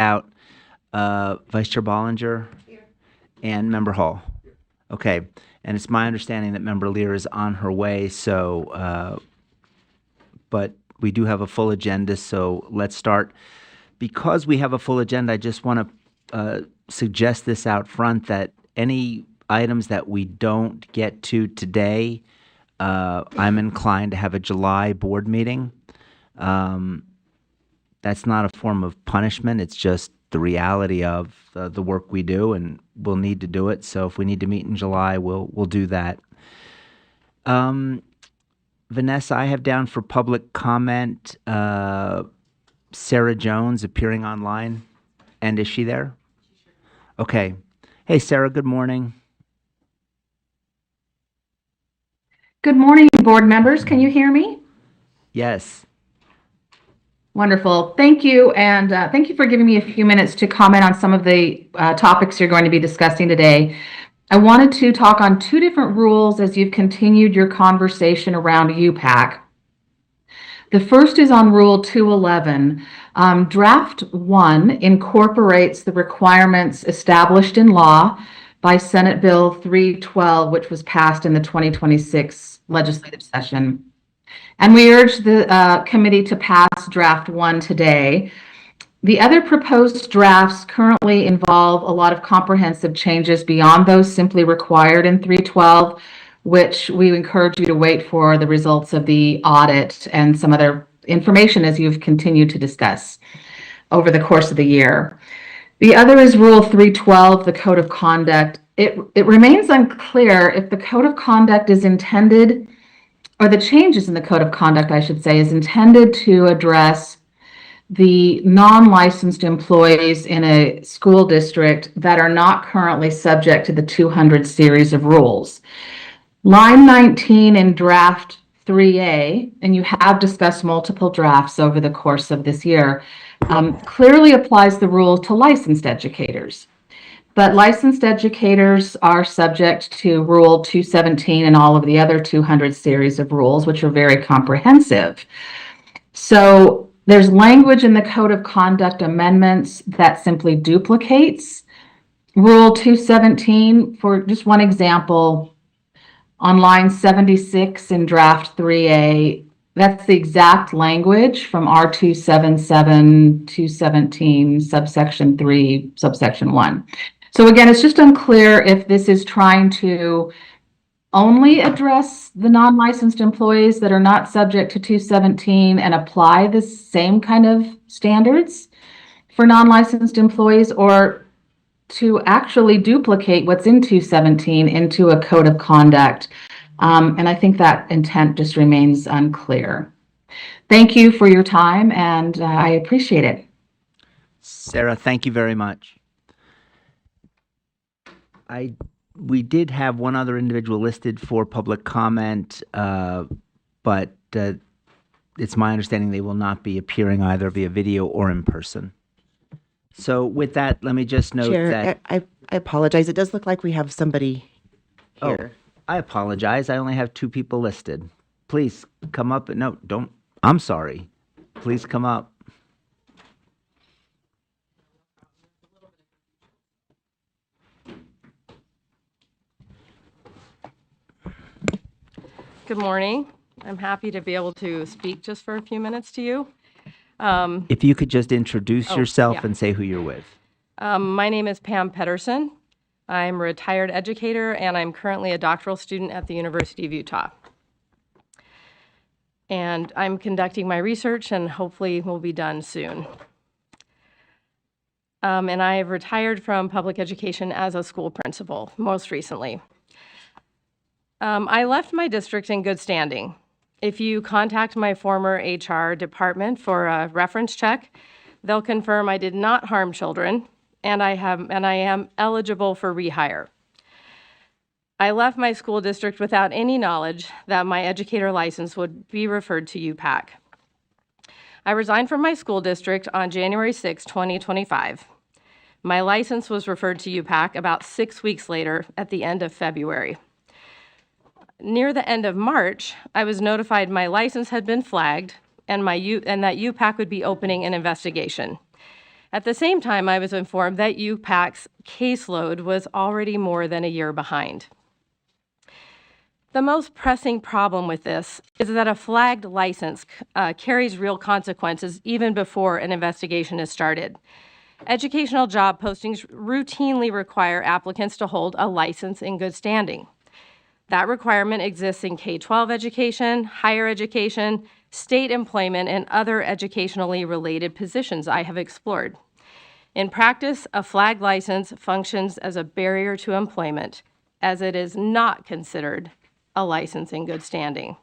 out. Vice Chair Bollinger? Here. And Member Hall? Okay. And it's my understanding that Member Lear is on her way, so, but we do have a full agenda, so let's start. Because we have a full agenda, I just want to suggest this out front, that any items that we don't get to today, I'm inclined to have a July board meeting. That's not a form of punishment. It's just the reality of the work we do, and we'll need to do it. So if we need to meet in July, we'll do that. Vanessa, I have down for public comment Sarah Jones appearing online. And is she there? Okay. Hey, Sarah, good morning. Good morning, board members. Can you hear me? Yes. Wonderful. Thank you. And thank you for giving me a few minutes to comment on some of the topics you're going to be discussing today. I wanted to talk on two different rules as you've continued your conversation around UPAC. The first is on Rule 211. Draft 1 incorporates the requirements established in law by Senate Bill 312, which was passed in the 2026 legislative session. And we urge the committee to pass Draft 1 today. The other proposed drafts currently involve a lot of comprehensive changes beyond those simply required in 312, which we encourage you to wait for the results of the audit and some other information as you've continued to discuss over the course of the year. The other is Rule 312, the Code of Conduct. It remains unclear if the Code of Conduct is intended, or the changes in the Code of Conduct, I should say, is intended to address the non-licensed employees in a school district that are not currently subject to the 200 series of rules. Line 19 in draft 3A, and you have discussed multiple drafts over the course of this year, clearly applies the rule to licensed educators. But licensed educators are subject to Rule 217 and all of the other 200 series of rules, which are very comprehensive. So there's language in the Code of Conduct amendments that simply duplicates Rule 217. For just one example, on line 76 in draft 3A, that's the exact language from R277 217 subsection 3 subsection 1. So again, it's just unclear if this is trying to only address the non-licensed employees that are not subject to 217 and apply the same kind of standards for non-licensed employees, or to actually duplicate what's in 217 into a code of conduct. And I think that intent just remains unclear. Thank you for your time, and I appreciate it. Sarah, thank you very much. We did have one other individual listed for public comment, but it's my understanding they will not be appearing either via video or in person. So with that, let me just note Chair, that... I apologize. It does look like we have somebody here. Oh, I apologize. I only have two people listed. Please come up. No, don't. I'm sorry. Please come up. Good morning. I'm happy to be able to speak just for a few minutes to you. If you could just introduce yourself yeah. and say who you're with. My name is Pam Pedersen. I'm a retired educator, and I'm currently a doctoral student at the University of Utah. And I'm conducting my research, and hopefully will be done soon. And I have retired from public education as a school principal, most recently. I left my district in good standing. If you contact my former HR department for a reference check, they'll confirm I did not harm children, and I am eligible for rehire. I left my school district without any knowledge that my educator license would be referred to UPAC. I resigned from my school district on January 6, 2025. My license was referred to UPAC about 6 weeks later at the end of February. Near the end of March, I was notified my license had been flagged and that UPAC would be opening an investigation. At the same time, I was informed that UPAC's caseload was already more than a year behind. The most pressing problem with this is that a flagged license carries real consequences even before an investigation is started. Educational job postings routinely require applicants to hold a license in good standing. That requirement exists in K-12 education, higher education, state employment, and other educationally related positions I have explored. In practice, a flagged license functions as a barrier to employment, as it is not considered a license in good standing.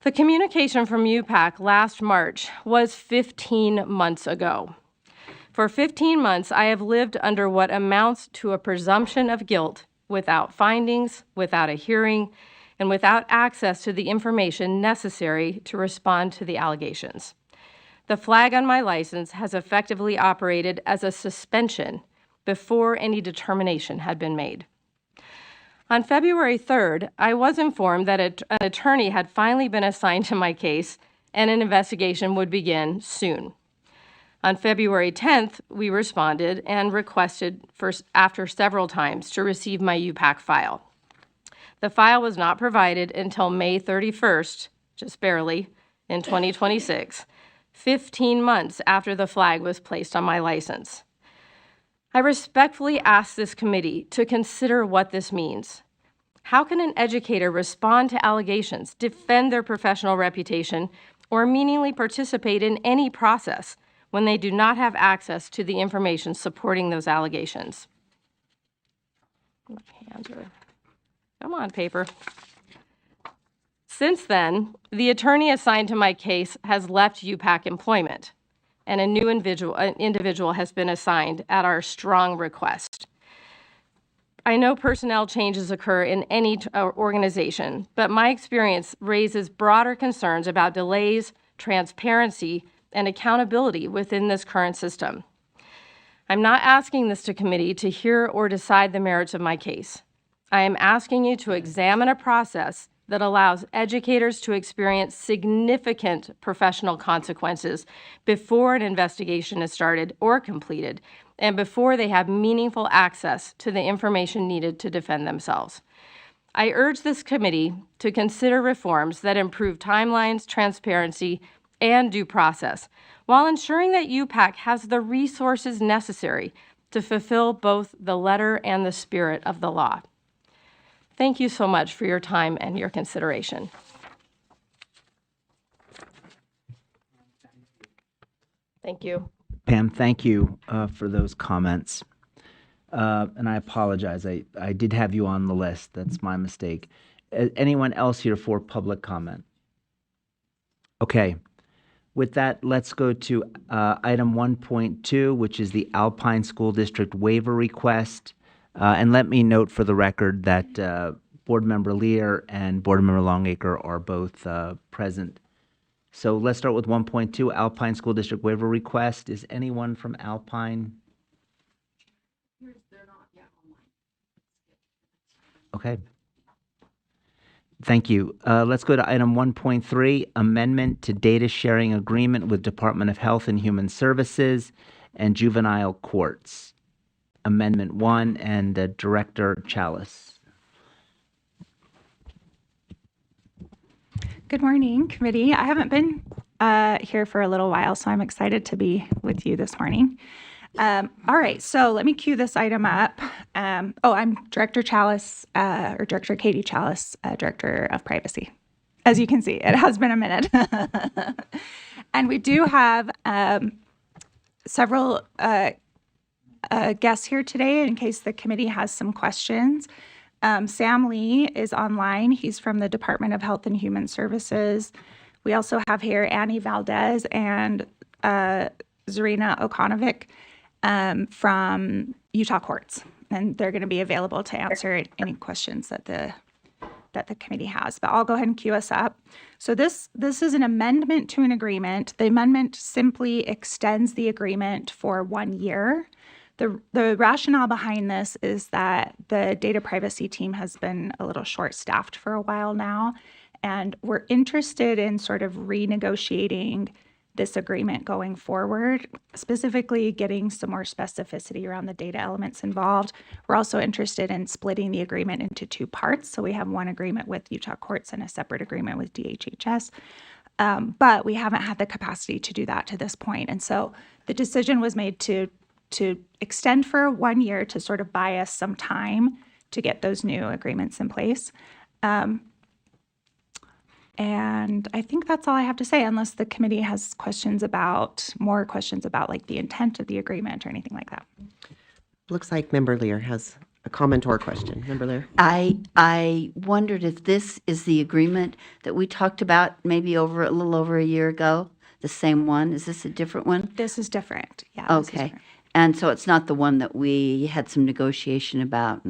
The communication from UPAC last March was 15 months ago. For 15 months, I have lived under what amounts to a presumption of guilt without findings, without a hearing, and without access to the information necessary to respond to the allegations. The flag on my license has effectively operated as a suspension before any determination had been made. On February 3rd, I was informed that an attorney had finally been assigned to my case and an investigation would begin soon. On February 10th, we responded and requested, after several times, to receive my UPAC file. The file was not provided until May 31st, just barely, in 2026, 15 months after the flag was placed on my license. I respectfully ask this committee to consider what this means. How can an educator respond to allegations, defend their professional reputation, or meaningfully participate in any process when they do not have access to the information supporting those allegations? Come on, paper. Since then, the attorney assigned to my case has left UPAC employment, and a new individual has been assigned at our strong request. I know personnel changes occur in any organization, but my experience raises broader concerns about delays, transparency, and accountability within this current system. I'm not asking this committee to hear or decide the merits of my case. I am asking you to examine a process that allows educators to experience significant professional consequences before an investigation is started or completed, and before they have meaningful access to the information needed to defend themselves. I urge this committee to consider reforms that improve timelines, transparency, and due process, while ensuring that UPAC has the resources necessary to fulfill both the letter and the spirit of the law. Thank you so much for your time and your consideration. Thank you. Pam, thank you for those comments. And I apologize. I did have you on the list. That's my mistake. Anyone else here for public comment? Okay. With that, let's go to item 1.2, which is the Alpine School District waiver request. And let me note for the record that Board Member Lear and Board Member Longacre are both present. So let's start with 1.2, Alpine School District waiver request. Is anyone from Alpine? Okay. Thank you. Let's go to item 1.3, amendment to data sharing agreement with Department of Health and Human Services and Juvenile Courts. Amendment 1, and Director Chalice. Good morning, committee. I haven't been here for a little while, so I'm excited to be with you this morning. All right, so let me cue this item up. I'm Director Chalice, or Director Katie Chalice, Director of Privacy. As you can see, it has been a minute. And we do have several guests here today in case the committee has some questions. Sam Lee is online. He's from the Department of Health and Human Services. We also have here Annie Valdez and Zarina Okonovic from Utah Courts, and they're going to be available to answer any questions that the committee has. But I'll go ahead and cue us up. So this is an amendment to an agreement. The amendment simply extends the agreement for 1 year. The rationale behind this is that the data privacy team has been a little short-staffed for a while now, and we're interested in sort of renegotiating this agreement going forward, specifically getting some more specificity around the data elements involved. We're also interested in splitting the agreement into two parts. So we have one agreement with Utah courts and a separate agreement with DHHS. But we haven't had the capacity to do that to this point. And so the decision was made to extend for 1 year to sort of buy us some time to get those new agreements in place. And I think that's all I have to say, unless the committee has more questions about like the intent of the agreement or anything like that. Looks like Member Lear has a comment or a question. Member Lear? I wondered if this is the agreement that we talked about maybe a little over a year ago, the same one. Is this a different one? This is different. Yeah. This is Okay. different. And so it's not the one that we had some negotiation about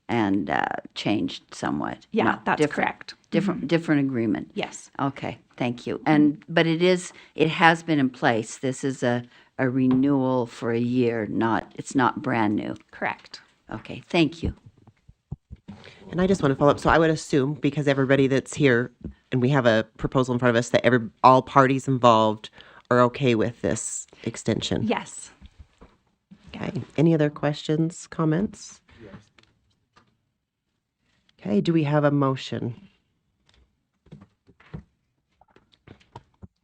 and changed somewhat? Yeah, No, that's different. correct. Different agreement? Yes. Okay, thank you. But it has been in place. This is a renewal for a year, it's not brand new. Correct. Okay, thank you. And I just want to follow up. So I would assume, because everybody that's here, and we have a proposal in front of us, that all parties involved are okay with this extension. Yes. Okay. Any other questions, comments? Yes. Okay. Do we have a motion?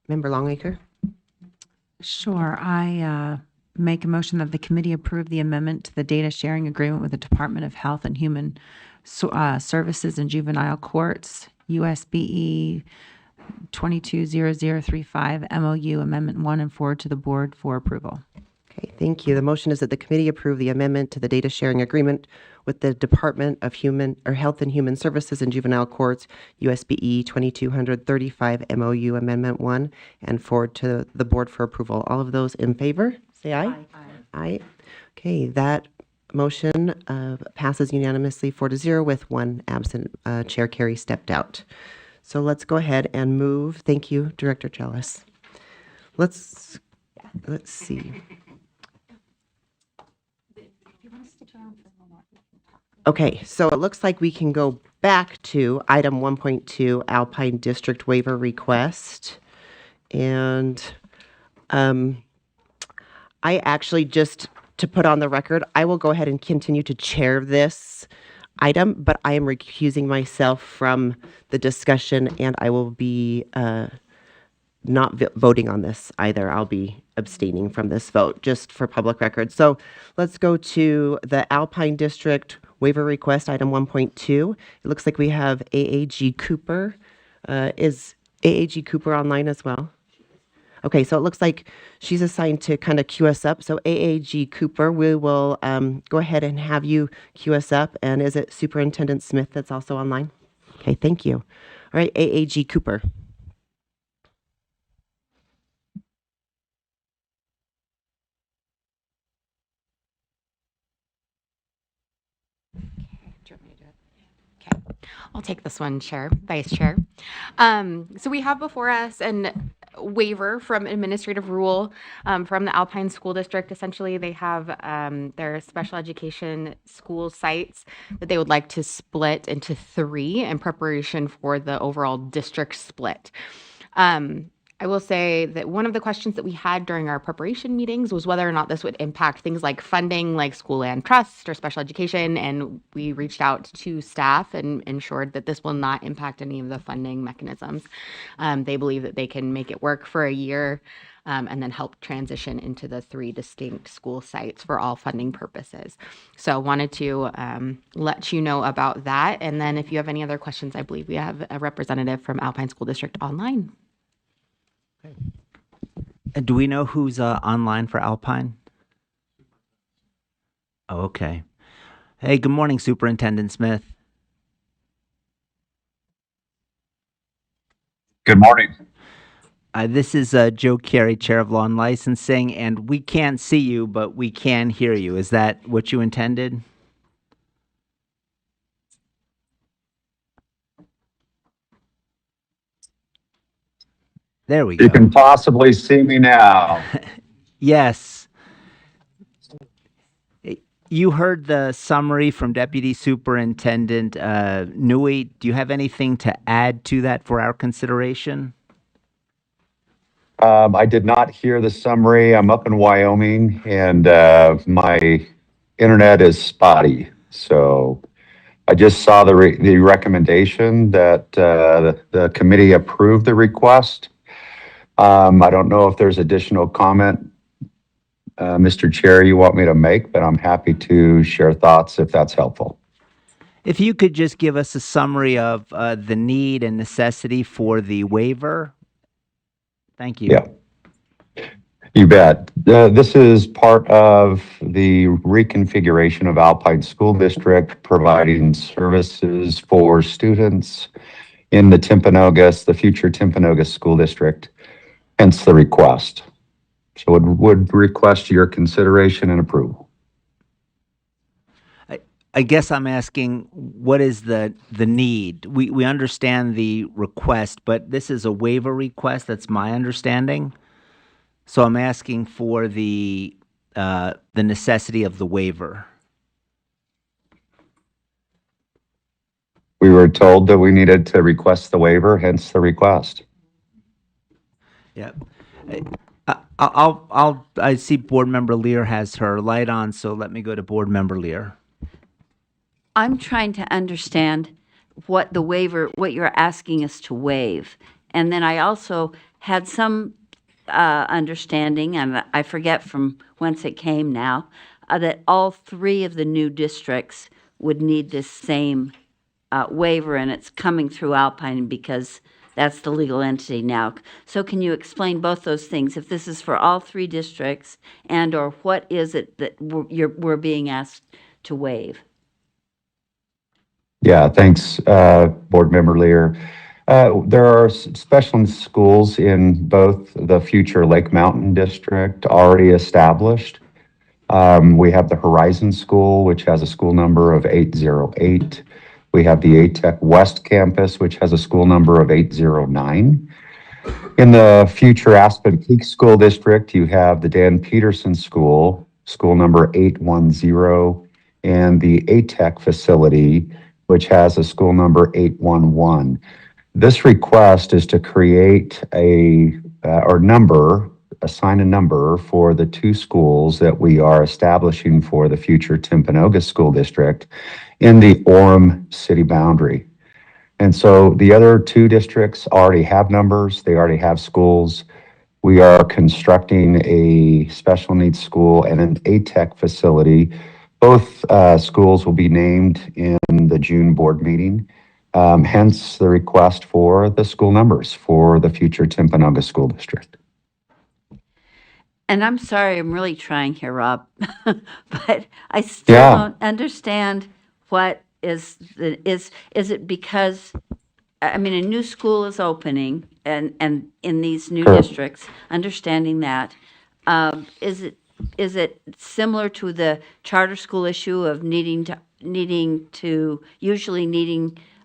Member Longacre? Sure. I make a motion that the committee approve the amendment to the data sharing agreement with the Department of Health and Human Services and Juvenile Courts, USBE 220035 MOU Amendment 1 and forward to the board for approval. Okay, thank you. The motion is that the committee approve the amendment to the data sharing agreement with the Department of Health and Human Services and Juvenile Courts, USBE 2235 MOU Amendment 1, and forward to the board for approval. All of those in favor, say aye. Aye. Aye. Okay, that motion passes unanimously 4-0 with one absent. Chair Carey stepped out. So let's go ahead and move. Thank you, Director Jealous. Let's see. Okay, so it looks like we can go back to item 1.2, Alpine District Waiver Request. And I actually, just to put on the record, I will go ahead and continue to chair this item, but I am recusing myself from the discussion, and I will be not voting on this either. I'll be abstaining from this vote, just for public record. So let's go to the Alpine District Waiver Request, item 1.2. It looks like we have AAG Cooper. Is AAG Cooper online as well? Okay, so it looks like she's assigned to kind of queue us up. So AAG Cooper, we will go ahead and have you queue us up. And is it Superintendent Smith that's also online? Okay, thank you. All right, AAG Cooper. I'll take this one, Vice Chair. So we have before us an waiver from administrative rule from the Alpine School District. Essentially, they have their special education school sites that they would like to split into 3 in preparation for the overall district split. I will say that one of the questions that we had during our preparation meetings was whether or not this would impact things like funding, like school land trust or special education. And we reached out to staff and ensured that this will not impact any of the funding mechanisms. They believe that they can make it work for a year and then help transition into the 3 distinct school sites for all funding purposes. So wanted to let you know about that. And then if you have any other questions, I believe we have a representative from Alpine School District online. Do we know who's online for Alpine? Oh, okay. Hey, good morning, Superintendent Smith. Good morning. This is Joe Carey, Chair of Law and Licensing, and we can't see you, but we can hear you. Is that what you intended? There we go. You can possibly see me now. Yes. You heard the summary from Deputy Superintendent Newey. Do you have anything to add to that for our consideration? I did not hear the summary. I'm up in Wyoming and my internet is spotty. So I just saw the recommendation that the committee approved the request. I don't know if there's additional comment, Mr. Chair, you want me to make, but I'm happy to share thoughts if that's helpful. If you could just give us a summary of the need and necessity for the waiver. Thank you. Yeah. You bet. This is part of the reconfiguration of Alpine School District, providing services for students in the Timpanogos, the future Timpanogos School District, hence the request. So it would request your consideration and approval. I guess I'm asking, what is the need? We understand the request, but this is a waiver request. That's my understanding. So I'm asking for the necessity of the waiver. We were told that we needed to request the waiver, hence the request. Yep. I see Board Member Lear has her light on, so let me go to Board Member Lear. I'm trying to understand what the waiver, what you're asking us to waive. And then I also had some understanding, and I forget from whence it came now, that all three of the new districts would need this same waiver, and it's coming through Alpine because that's the legal entity now. So can you explain both those things? If this is for all three districts, and or what is it that we're being asked to waive? Yeah, thanks, Board Member Lear. There are special schools in both the future Lake Mountain District already established. We have the Horizon School, which has a school number of 808. We have the ATEC West Campus, which has a school number of 809. In the future Aspen Peak School District, you have the Dan Peterson School, school number 810, and the ATEC facility, which has a school number 811. This request is to create assign a number for the two schools that we are establishing for the future Timpanogos School District in the Orem city boundary. And so the other two districts already have numbers, they already have schools. We are constructing a special needs school and an ATEC facility. Both schools will be named in the June board meeting, hence the request for the school numbers for the future Timpanogos School District. And I'm sorry, I'm really trying here, Rob, but I still don't understand what is it because, I mean, a new school is opening and in these new districts, understanding that, is it similar to the charter school issue of needing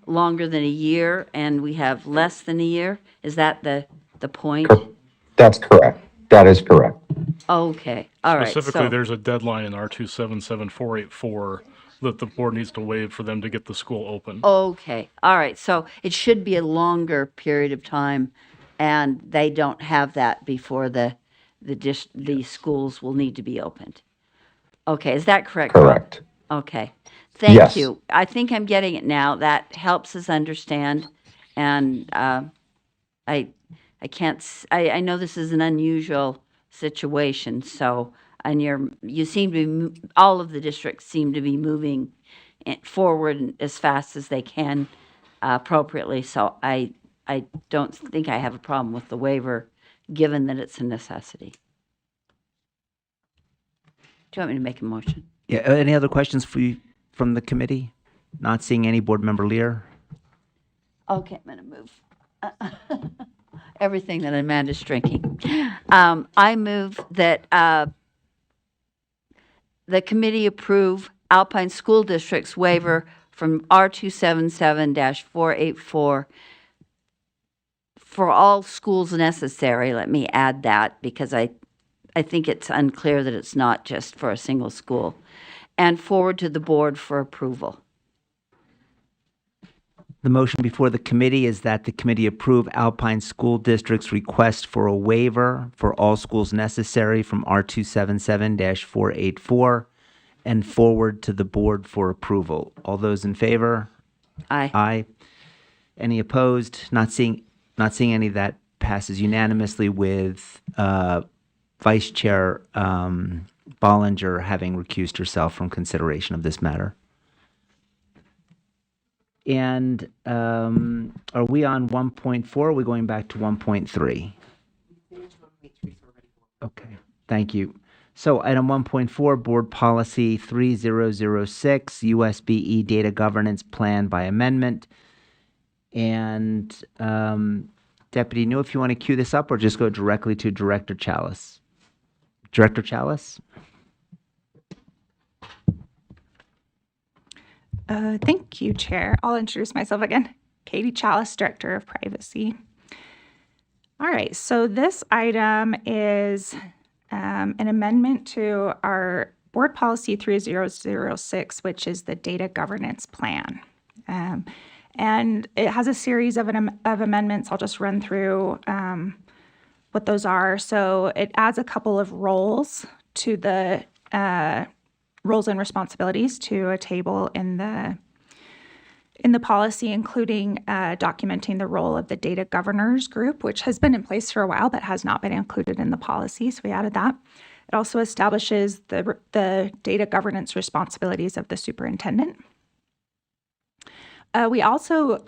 longer than a year and we have less than a year? Is that the point? That's correct. That is correct. Okay, all right. Specifically, So, there's a deadline in R277484 that the board needs to waive for them to get the school open. okay, all right. So it should be a longer period of time, and they don't have that before the schools will need to be opened. Okay, is that correct, Rob? Correct. Okay, thank Yes. you. I think I'm getting it now. That helps us understand, and I know this is an unusual situation, so, and you seem to be, all of the districts seem to be moving forward as fast as they can appropriately, so I don't think I have a problem with the waiver, given that it's a necessity. Do you want me to make a motion? Yeah. Any other questions for you from the committee? Not seeing any. Board Member Lear. Okay, I'm gonna move everything that Amanda's drinking. I move that the committee approve Alpine School District's waiver from R277-484 for all schools necessary. Let me add that because I think it's unclear that it's not just for a single school, and forward to the board for approval. The motion before the committee is that the committee approve Alpine School District's request for a waiver for all schools necessary from R277-484 and forward to the board for approval. All those in favor? Aye. Aye. Any opposed? Not seeing any. That passes unanimously with Vice Chair Bollinger having recused herself from consideration of this matter. And are we on 1.4? Or are we going back to 1.3? Okay, thank you. So item 1.4, Board Policy 3006, USBE Data Governance Plan by Amendment. And Deputy New, if you want to cue this up or just go directly to Director Chalice. Director Chalice? Thank you, Chair. I'll introduce myself again. Katie Chalice, Director of Privacy. All right, so this item is an amendment to our Board Policy 3006, which is the Data Governance Plan. And it has a series of amendments. I'll just run through what those are. So it adds a couple of roles to the roles and responsibilities to a table in the policy, including documenting the role of the data governors group, which has been in place for a while but has not been included in the policy. So we added that. It also establishes the data governance responsibilities of the superintendent. We also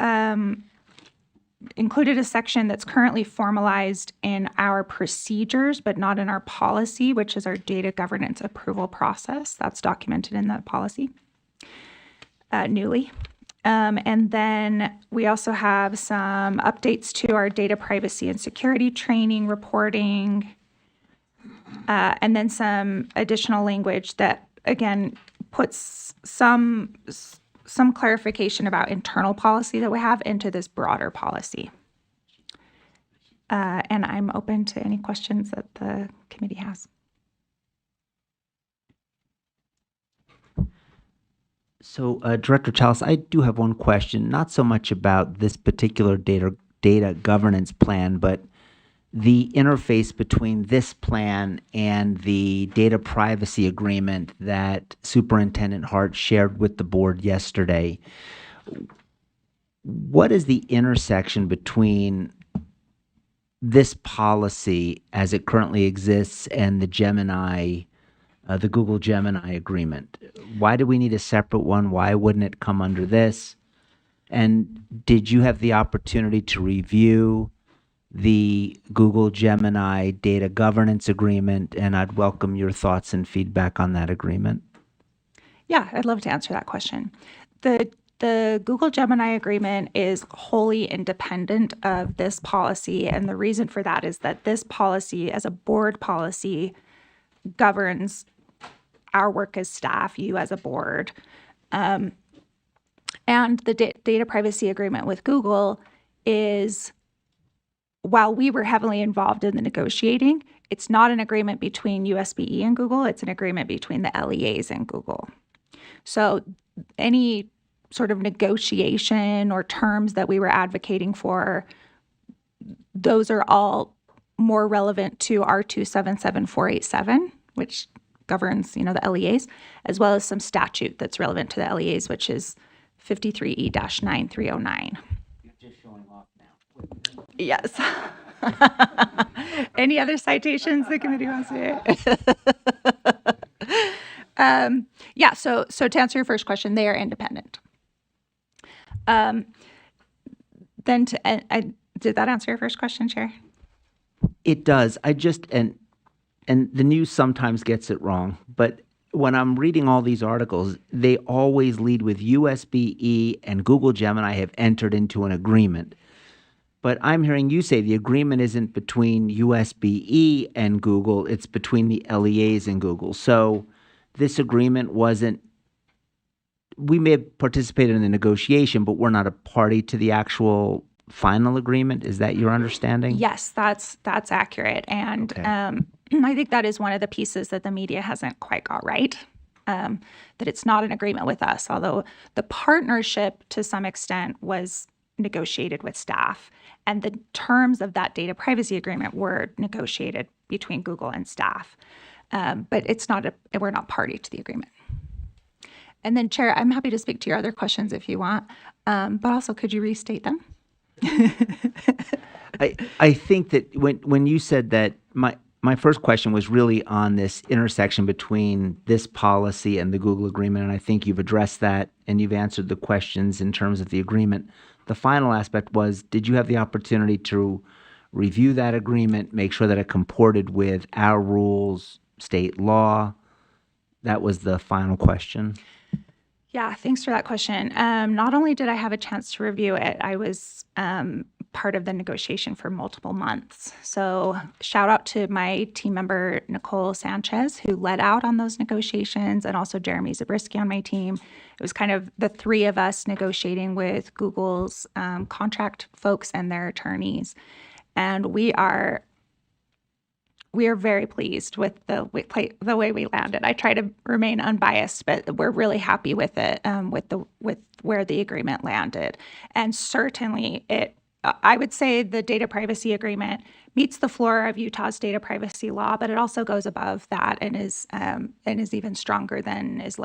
included a section that's currently formalized in our procedures, but not in our policy, which is our data governance approval process. That's documented in the policy newly. And then we also have some updates to our data privacy and security training reporting, and then some additional language that, again, puts some clarification about internal policy that we have into this broader policy. And I'm open to any questions that the committee has. So, Director Chalice, I do have one question, not so much about this particular data governance plan, but the interface between this plan and the data privacy agreement that Superintendent Hart shared with the board yesterday. What is the intersection between this policy as it currently exists and the the Google Gemini agreement? Why do we need a separate one? Why wouldn't it come under this? And did you have the opportunity to review the Google Gemini data governance agreement? And I'd welcome your thoughts and feedback on that agreement. Yeah, I'd love to answer that question. The Google Gemini agreement is wholly independent of this policy, and the reason for that is that this policy, as a board policy, governs our work as staff, you as a board. And the data privacy agreement with Google is, while we were heavily involved in the negotiating, it's not an agreement between USBE and Google, it's an agreement between the LEAs and Google. So any sort of negotiation or terms that we were advocating for, those are all more relevant to R277-487, which governs, the LEAs, as well as some statute that's relevant to the LEAs, which is 53E-9309. You're just showing off now. Yes. Any other citations the committee wants to? Yeah, so to answer your first question, they are independent. Then did that answer your first question, Chair? It does. And the news sometimes gets it wrong, but when I'm reading all these articles, they always lead with USBE and Google Gemini have entered into an agreement. But I'm hearing you say the agreement isn't between USBE and Google, it's between the LEAs and Google. So this agreement we may have participated in the negotiation, but we're not a party to the actual final agreement. Is that your understanding? Yes, that's accurate. And Okay. I think that is one of the pieces that the media hasn't quite got right. that it's not an agreement with us, although the partnership to some extent was negotiated with staff. And the terms of that data privacy agreement were negotiated between Google and staff. But we're not party to the agreement. And then, Chair, I'm happy to speak to your other questions if you want, but also could you restate them? I think that when you said that, my first question was really on this intersection between this policy and the Google agreement, and I think you've addressed that and you've answered the questions in terms of the agreement. The final aspect was, did you have the opportunity to review that agreement, make sure that it comported with our rules, state law? That was the final question. Yeah, thanks for that question. Not only did I have a chance to review it, I was part of the negotiation for multiple months. So shout out to my team member, Nicole Sanchez, who led out on those negotiations, and also Jeremy Zabriskie on my team. It was kind of the three of us negotiating with Google's contract folks and their attorneys. And we are very pleased with the way we landed. I try to remain unbiased, but we're really happy with it, with where the agreement landed. And certainly I would say the data privacy agreement meets the floor of Utah's data privacy law, but it also goes above that and is even stronger than is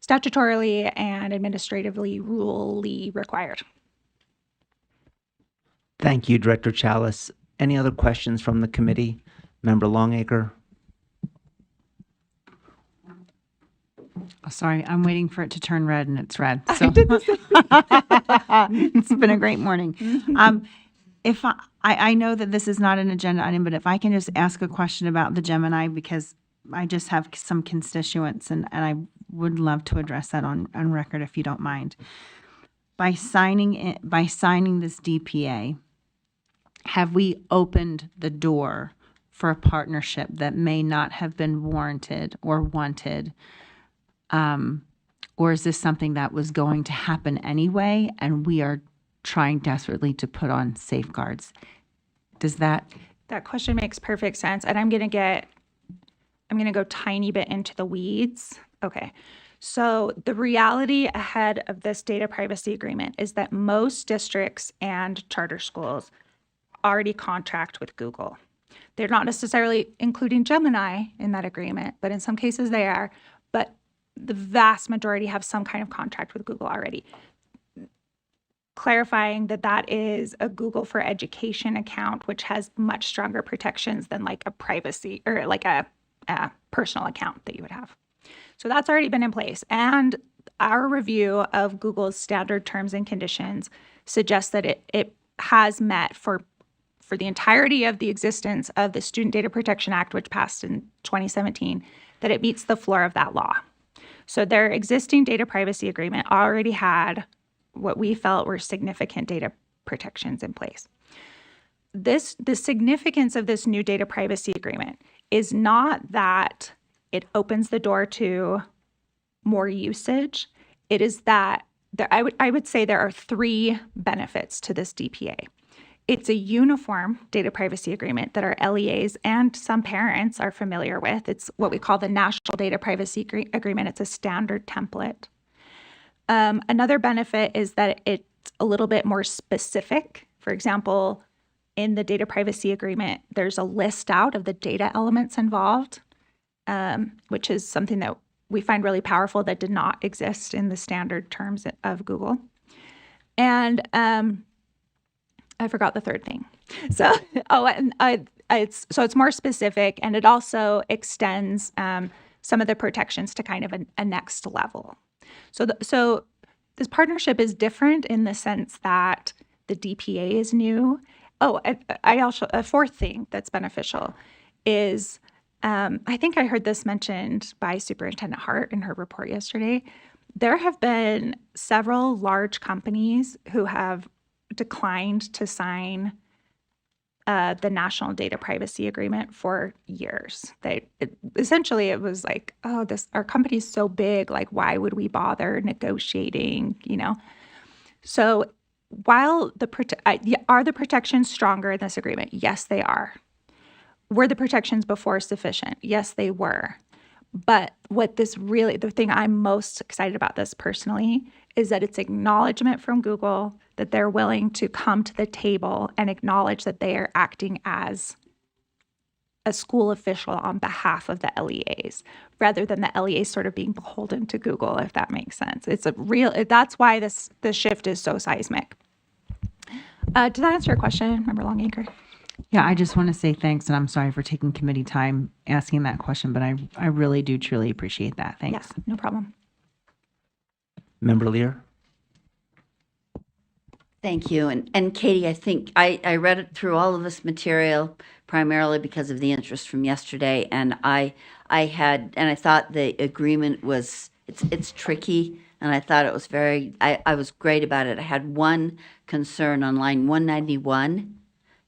statutorily and administratively rulely required. Thank you, Director Chalice. Any other questions from the committee? Member Longacre? Oh, sorry, I'm waiting for it to turn red, and it's red. So it's been a great morning. If I know that this is not an agenda item, but if I can just ask a question about the Gemini, because I just have some constituents, and I would love to address that on record if you don't mind. By signing this DPA, have we opened the door for a partnership that may not have been warranted or wanted? Or is this something that was going to happen anyway, and we are trying desperately to put on safeguards? Does that? That question makes perfect sense, and I'm going to go tiny bit into the weeds. Okay. So the reality ahead of this data privacy agreement is that most districts and charter schools already contract with Google. They're not necessarily including Gemini in that agreement, but in some cases they are. But the vast majority have some kind of contract with Google already. Clarifying that is a Google for Education account, which has much stronger protections than like a privacy or like a personal account that you would have. So that's already been in place. And our review of Google's standard terms and conditions suggests that it has met for the entirety of the existence of the Student Data Protection Act, which passed in 2017, that it meets the floor of that law. So their existing data privacy agreement already had what we felt were significant data protections in place. The significance of this new data privacy agreement is not that it opens the door to more usage. It is that I would say there are three benefits to this DPA. It's a uniform data privacy agreement that our LEAs and some parents are familiar with. It's what we call the National Data Privacy Agreement. It's a standard template. Another benefit is that it's a little bit more specific. For example, in the data privacy agreement, there's a list out of the data elements involved, which is something that we find really powerful that did not exist in the standard terms of Google. And I forgot the third thing. So, it's more specific, and it also extends some of the protections to kind of a next level. So this partnership is different in the sense that the DPA is new. Oh, I also, a fourth thing that's beneficial is, I think I heard this mentioned by Superintendent Hart in her report yesterday. There have been several large companies who have declined to sign the National Data Privacy Agreement for years. Essentially it was like, oh, our company's so big, like why would we bother negotiating, So while are the protections stronger in this agreement? Yes, they are. Were the protections before sufficient? Yes, they were. But what this really, the thing I'm most excited about this personally is that it's acknowledgement from Google that they're willing to come to the table and acknowledge that they are acting as a school official on behalf of the LEAs rather than the LEAs sort of being beholden to Google, if that makes sense. It's a real, that's why this shift is so seismic. Did that answer your question, Member Longacre? Yeah, I just want to say thanks, and I'm sorry for taking committee time asking that question, but I really do truly appreciate that. Thanks. Yeah, no problem. Member Lear? Thank you. And Katie, I think I read it through all of this material primarily because of the interest from yesterday, and I thought the agreement was it's tricky, and I thought it was I was great about it. I had one concern on line 191,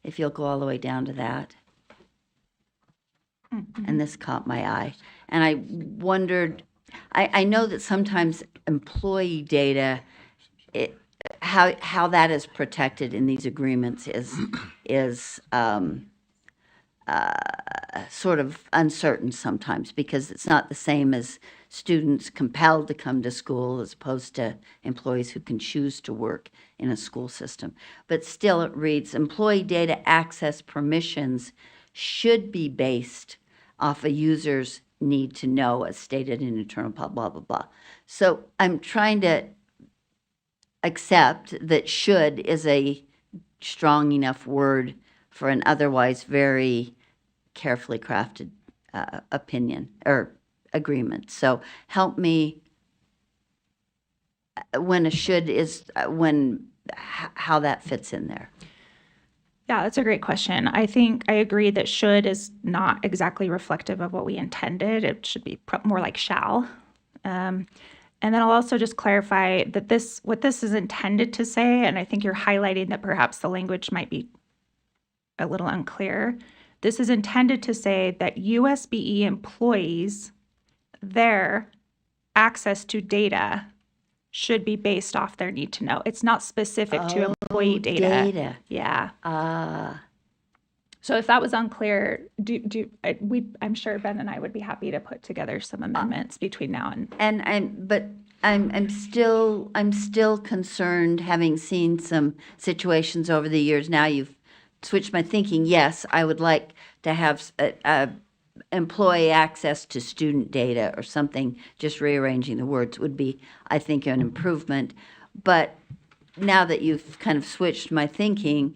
if you'll go all the way down to that. And this caught my eye. And I wondered, I know that sometimes employee data, how that is protected in these agreements is sort of uncertain sometimes because it's not the same as students compelled to come to school as opposed to employees who can choose to work in a school system. But still it reads, employee data access permissions should be based off a user's need to know as stated in internal blah, blah, blah, blah. So I'm trying to accept that should is a strong enough word for an otherwise very carefully crafted opinion or agreement. So help me when a should is how that fits in there. Yeah, that's a great question. I think I agree that should is not exactly reflective of what we intended. It should be more like shall. And then I'll also just clarify that what this is intended to say, and I think you're highlighting that perhaps the language might be a little unclear. This is intended to say that USBE employees, their access to data should be based off their need to know. It's not specific to employee data. Yeah. So if that was unclear, I'm sure Ben and I would be happy to put together some amendments between now and. But I'm still concerned, having seen some situations over the years. Now you've switched my thinking. Yes, I would like to have employee access to student data or something. Just rearranging the words would be, I think, an improvement. But now that you've kind of switched my thinking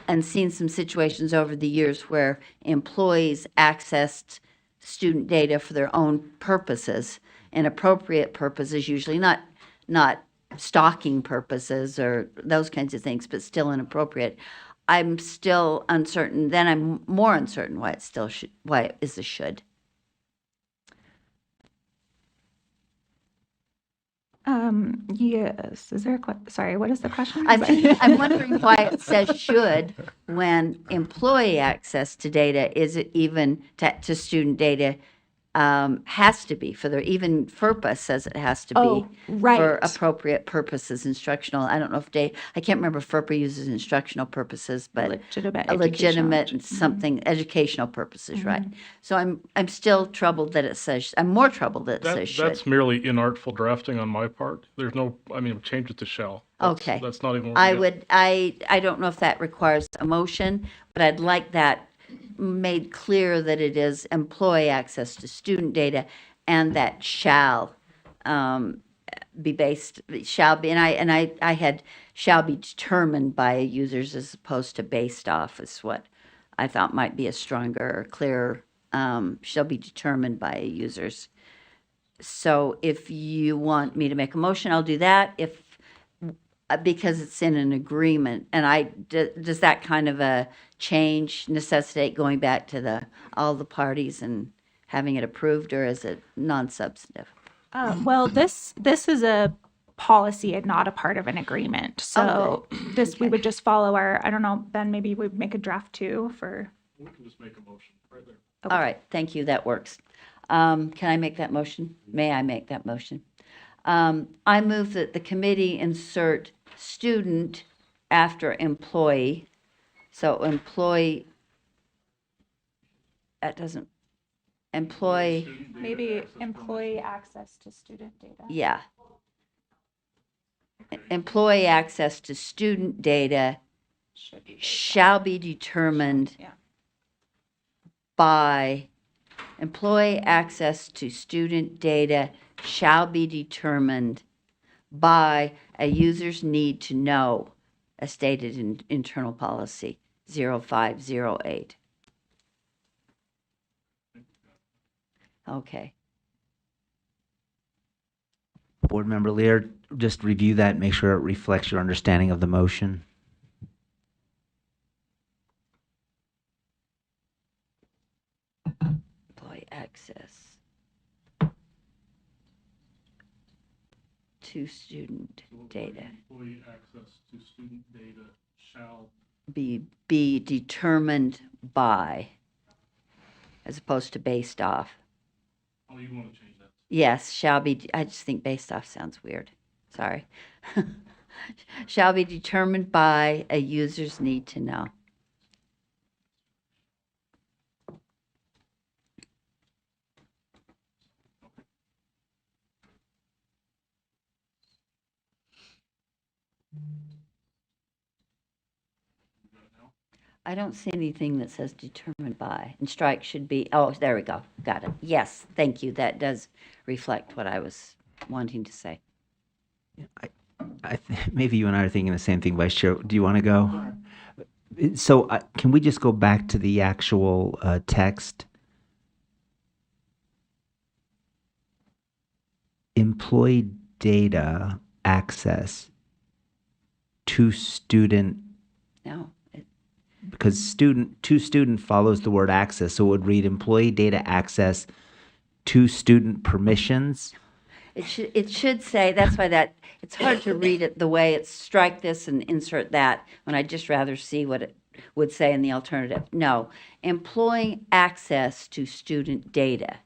and seen some situations over the years where employees accessed student data for their own purposes, inappropriate purposes, usually not stalking purposes or those kinds of things, but still inappropriate. I'm still uncertain. Then I'm more uncertain why it is a should. Yes. Is there a sorry, what is the question? I'm wondering why it says should when employee access to data is it even to student data has to be for their, even FERPA says it has to be for appropriate purposes, instructional. I don't know if I can't remember if FERPA uses instructional purposes, but legitimate something, educational purposes, right? So I'm still troubled that it says, I'm more troubled that it says should. That's merely inartful drafting on my part. There's no, change it to shall. Okay. That's not even. I don't know if that requires a motion, but I'd like that made clear that it is employee access to student data and that shall be based, shall be, and I had shall be determined by users as opposed to based off is what I thought might be a stronger, clearer, shall be determined by users. So if you want me to make a motion, I'll do that. Because it's in an agreement, and does that kind of a change necessitate going back to all the parties and having it approved, or is it non-substantive? Well, this is a policy and not a part of an agreement. So we would just follow I don't know, Ben, maybe we'd make a draft too for. We can just make a motion right there. Okay. All right, thank you, that works. Can I make that motion? May I make that motion? I move that the committee insert student after employee. So employee, that doesn't, employee, Maybe employee access to student data. yeah. Employee access to student data Should be. shall be determined Yeah. by, employee access to student data shall be determined by a user's need to know, as stated in internal policy 0508. Okay. Board Member Lear, just review that, make sure it reflects your understanding of the motion. Employee access to student data Employee access to student data shall. be determined by, as opposed to based off. Oh, you want to change that? Yes, shall be, I just think based off sounds weird. Sorry. Shall be determined by a user's need to know. I don't see anything that says determined by, and strike should be, oh, there we go, got it. Yes, thank you, that does reflect what I was wanting to say. Maybe you and I are thinking the same thing, Vice Chair. Do you want to go? So can we just go back to the actual text? Employee data access to student, No, because student follows the word access, so it would read employee data access to student permissions. it should say, that's why it's hard to read it the way it's strike this and insert that, when I'd just rather see what it would say in the alternative. No, employing access to student data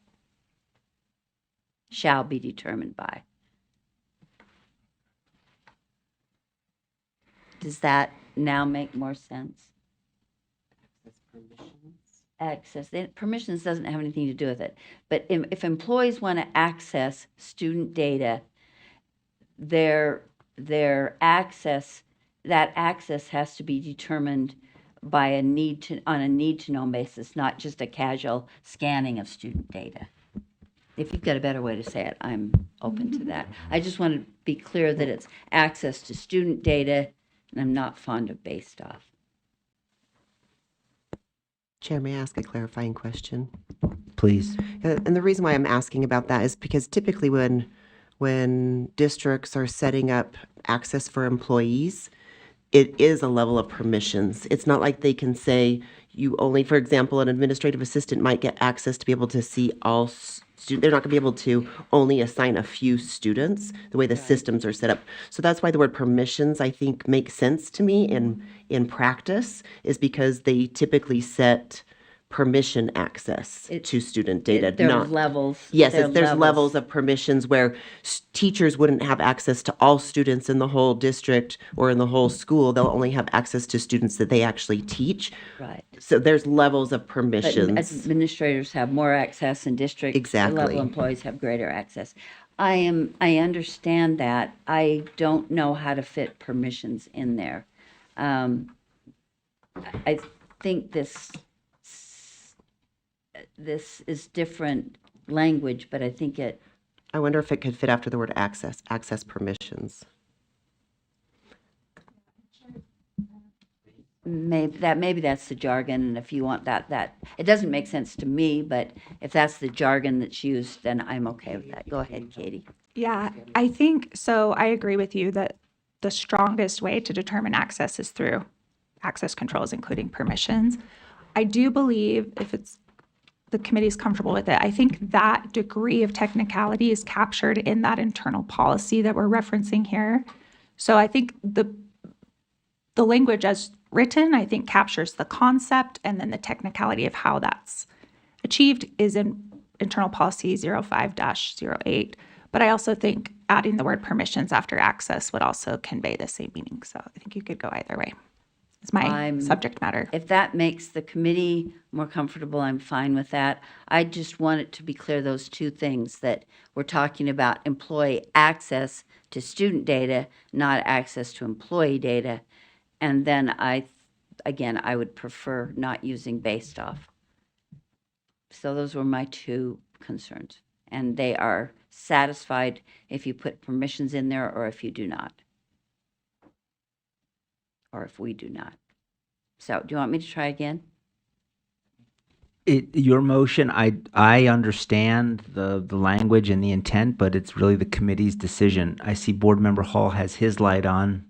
shall be determined by. Does that now make more sense? Access, permissions doesn't have anything to do with it. But if employees want to access student data, their access, that access has to be determined by on a need to know basis, not just a casual scanning of student data. If you've got a better way to say it, I'm open to that. I just want to be clear that it's access to student data, and I'm not fond of based off. Chair, may I ask a clarifying question? Please. And the reason why I'm asking about that is because typically when districts are setting up access for employees, it is a level of permissions. It's not like they can say you only, for example, an administrative assistant might get access to be able to see all students. They're not going to be able to only assign a few students the way the systems are set up. So that's why the word permissions, I think, makes sense to me in practice, is because they typically set permission access to student data. There are not levels. Yes, there are there's levels of permissions where teachers wouldn't have access to all students in the whole district or in the whole school. They'll only have access to students that they actually teach. Right. So there's levels of But permissions. administrators have more access in districts. Exactly. Level employees have greater access. I understand that. I don't know how to fit permissions in there. I think this is different language, but I think I wonder if it could fit after the word access permissions. maybe that's the jargon, and if you want that it doesn't make sense to me, but if that's the jargon that's used, then I'm okay with that. Go ahead, Katie. Yeah, I think so. I agree with you that the strongest way to determine access is through access controls, including permissions. I do believe if the committee's comfortable with it, I think that degree of technicality is captured in that internal policy that we're referencing here. So I think the language as written, I think captures the concept, and then the technicality of how that's achieved is in internal policy 05-08. But I also think adding the word permissions after access would also convey the same meaning. So I think you could go either way. is my I'm- subject matter. If that makes the committee more comfortable, I'm fine with that. I just want it to be clear, those two things, that we're talking about employee access to student data, not access to employee data. And then I would prefer not using based off. So those were my two concerns. And they are satisfied if you put permissions in there or if you do not. Or if we do not. So do you want me to try again? Your motion, I understand the language and the intent, but it's really the committee's decision. I see Board Member Hall has his light on.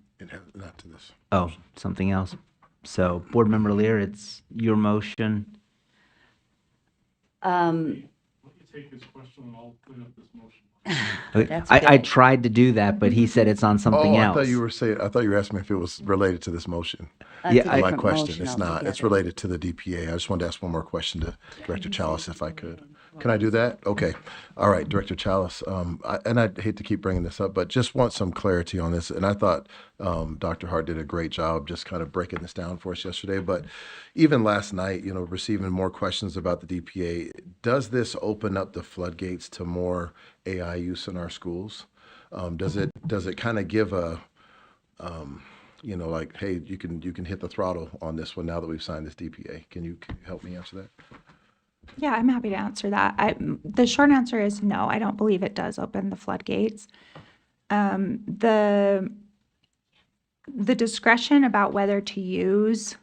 Not to this. Oh, something else. So Board Member Lear, it's your motion. Let me take his question and I'll clean up this motion. That's I good. tried to do that, but he said it's on something else. I thought you were asking me if it was related to this motion. That's Yeah, a I- My different question, motion it's not. It's altogether. related to the DPA. I just wanted to ask one more question to Director Chalice, if I could. Can I do that? Okay. All right, Director Chalice. I hate to keep bringing this up, but just want some clarity on this. And I thought Dr. Hart did a great job just kind of breaking this down for us yesterday. But even last night, receiving more questions about the DPA, does this open up the floodgates to more AI use in our schools? Does it kind of give a like, hey, you can hit the throttle on this one now that we've signed this DPA? Can you help me answer that? Yeah, I'm happy to answer that. The short answer is no, I don't believe it does open the floodgates. The discretion about whether to use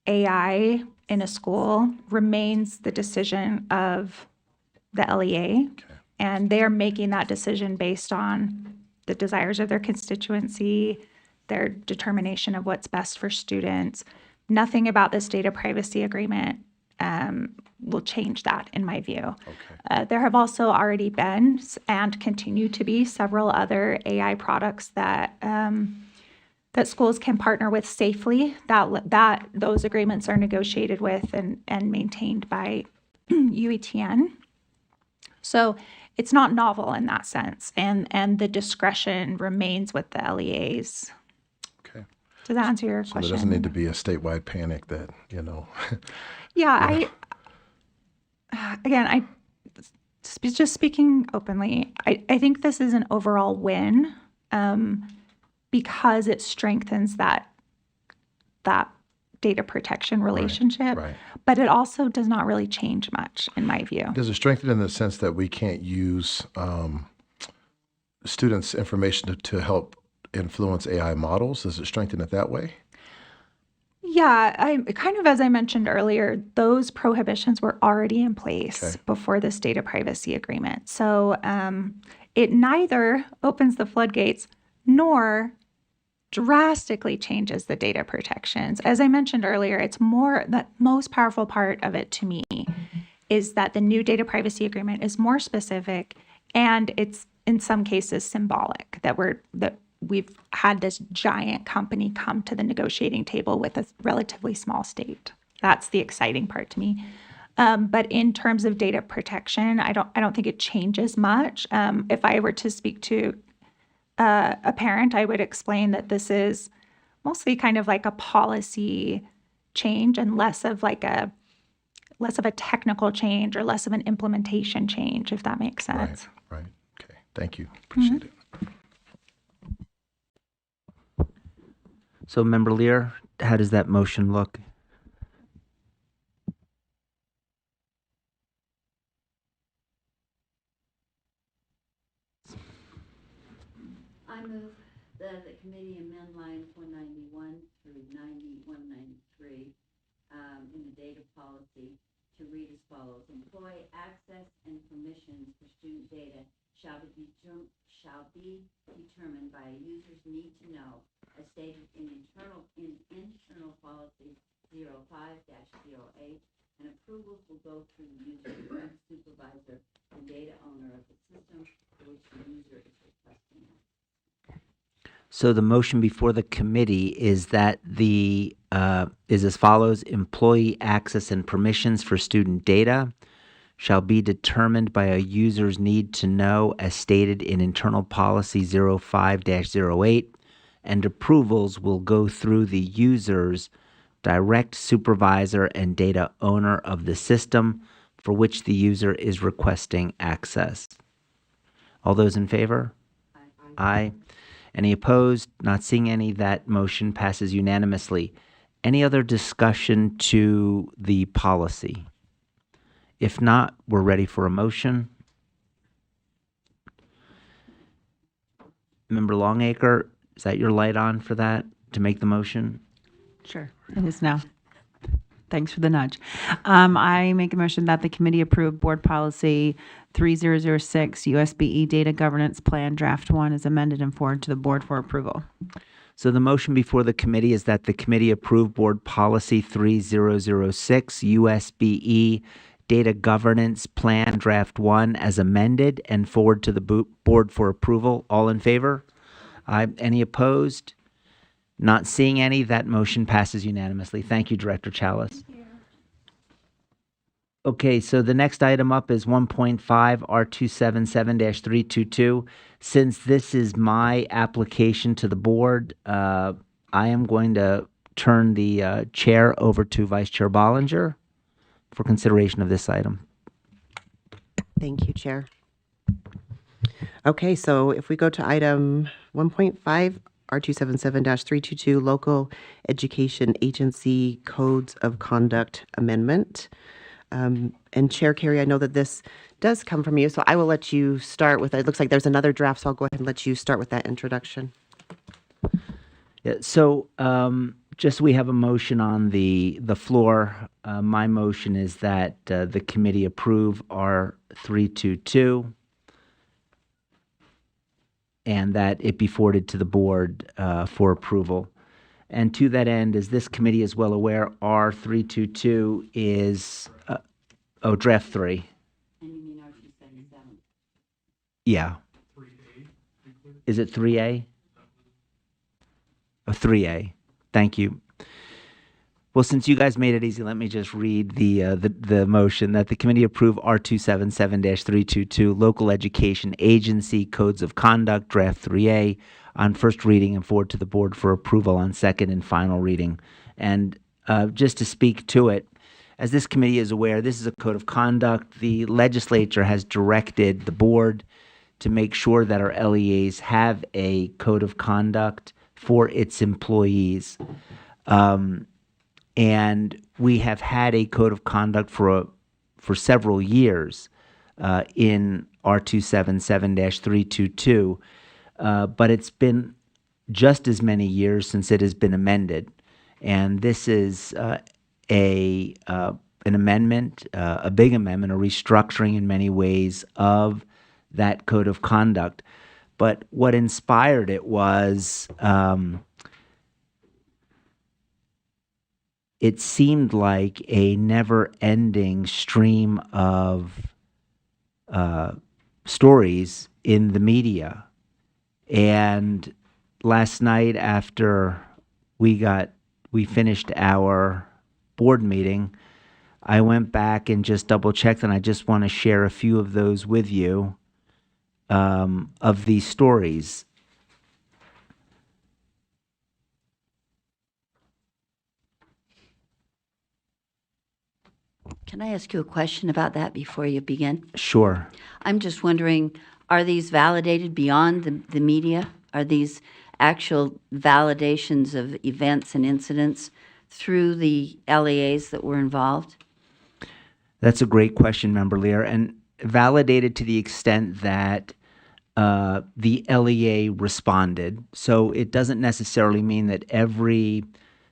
AI in a school remains the decision of the LEA. And they're making that decision based on the desires of their constituency, their determination of what's best for students. Nothing about this data privacy agreement will change that, in my view. There have also already been and continue to be several other AI products that that schools can partner with safely. That those agreements are negotiated with and maintained by UETN. So it's not novel in that sense, and the discretion remains with the LEAs. Okay. Does that answer your So question? there doesn't need to be a statewide panic that, Yeah, I just speaking openly, I think this is an overall win because it strengthens that data protection relationship, right. but it also does not really change much in my view. Does it strengthen in the sense that we can't use students' information to help influence AI models? Does it strengthen it that way? Yeah, I kind of, as I mentioned earlier, those prohibitions were already in place Okay. before this data privacy agreement. So it neither opens the floodgates nor drastically changes the data protections. As I mentioned earlier, it's more, the most powerful part of it to me is that the new data privacy agreement is more specific and it's in some cases symbolic that we've had this giant company come to the negotiating table with a relatively small state. That's the exciting part to me. But in terms of data protection, I don't think it changes much. If I were to speak to a parent, I would explain that this is mostly kind of like a policy change and less of a technical change or less of an implementation change, if that makes sense. Right. Okay. Thank you. Appreciate it. So Member Lear, how does that motion look? I move that the committee amend lines 191 through 193 in the data policy to read as follows. Employee access and permissions for student data shall be determined by a user's need to know, as stated in internal policy 05-08, and approvals will go through the user supervisor and data owner of the system for which the user is requesting it. So the motion before the committee is that is as follows: employee access and permissions for student data shall be determined by a user's need to know, as stated in internal policy 05-08, and approvals will go through the user's direct supervisor and data owner of the system for which the user is requesting access. All those in favor? Aye. Any opposed? Not seeing any. That motion passes unanimously. Any other discussion to the policy? If not, we're ready for a motion. Member Longacre, is that your light on for that, to make the motion? Sure, it is now. Thanks for the nudge. I make a motion that the committee approve Board Policy 3006, USBE Data Governance Plan, Draft 1, is amended and forwarded to the board for approval. So the motion before the committee is that the committee approve Board Policy 3006, USBE Data Governance Plan, Draft 1, as amended and forward to the board for approval. All in favor? Aye. Any opposed? Not seeing any. That motion passes unanimously. Thank you, Director Chalice. Okay, so the next item up is 1.5 R277-322. Since this is my application to the board, I am going to turn the chair over to Vice Chair Bollinger for consideration of this item. Thank you, Chair. Okay, so if we go to item 1.5, R277-322, Local Education Agency Codes of Conduct Amendment. And Chair Carey, I know that this does come from you, so I will let you start with it. It looks like there's another draft, so I'll go ahead and let you start with that introduction. Yeah, so just we have a motion on the floor. My motion is that the committee approve R322 and that it be forwarded to the board for approval. And to that end, as this committee is well aware, R322 is, draft 3. And you mean R277? Yeah. Is it 3A? Oh, 3A. Thank you. Well, since you guys made it easy, let me just read the motion that the committee approve R277-322, Local Education Agency Codes of Conduct, Draft 3A, on first reading and forward to the board for approval on second and final reading. And just to speak to it, as this committee is aware, this is a code of conduct. The legislature has directed the board to make sure that our LEAs have a code of conduct for its employees. And we have had a code of conduct for several years in R277-322, but it's been just as many years since it has been amended. And this is an amendment, a big amendment, a restructuring in many ways of that code of conduct. But what inspired it was it seemed like a never-ending stream of stories in the media. And last night after we finished our board meeting, I went back and just double-checked, and I just want to share a few of those with you, of these stories. Can I ask you a question about that before you begin? Sure. I'm just wondering, are these validated beyond the media? Are these actual validations of events and incidents through the LEAs that were involved? That's a great question, Member Lear, and validated to the extent that the LEA responded. So it doesn't necessarily mean that every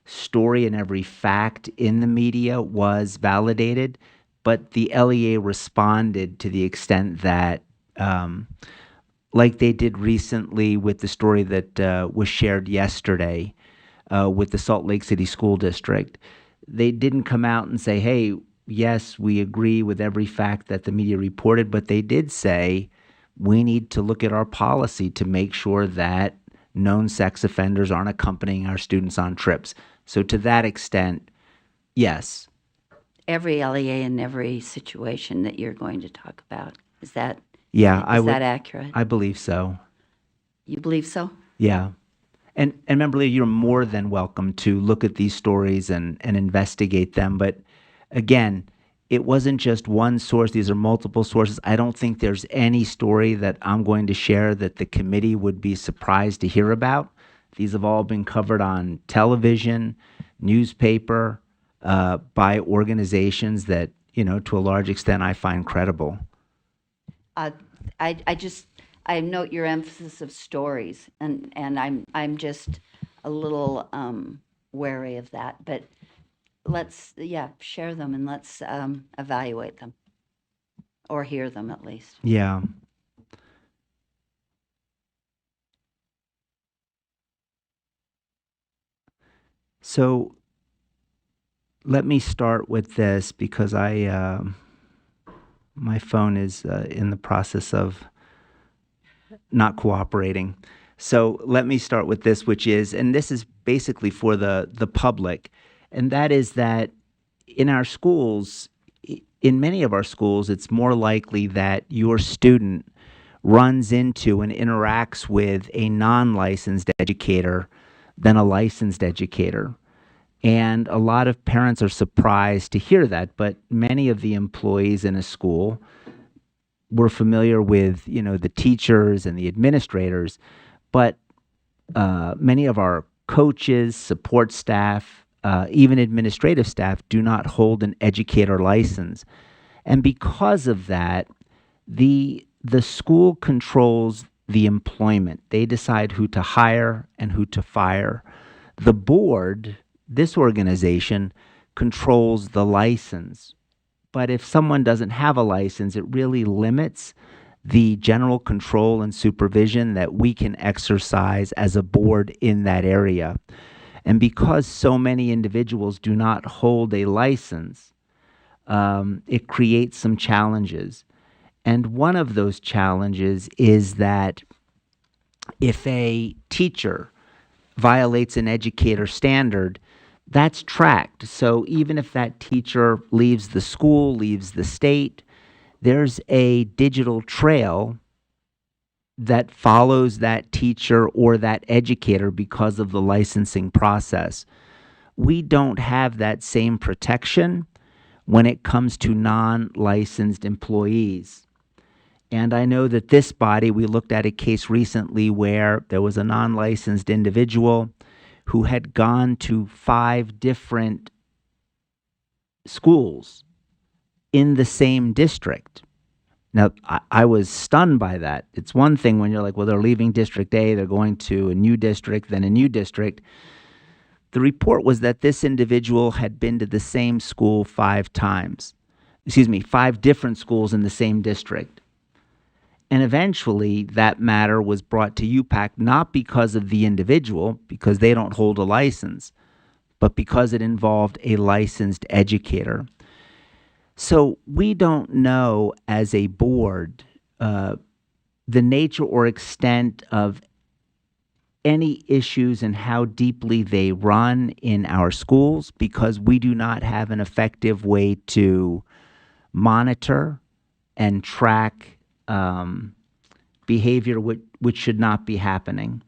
story and every fact in the media was validated, but the LEA responded to the extent that, like they did recently with the story that was shared yesterday with the Salt Lake City School District, they didn't come out and say, hey, yes, we agree with every fact that the media reported, but they did say, we need to look at our policy to make sure that known sex offenders aren't accompanying our students on trips. So to that extent, yes. Every LEA in every situation that you're going to talk about. Is that Yeah, is that accurate? I believe so. You believe so? Yeah. And remember, Leah, you're more than welcome to look at these stories and investigate them. But again, it wasn't just one source. These are multiple sources. I don't think there's any story that I'm going to share that the committee would be surprised to hear about. These have all been covered on television, newspaper, by organizations that, to a large extent, I find credible. Uh, I note your emphasis of stories, and I'm just a little wary of that. But let's share them and let's evaluate them, or hear them at least. Yeah. So let me start with this because my phone is in the process of not cooperating. So let me start with this, which is, and this is basically for the public, and that is that in our schools, in many of our schools, it's more likely that your student runs into and interacts with a non-licensed educator than a licensed educator. And a lot of parents are surprised to hear that, but many of the employees in a school were familiar with, the teachers and the administrators, but many of our coaches, support staff, even administrative staff do not hold an educator license. And because of that, the school controls the employment. They decide who to hire and who to fire. The board, this organization, controls the license. But if someone doesn't have a license, it really limits the general control and supervision that we can exercise as a board in that area. And because so many individuals do not hold a license, it creates some challenges. And one of those challenges is that if a teacher violates an educator standard, that's tracked. So even if that teacher leaves the school, leaves the state, there's a digital trail that follows that teacher or that educator because of the licensing process. We don't have that same protection when it comes to non-licensed employees. And I know that this body, we looked at a case recently where there was a non-licensed individual who had gone to 5 different schools in the same district. Now, I was stunned by that. It's one thing when you're like, well, they're leaving District A, they're going to a new district, then a new district. The report was that this individual had been to the same school 5 times. 5 different schools in the same district. And eventually, that matter was brought to UPAC not because of the individual, because they don't hold a license, but because it involved a licensed educator. So we don't know as a board the nature or extent of any issues and how deeply they run in our schools because we do not have an effective way to monitor and track behavior which should not be happening.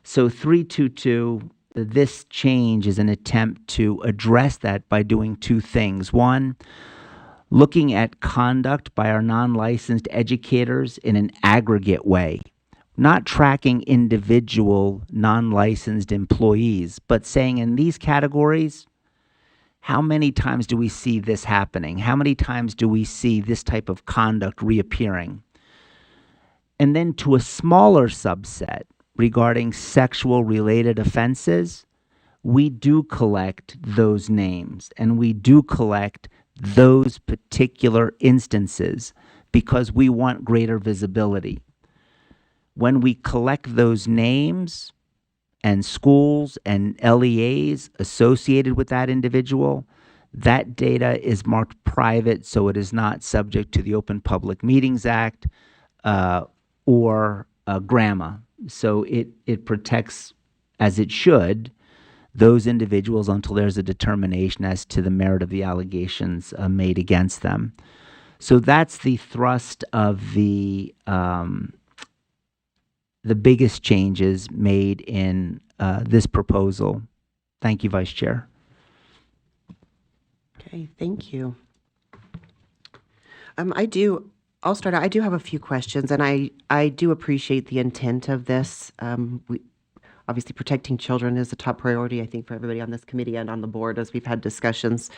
So 322, this change is an attempt to address that by doing 2 things. One, looking at conduct by our non-licensed educators in an aggregate way, not tracking individual non-licensed employees, but saying in these categories, how many times do we see this happening? How many times do we see this type of conduct reappearing? And then to a smaller subset regarding sexual related offenses, we do collect those names and we do collect those particular instances because we want greater visibility. When we collect those names and schools and LEAs associated with that individual, that data is marked private, so it is not subject to the Open Public Meetings Act or GRAMA. So it protects, as it should, those individuals until there's a determination as to the merit of the allegations made against them. So that's the thrust of the biggest changes made in this proposal. Thank you, Vice Chair. Okay, thank you. I'll start out. I do have a few questions, and I do appreciate the intent of this. Obviously, protecting children is a top priority, I think, for everybody on this committee and on the board as we've had discussions.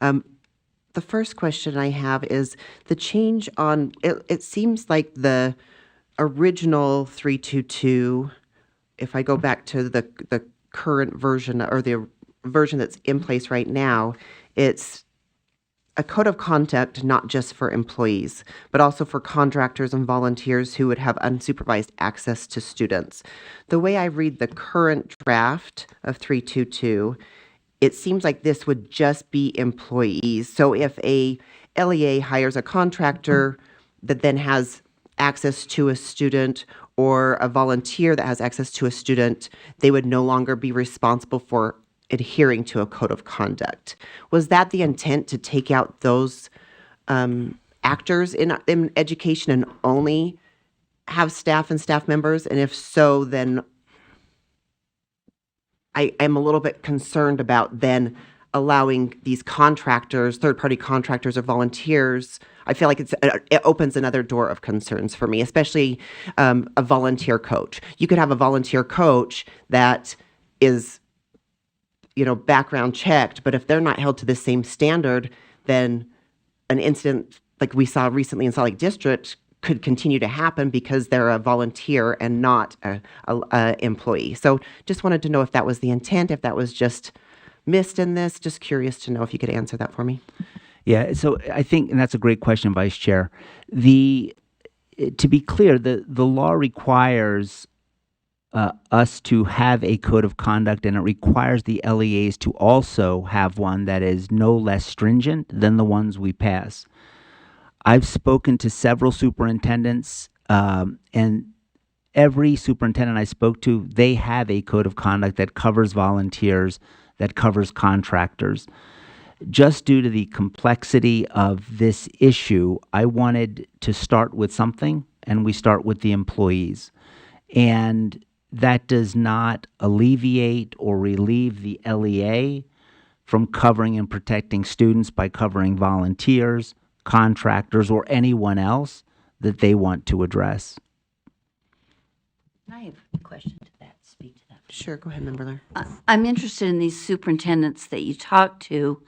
The first question I have is the change on, it seems like the original 322, if I go back to the current version or the version that's in place right now, it's a code of conduct not just for employees, but also for contractors and volunteers who would have unsupervised access to students. The way I read the current draft of 322, it seems like this would just be employees. So if a LEA hires a contractor that then has access to a student or a volunteer that has access to a student, they would no longer be responsible for adhering to a code of conduct. Was that the intent, to take out those actors in education and only have staff and staff members? And if so, then I am a little bit concerned about then allowing these contractors, third-party contractors or volunteers. I feel like it opens another door of concerns for me, especially a volunteer coach. You could have a volunteer coach that is, background checked, but if they're not held to the same standard, then an incident like we saw recently in Salt Lake District could continue to happen because they're a volunteer and not a employee. So just wanted to know if that was the intent, if that was just missed in this. Just curious to know if you could answer that for me. Yeah, so I think, and that's a great question, Vice Chair. To be clear, the law requires us to have a code of conduct, and it requires the LEAs to also have one that is no less stringent than the ones we pass. I've spoken to several superintendents, and every superintendent I spoke to, they have a code of conduct that covers volunteers, that covers contractors. Just due to the complexity of this issue, I wanted to start with something, and we start with the employees. And that does not alleviate or relieve the LEA from covering and protecting students by covering volunteers, contractors, or anyone else that they want to address. I have a question to that, speak to that. Sure, go ahead, Member Lair. I'm interested in these superintendents that you talked to.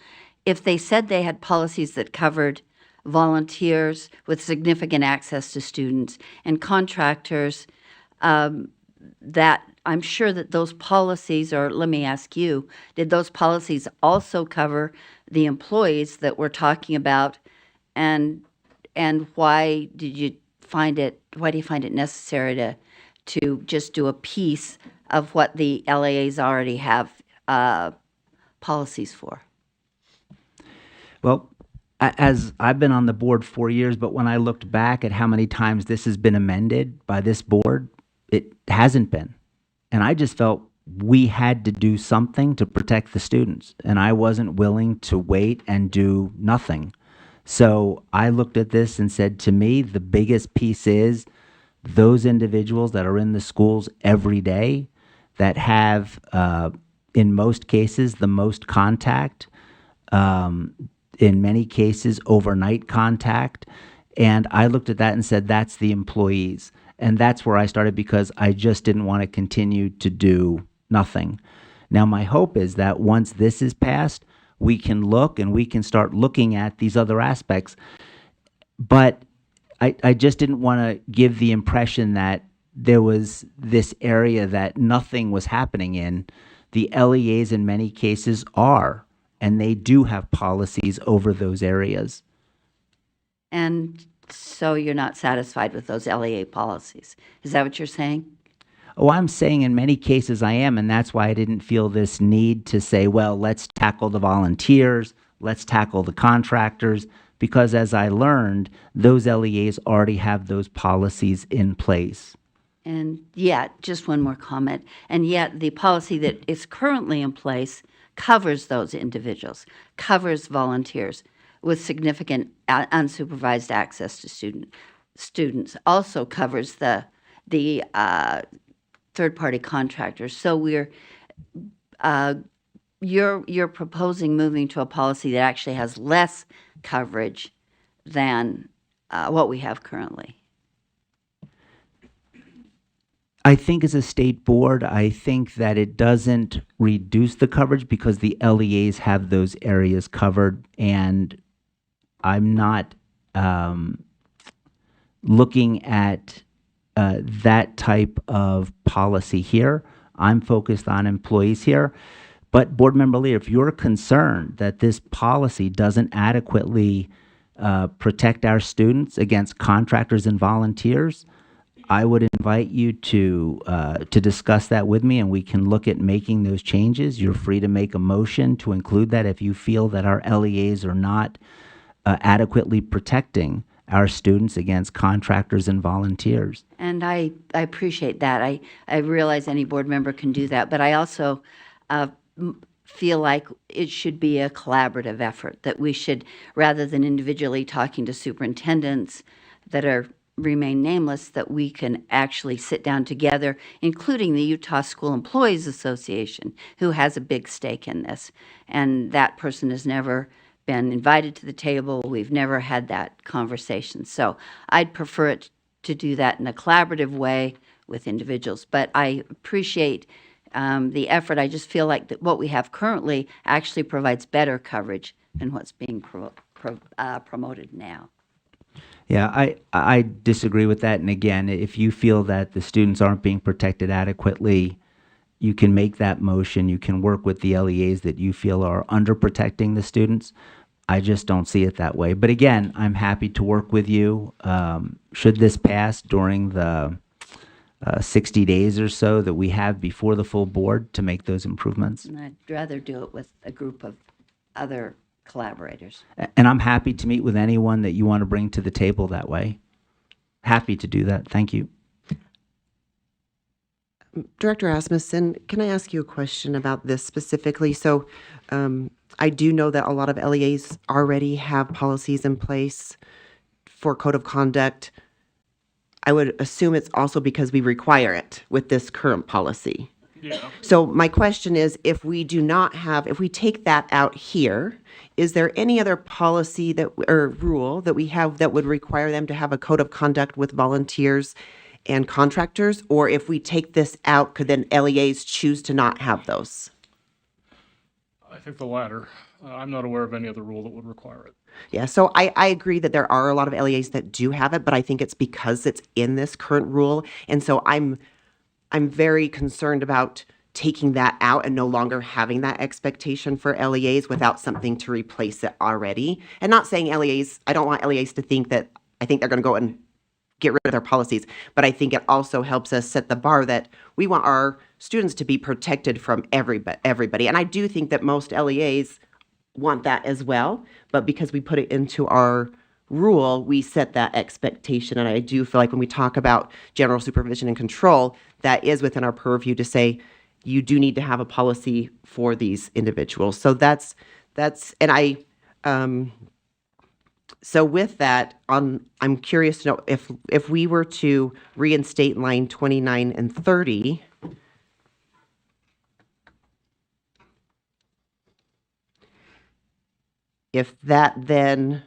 If they said they had policies that covered volunteers with significant access to students and contractors, that I'm sure that those policies, or let me ask you, did those policies also cover the employees that we're talking about? And why do you find it necessary to just do a piece of what the LEAs already have policies for? Well, as I've been on the board 4 years, but when I looked back at how many times this has been amended by this board, it hasn't been. And I just felt we had to do something to protect the students, and I wasn't willing to wait and do nothing. So I looked at this and said, to me, the biggest piece is those individuals that are in the schools every day that have, in most cases, the most contact, in many cases, overnight contact. And I looked at that and said, that's the employees. And that's where I started, because I just didn't want to continue to do nothing. Now, my hope is that once this is passed, we can look and we can start looking at these other aspects. But I just didn't want to give the impression that there was this area that nothing was happening in. The LEAs in many cases are, and they do have policies over those areas. And so you're not satisfied with those LEA policies. Is that what you're saying? Oh, I'm saying in many cases I am, and that's why I didn't feel this need to say, well, let's tackle the volunteers, let's tackle the contractors, because as I learned, those LEAs already have those policies in place. And yet, just one more comment, and yet the policy that is currently in place covers those individuals, covers volunteers with significant unsupervised access to students, also covers the third-party contractors. So you're proposing moving to a policy that actually has less coverage than what we have currently. I think as a state board, I think that it doesn't reduce the coverage because the LEAs have those areas covered, and I'm not looking at that type of policy here. I'm focused on employees here. But Board Member Leader, if you're concerned that this policy doesn't adequately protect our students against contractors and volunteers, I would invite you to discuss that with me, and we can look at making those changes. You're free to make a motion to include that if you feel that our LEAs are not adequately protecting our students against contractors and volunteers. And I appreciate that. I realize any board member can do that, but I also feel like it should be a collaborative effort, that we should, rather than individually talking to superintendents that remain nameless, that we can actually sit down together, including the Utah School Employees Association, who has a big stake in this. And that person has never been invited to the table. We've never had that conversation. So I'd prefer it to do that in a collaborative way with individuals. But I appreciate the effort. I just feel like that what we have currently actually provides better coverage than what's being promoted now. Yeah, I disagree with that. And again, if you feel that the students aren't being protected adequately, you can make that motion. You can work with the LEAs that you feel are under protecting the students. I just don't see it that way. But again, I'm happy to work with you. Should this pass during the 60 days or so that we have before the full board to make those improvements. And I'd rather do it with a group of other collaborators. And I'm happy to meet with anyone that you want to bring to the table that way. Happy to do that. Thank you. Director Asmussen, can I ask you a question about this specifically? So I do know that a lot of LEAs already have policies in place for code of conduct. I would assume it's also because we require it with this current policy. Yeah. So my question is, if we take that out here, is there any other policy or rule that we have that would require them to have a code of conduct with volunteers and contractors? Or if we take this out, could then LEAs choose to not have those? I think the latter. I'm not aware of any other rule that would require it. Yeah, so I agree that there are a lot of LEAs that do have it, but I think it's because it's in this current rule. And so I'm very concerned about taking that out and no longer having that expectation for LEAs without something to replace it already. And not saying LEAs, I don't want LEAs to think that I think they're going to go and get rid of their policies, but I think it also helps us set the bar that we want our students to be protected from everybody. And I do think that most LEAs want that as well, but because we put it into our rule, we set that expectation. And I do feel like when we talk about general supervision and control, that is within our purview to say, you do need to have a policy for these individuals. So so with that, I'm curious to know if we were to reinstate line 29 and 30, if that then,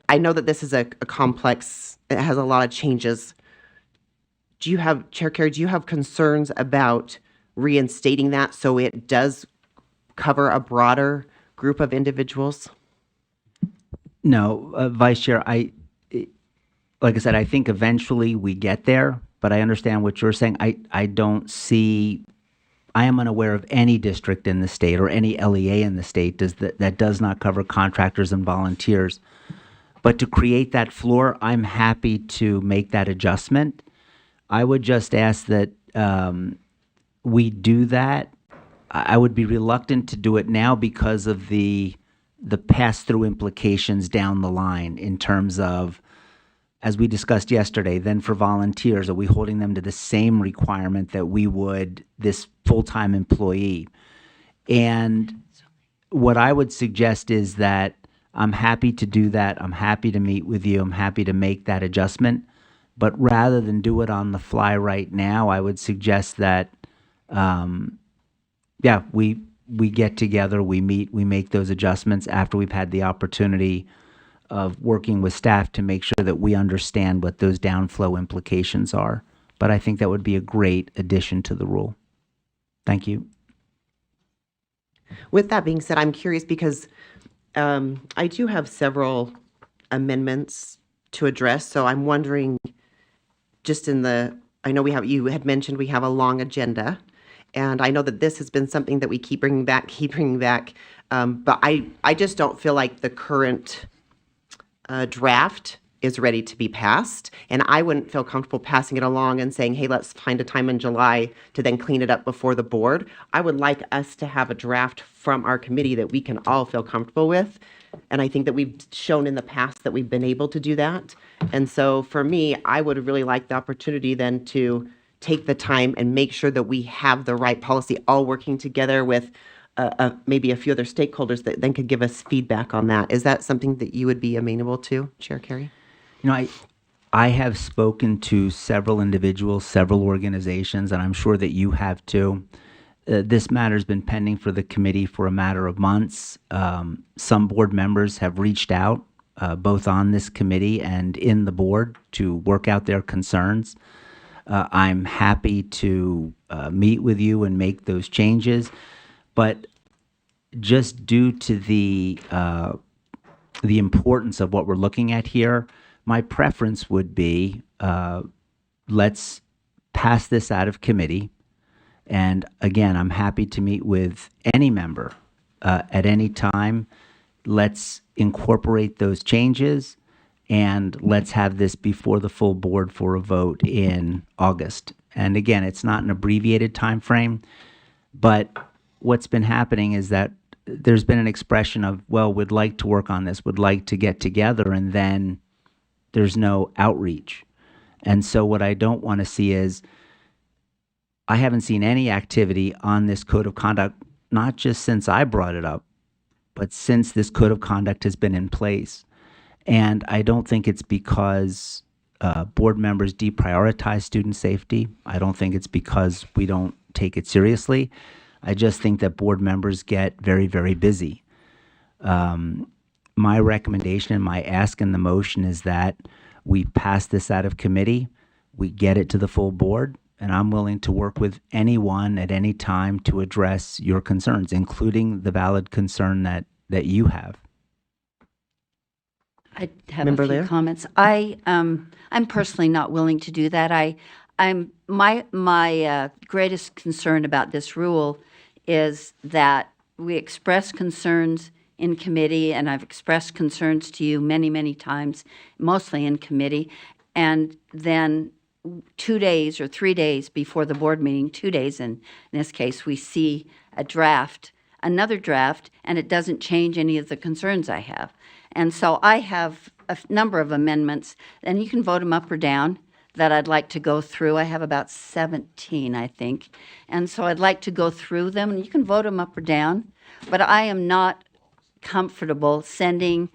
I know that this is a complex, it has a lot of changes. Chair Carey, do you have concerns about reinstating that so it does cover a broader group of individuals? No, Vice Chair, like I said, I think eventually we get there, but I understand what you're saying. I am unaware of any district in the state or any LEA in the state that does not cover contractors and volunteers. But to create that floor, I'm happy to make that adjustment. I would just ask that we do that. I would be reluctant to do it now because of the pass-through implications down the line in terms of, as we discussed yesterday, then for volunteers, are we holding them to the same requirement that we would this full-time employee? And what I would suggest is that I'm happy to do that. I'm happy to meet with you. I'm happy to make that adjustment. But rather than do it on the fly right now, I would suggest that, yeah, we get together, we meet, we make those adjustments after we've had the opportunity of working with staff to make sure that we understand what those downflow implications are. But I think that would be a great addition to the rule. Thank you. With that being said, I'm curious because I do have several amendments to address. So I'm wondering, just I know you had mentioned we have a long agenda. And I know that this has been something that we keep bringing back. But I just don't feel like the current draft is ready to be passed. And I wouldn't feel comfortable passing it along and saying, hey, let's find a time in July to then clean it up before the board. I would like us to have a draft from our committee that we can all feel comfortable with. And I think that we've shown in the past that we've been able to do that. And so for me, I would really like the opportunity then to take the time and make sure that we have the right policy, all working together with maybe a few other stakeholders that then could give us feedback on that. Is that something that you would be amenable to, Chair Carey? You know, I have spoken to several individuals, several organizations, and I'm sure that you have too. This matter has been pending for the committee for a matter of months. Some board members have reached out, both on this committee and in the board, to work out their concerns. I'm happy to meet with you and make those changes, but just due to the importance of what we're looking at here, my preference would be let's pass this out of committee. And again, I'm happy to meet with any member at any time. Let's incorporate those changes and let's have this before the full board for a vote in August. And again, it's not an abbreviated time frame, but what's been happening is that there's been an expression of, well, we'd like to work on this, would like to get together, and then there's no outreach. And so what I don't want to see is, I haven't seen any activity on this code of conduct, not just since I brought it up, but since this code of conduct has been in place. And I don't think it's because board members deprioritize student safety. I don't think it's because we don't take it seriously. I just think that board members get very, very busy. My recommendation and my ask in the motion is that we pass this out of committee, we get it to the full board, and I'm willing to work with anyone at any time to address your concerns, including the valid concern that you have. I have Member a few Lear? comments. I'm personally not willing to do that. My greatest concern about this rule is that we express concerns in committee, and I've expressed concerns to you many, many times, mostly in committee, and then 2 days or 3 days before the board meeting, 2 days in this case, we see a draft, another draft, and it doesn't change any of the concerns I have. And so I have a number of amendments, and you can vote them up or down, that I'd like to go through. I have about 17, I think. And so I'd like to go through them, and you can vote them up or down. But I am not comfortable sending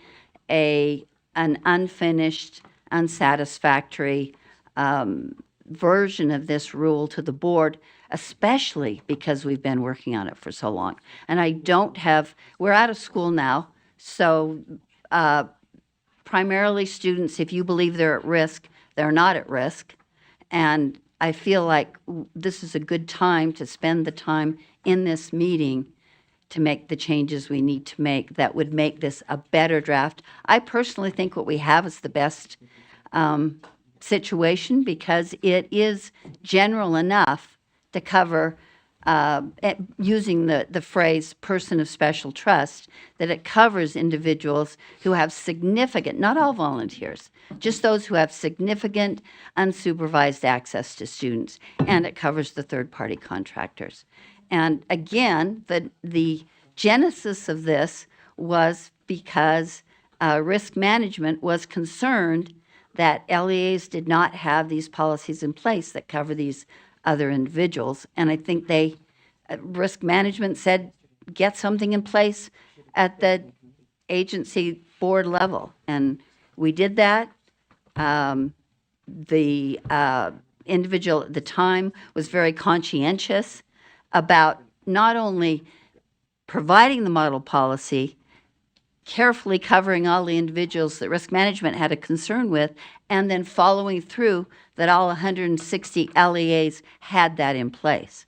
an unfinished, unsatisfactory version of this rule to the board, especially because we've been working on it for so long. And we're out of school now, so primarily students, if you believe they're at risk, they're not at risk. And I feel like this is a good time to spend the time in this meeting to make the changes we need to make that would make this a better draft. I personally think what we have is the best situation because it is general enough to cover, using the phrase person of special trust, that it covers individuals who have significant, not all volunteers, just those who have significant unsupervised access to students, and it covers the third-party contractors. And again, the genesis of this was because risk management was concerned that LEAs did not have these policies in place that cover these other individuals. And I think risk management said, get something in place at the agency board level. And we did that. the individual at the time was very conscientious about not only providing the model policy, carefully covering all the individuals that risk management had a concern with, and then following through that all 160 LEAs had that in place.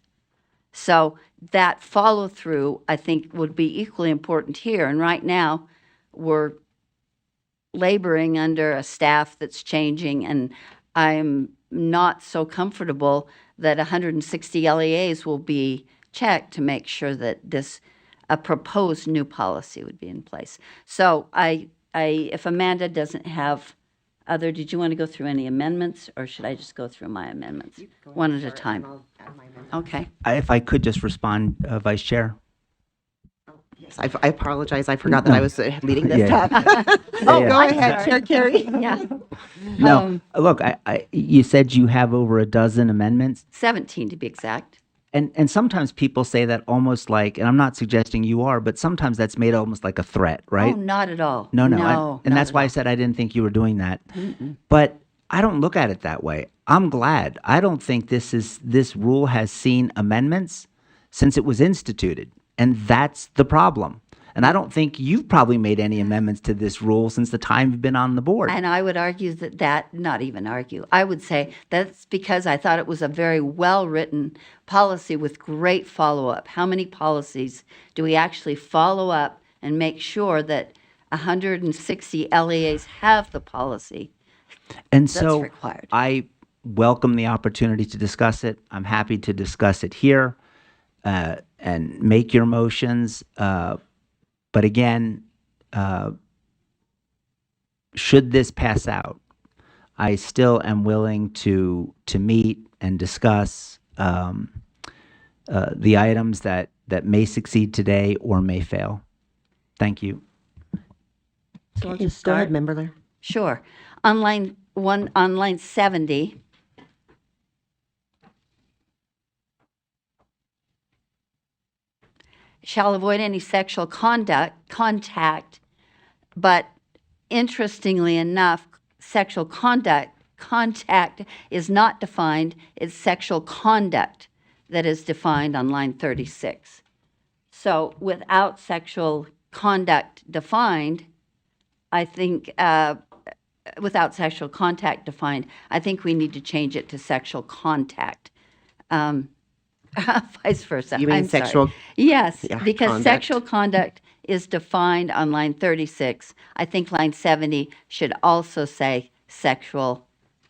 So that follow through, I think, would be equally important here. And right now, we're laboring under a staff that's changing, and I'm not so comfortable that 160 LEAs will be checked to make sure that a proposed new policy would be in place. So if Amanda doesn't have did you want to go through any amendments, or should I just go through my amendments one at a time? Okay. If I could just respond, Vice Chair. Yes, I apologize. I forgot that I was leading this Yeah. up. Yeah. Go ahead, Chair Carey. Yeah. No, look, you said you have over a dozen amendments. 17 to be exact. And sometimes people say that almost like, and I'm not suggesting you are, but sometimes that's made almost like a threat, right? Oh, not at all. No. And not that's at why I all. said I didn't think you were doing that. But I don't look at it that way. I'm glad. I don't think this rule has seen amendments since it was instituted. And that's the problem. And I don't think you've probably made any amendments to this rule since the time you've been on the board. And I would argue not even argue, I would say that's because I thought it was a very well-written policy with great follow-up. How many policies do we actually follow up and make sure that 160 LEAs have the policy? And That's so required. I welcome the opportunity to discuss it. I'm happy to discuss it here and make your motions. But again, should this pass out, I still am willing to meet and discuss the items that may succeed today or may fail. Thank you. So I'll Okay, just go ahead, start. Member Lear. Sure. On line 70, shall avoid any sexual contact, but interestingly enough, sexual contact is not defined. It's sexual conduct that is defined on line 36. So without sexual conduct defined, I think, without sexual contact defined, I think we need to change it to sexual contact. Vice versa. You mean I'm sorry. sexual- Yes, Yeah, because conduct. sexual conduct is defined on line 36. I think line 70 should also say sexual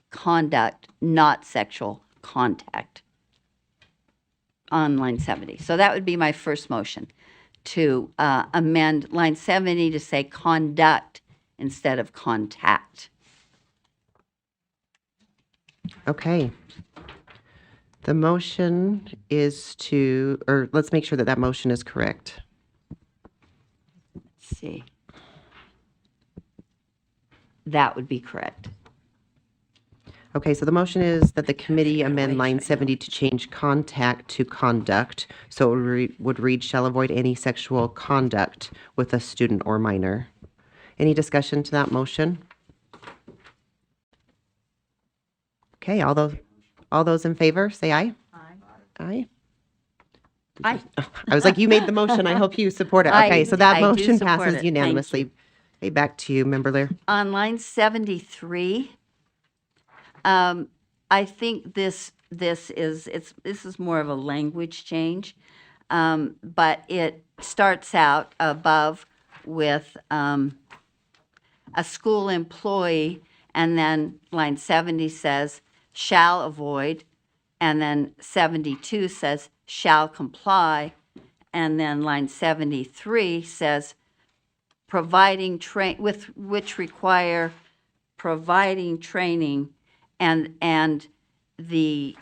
conduct, not sexual contact on line 70. So that would be my first motion, to amend line 70 to say conduct instead of contact. Okay. The motion is let's make sure that motion is correct. Let's see. That would be correct. Okay, so the motion is that the committee amend line 70 to change contact to conduct. So it would read, shall avoid any sexual conduct with a student or minor. Any discussion to that motion? Okay, all those in favor, say aye. Aye. Aye. I was like, you made the motion. I hope you support it. Okay, so I that do motion support it. passes Thank unanimously. Okay, back to you, Member Lear. On line 73, I think this is more of a language change, but it starts out above with a school employee, and then line 70 says shall avoid, and then 72 says shall comply, and then line 73 says providing which require providing training, and the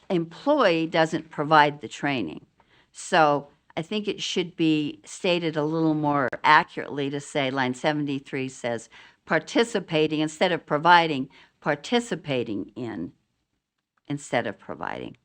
employee doesn't provide the training. So I think it should be stated a little more accurately to say line 73 says participating instead of providing, participating in instead of providing.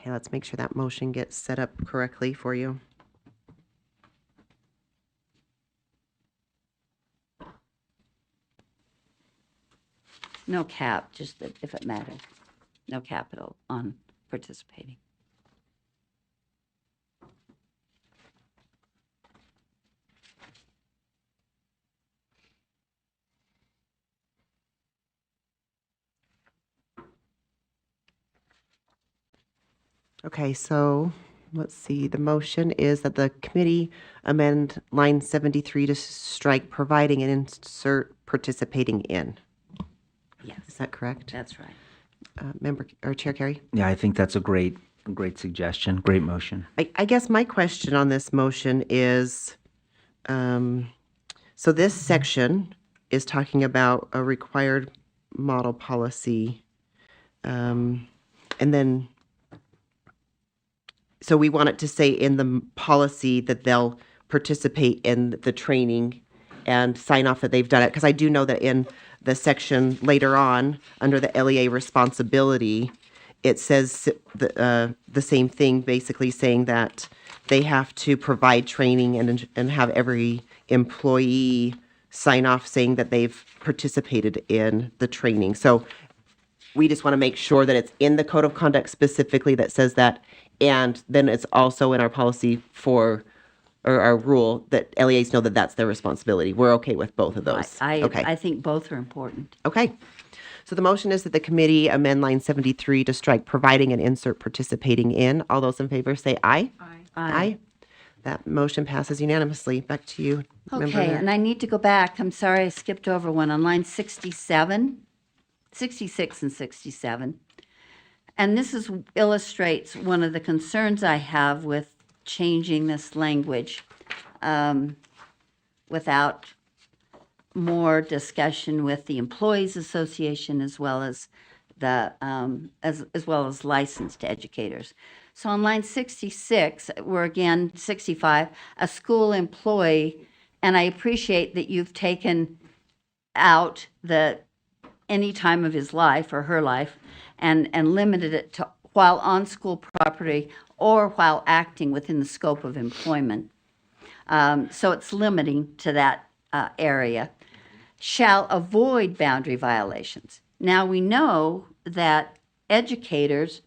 Okay, let's make sure that motion gets set up correctly for you. No cap, just that if it matters. No capital on participating. Okay, so let's see. The motion is that the committee amend line 73 to strike providing and insert participating in. Yes, Is that correct? that's right. Member or Chair Carey? Yeah, I think that's a great suggestion, great motion. I guess my question on this motion is, so this section is talking about a required model policy. And then, so we want it to say in the policy that they'll participate in the training and sign off that they've done it. Because I do know that in the section later on, under the LEA responsibility, it says the same thing, basically saying that they have to provide training and have every employee sign off saying that they've participated in the training. So we just want to make sure that it's in the code of conduct specifically that says that, and then it's also in our policy for, or our rule, that LEAs know that that's their responsibility. We're okay with both of those. Okay. I think both are important. Okay. So the motion is that the committee amend line 73 to strike providing and insert participating in. All those in favor say aye. Aye. That motion passes unanimously. Back to you, Member Okay, Lear. and I need to go back. I'm sorry, I skipped over one on line 67, 66 and 67. And this illustrates one of the concerns I have with changing this language without more discussion with the Employees Association as well as the as well as licensed educators. So on line 66, we're again 65, a school employee, and I appreciate that you've taken out the any time of his life or her life and limited it to while on school property or while acting within the scope of employment. So it's limiting to that area. Shall avoid boundary violations. Now we know that educators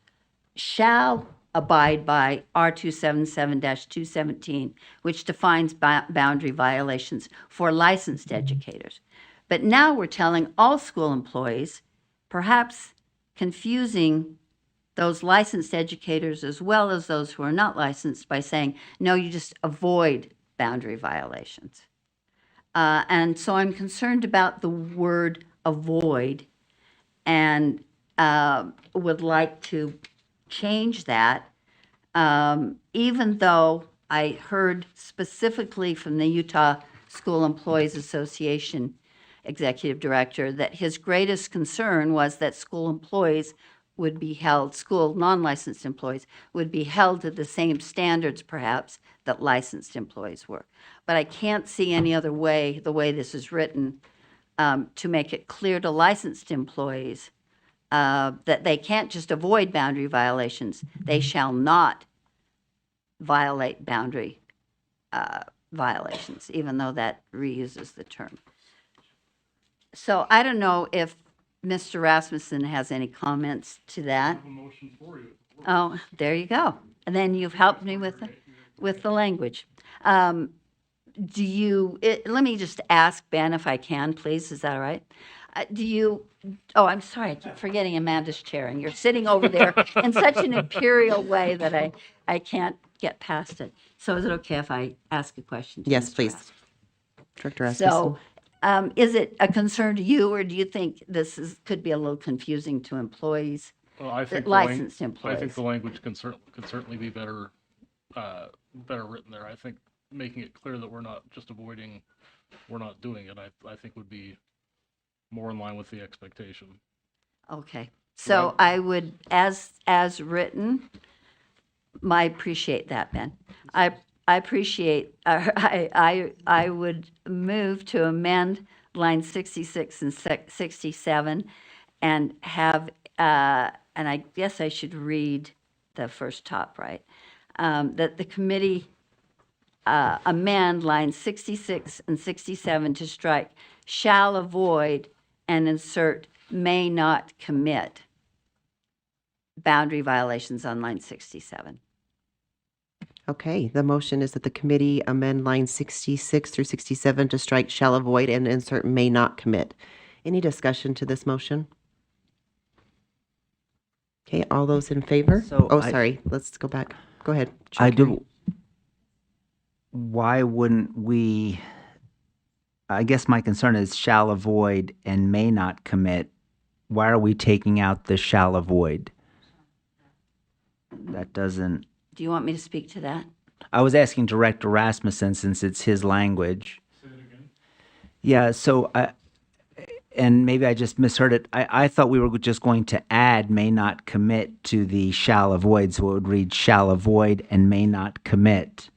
shall abide by R277-217, which defines boundary violations for licensed educators. But now we're telling all school employees, perhaps confusing those licensed educators as well as those who are not licensed by saying, no, you just avoid boundary violations. And so I'm concerned about the word avoid and would like to change that, even though I heard specifically from the Utah School Employees Association executive director that his greatest concern was that school employees would be held, school non-licensed employees would be held to the same standards perhaps that licensed employees were. But I can't see any other way, the way this is written, to make it clear to licensed employees that they can't just avoid boundary violations. They shall not violate boundary violations, even though that reuses the term. So I don't know if Mr. Rasmussen has any comments to that. Oh, there you go. And then you've helped me with the language. Let me just ask Ben if I can, please. Is that all right? Oh, I'm sorry. I keep forgetting Amanda's chair, and you're sitting over there in such an imperial way that I can't get past it. So is it okay if I ask a question? To Yes, Mr. please. Rasmussen? Director Rasmussen. So, is it a concern to you, or do you think this could be a little confusing to employees, Well, I think licensed I employees? think the language can certainly be better written there. I think making it clear that we're not just avoiding, we're not doing it, I think would be more in line with the expectation. Okay, so I would, as written, I appreciate that, Ben. I appreciate, I would move to amend line 66 and 67 and have, and I guess I should read the first top right, that the committee amend lines 66 and 67 to strike shall avoid and insert may not commit boundary violations on line 67. Okay, the motion is that the committee amend lines 66 through 67 to strike shall avoid and insert may not commit. Any discussion to this motion? Okay, all those in favor? So Sorry, let's go back. Go ahead. I Chuck, you're- do. Why wouldn't we? I guess my concern is shall avoid and may not commit. Why are we taking out the shall avoid? That doesn't. Do you want me to speak to that? I was asking Director Rasmussen since it's his language. Say it again. Yeah, so and maybe I just misheard it. I thought we were just going to add may not commit to the shall avoid, so it would read shall avoid and may not commit.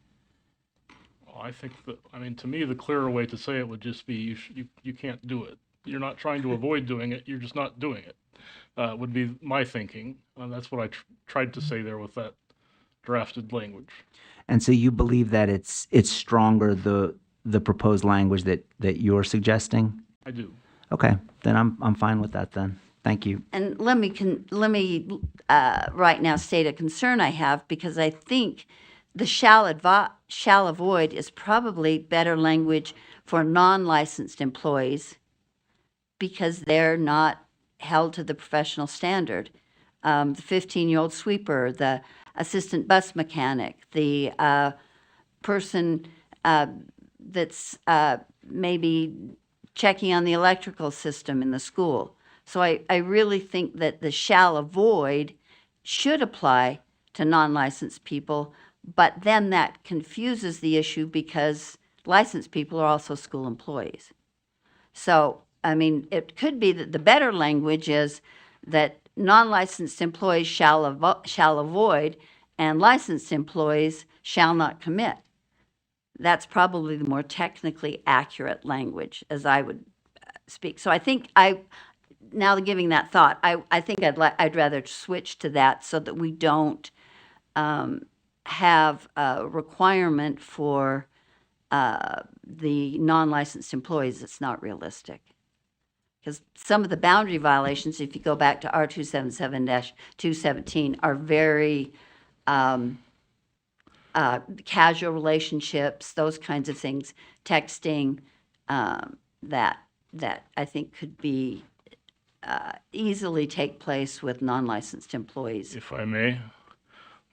Well, I think that, I mean, to me, the clearer way to say it would just be you can't do it. You're not trying to avoid doing it, you're just not doing it, would be my thinking. That's what I tried to say there with that drafted language. And so you believe that it's stronger, the proposed language that you're suggesting? I do. Okay, then I'm fine with that then. Thank you. And let me right now state a concern I have, because I think the shall avoid is probably better language for non-licensed employees, because they're not held to the professional standard. The 15-year-old sweeper, the assistant bus mechanic, the person that's maybe checking on the electrical system in the school. So I really think that the shall avoid should apply to non-licensed people, but then that confuses the issue because licensed people are also school employees. So, I mean, it could be that the better language is that non-licensed employees shall avoid and licensed employees shall not commit. That's probably the more technically accurate language, as I would speak. So I think now giving that thought, I think I'd rather switch to that so that we don't have a requirement for the non-licensed employees. It's not realistic. Because some of the boundary violations, if you go back to R277-217, are very casual relationships, those kinds of things, texting, that I think could be easily take place with non-licensed employees. If I may,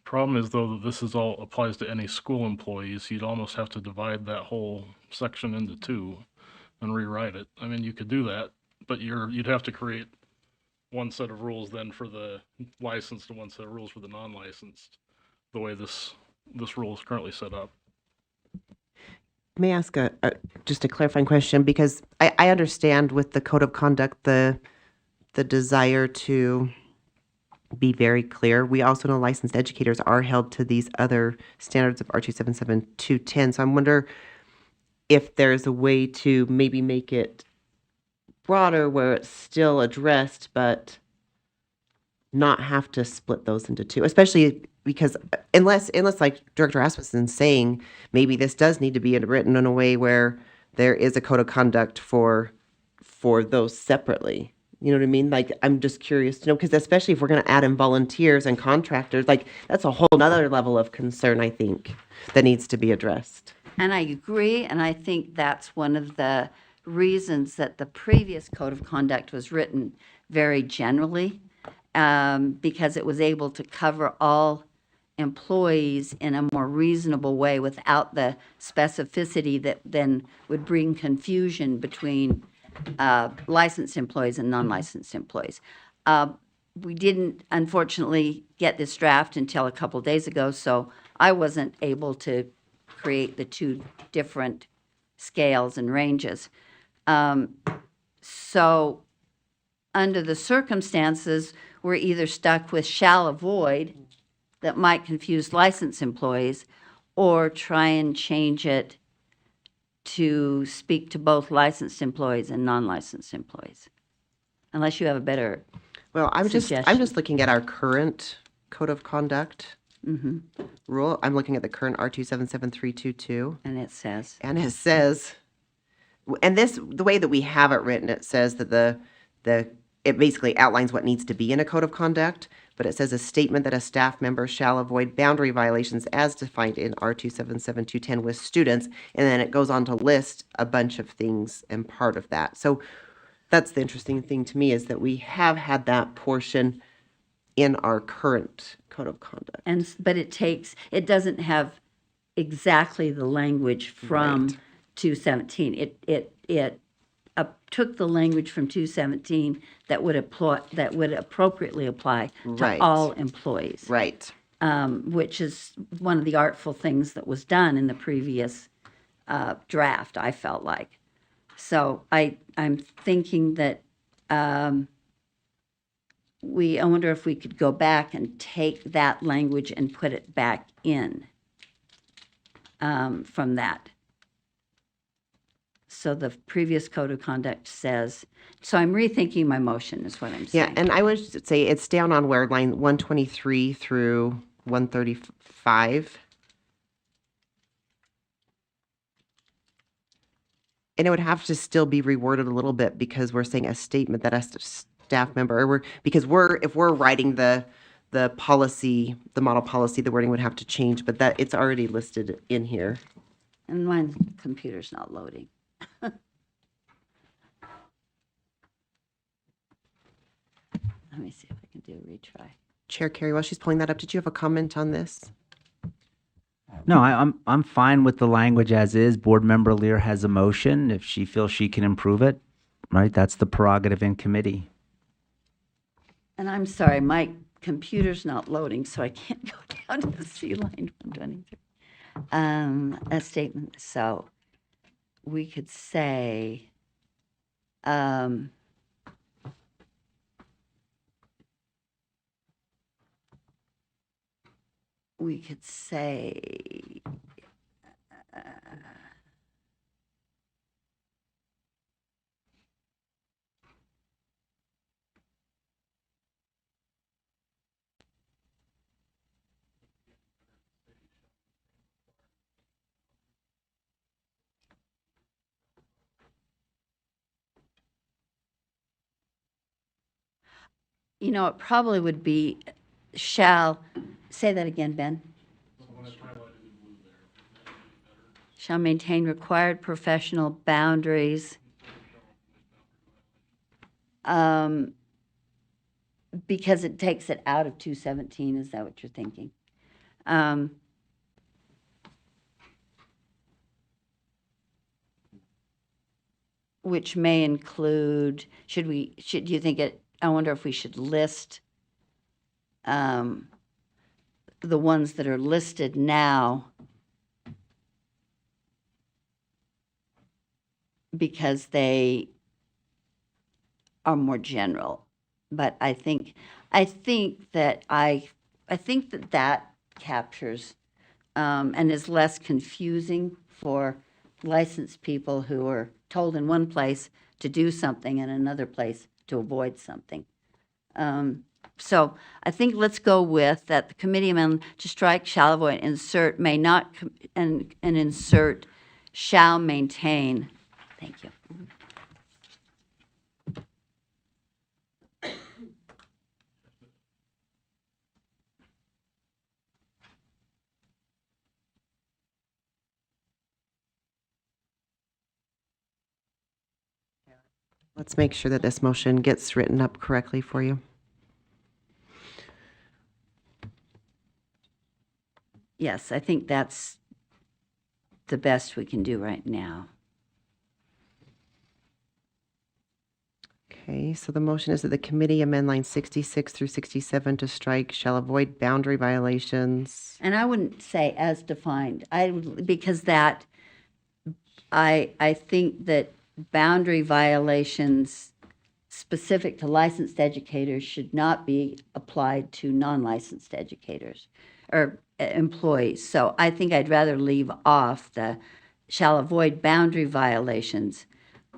problem is though that this all applies to any school employees. You'd almost have to divide that whole section into two and rewrite it. I mean, you could do that, but you'd have to create one set of rules then for the licensed and one set of rules for the non-licensed, the way this rule is currently set up. May I ask just a clarifying question? Because I understand with the code of conduct, the desire to be very clear. We also know licensed educators are held to these other standards of R277-210. So I wonder if there's a way to maybe make it broader where it's still addressed, but not have to split those into two, especially because unless like Director Rasmussen's saying, maybe this does need to be written in a way where there is a code of conduct for those separately. You know what I mean? Like, I'm just curious to know, because especially if we're going to add in volunteers and contractors, like that's a whole other level of concern, I think, that needs to be addressed. And I agree, and I think that's one of the reasons that the previous code of conduct was written very generally, because it was able to cover all employees in a more reasonable way without the specificity that then would bring confusion between licensed employees and non-licensed employees. We didn't, unfortunately, get this draft until a couple days ago, so I wasn't able to create the two different scales and ranges. So under the circumstances, we're either stuck with shall avoid that might confuse licensed employees, or try and change it to speak to both licensed employees and non-licensed employees. Unless you have a better Well, I'm just suggestion. looking at our current code of conduct rule. I'm looking at the current R277322. And it says, And it says, and this, the way that we have it written, it says that it basically outlines what needs to be in a code of conduct, but it says a statement that a staff member shall avoid boundary violations as defined in R277210 with students, and then it goes on to list a bunch of things and part of that. So that's the interesting thing to me, is that we have had that portion in our current code of conduct. but it doesn't have exactly the language from Right. 217. It took the language from 217 that would appropriately apply to Right. all employees. Right. Which is one of the artful things that was done in the previous draft, I felt like. So I'm thinking that I wonder if we could go back and take that language and put it back in from that. So the previous code of conduct says, so I'm rethinking my motion is what I'm saying. Yeah, and I would say it's down on where line 123 through 135. And it would have to still be reworded a little bit, because we're saying a statement that a staff member, if we're writing the policy, the model policy, the wording would have to change, but that it's already listed in here. And my computer's not loading. Let me see if I can do a retry. Chair Carey, while she's pulling that up, did you have a comment on this? No, I'm fine with the language as is. Board Member Lear has a motion. If she feels she can improve it, right, that's the prerogative in committee. And I'm sorry, my computer's not loading, so I can't go down to see line 123. A statement, so we could say, it probably would be shall, say that again, Ben. Shall maintain required professional boundaries. Because it takes it out of 217, is that what you're thinking? Which may include, do you think I wonder if we should list the ones that are listed now, because they are more general. But I think that captures and is less confusing for licensed people who are told in one place to do something and another place to avoid something. So I think let's go with that the committee amendment to strike shall avoid, insert may not, and insert shall maintain. Thank you. Let's make sure that this motion gets written up correctly for you. Yes, I think that's the best we can do right now. Okay, so the motion is that the committee amend lines 66 through 67 to strike shall avoid boundary violations. And I wouldn't say as defined, because that, I think that boundary violations specific to licensed educators should not be applied to non-licensed educators or employees. So I think I'd rather leave off the shall avoid boundary violations.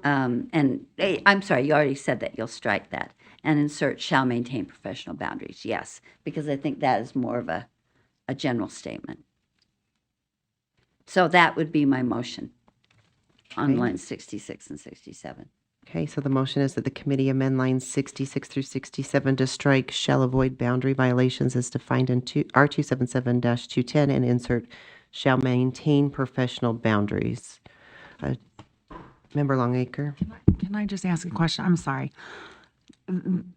And I'm sorry, you already said that you'll strike that. and insert shall maintain professional boundaries. Yes, because I think that is more of a general statement. So that would be my motion on Okay. lines 66 and 67. Okay, so the motion is that the committee amend lines 66 through 67 to strike shall avoid boundary violations as defined in R277-210 and insert shall maintain professional boundaries. Member Longacre? Can I just ask a question? I'm sorry.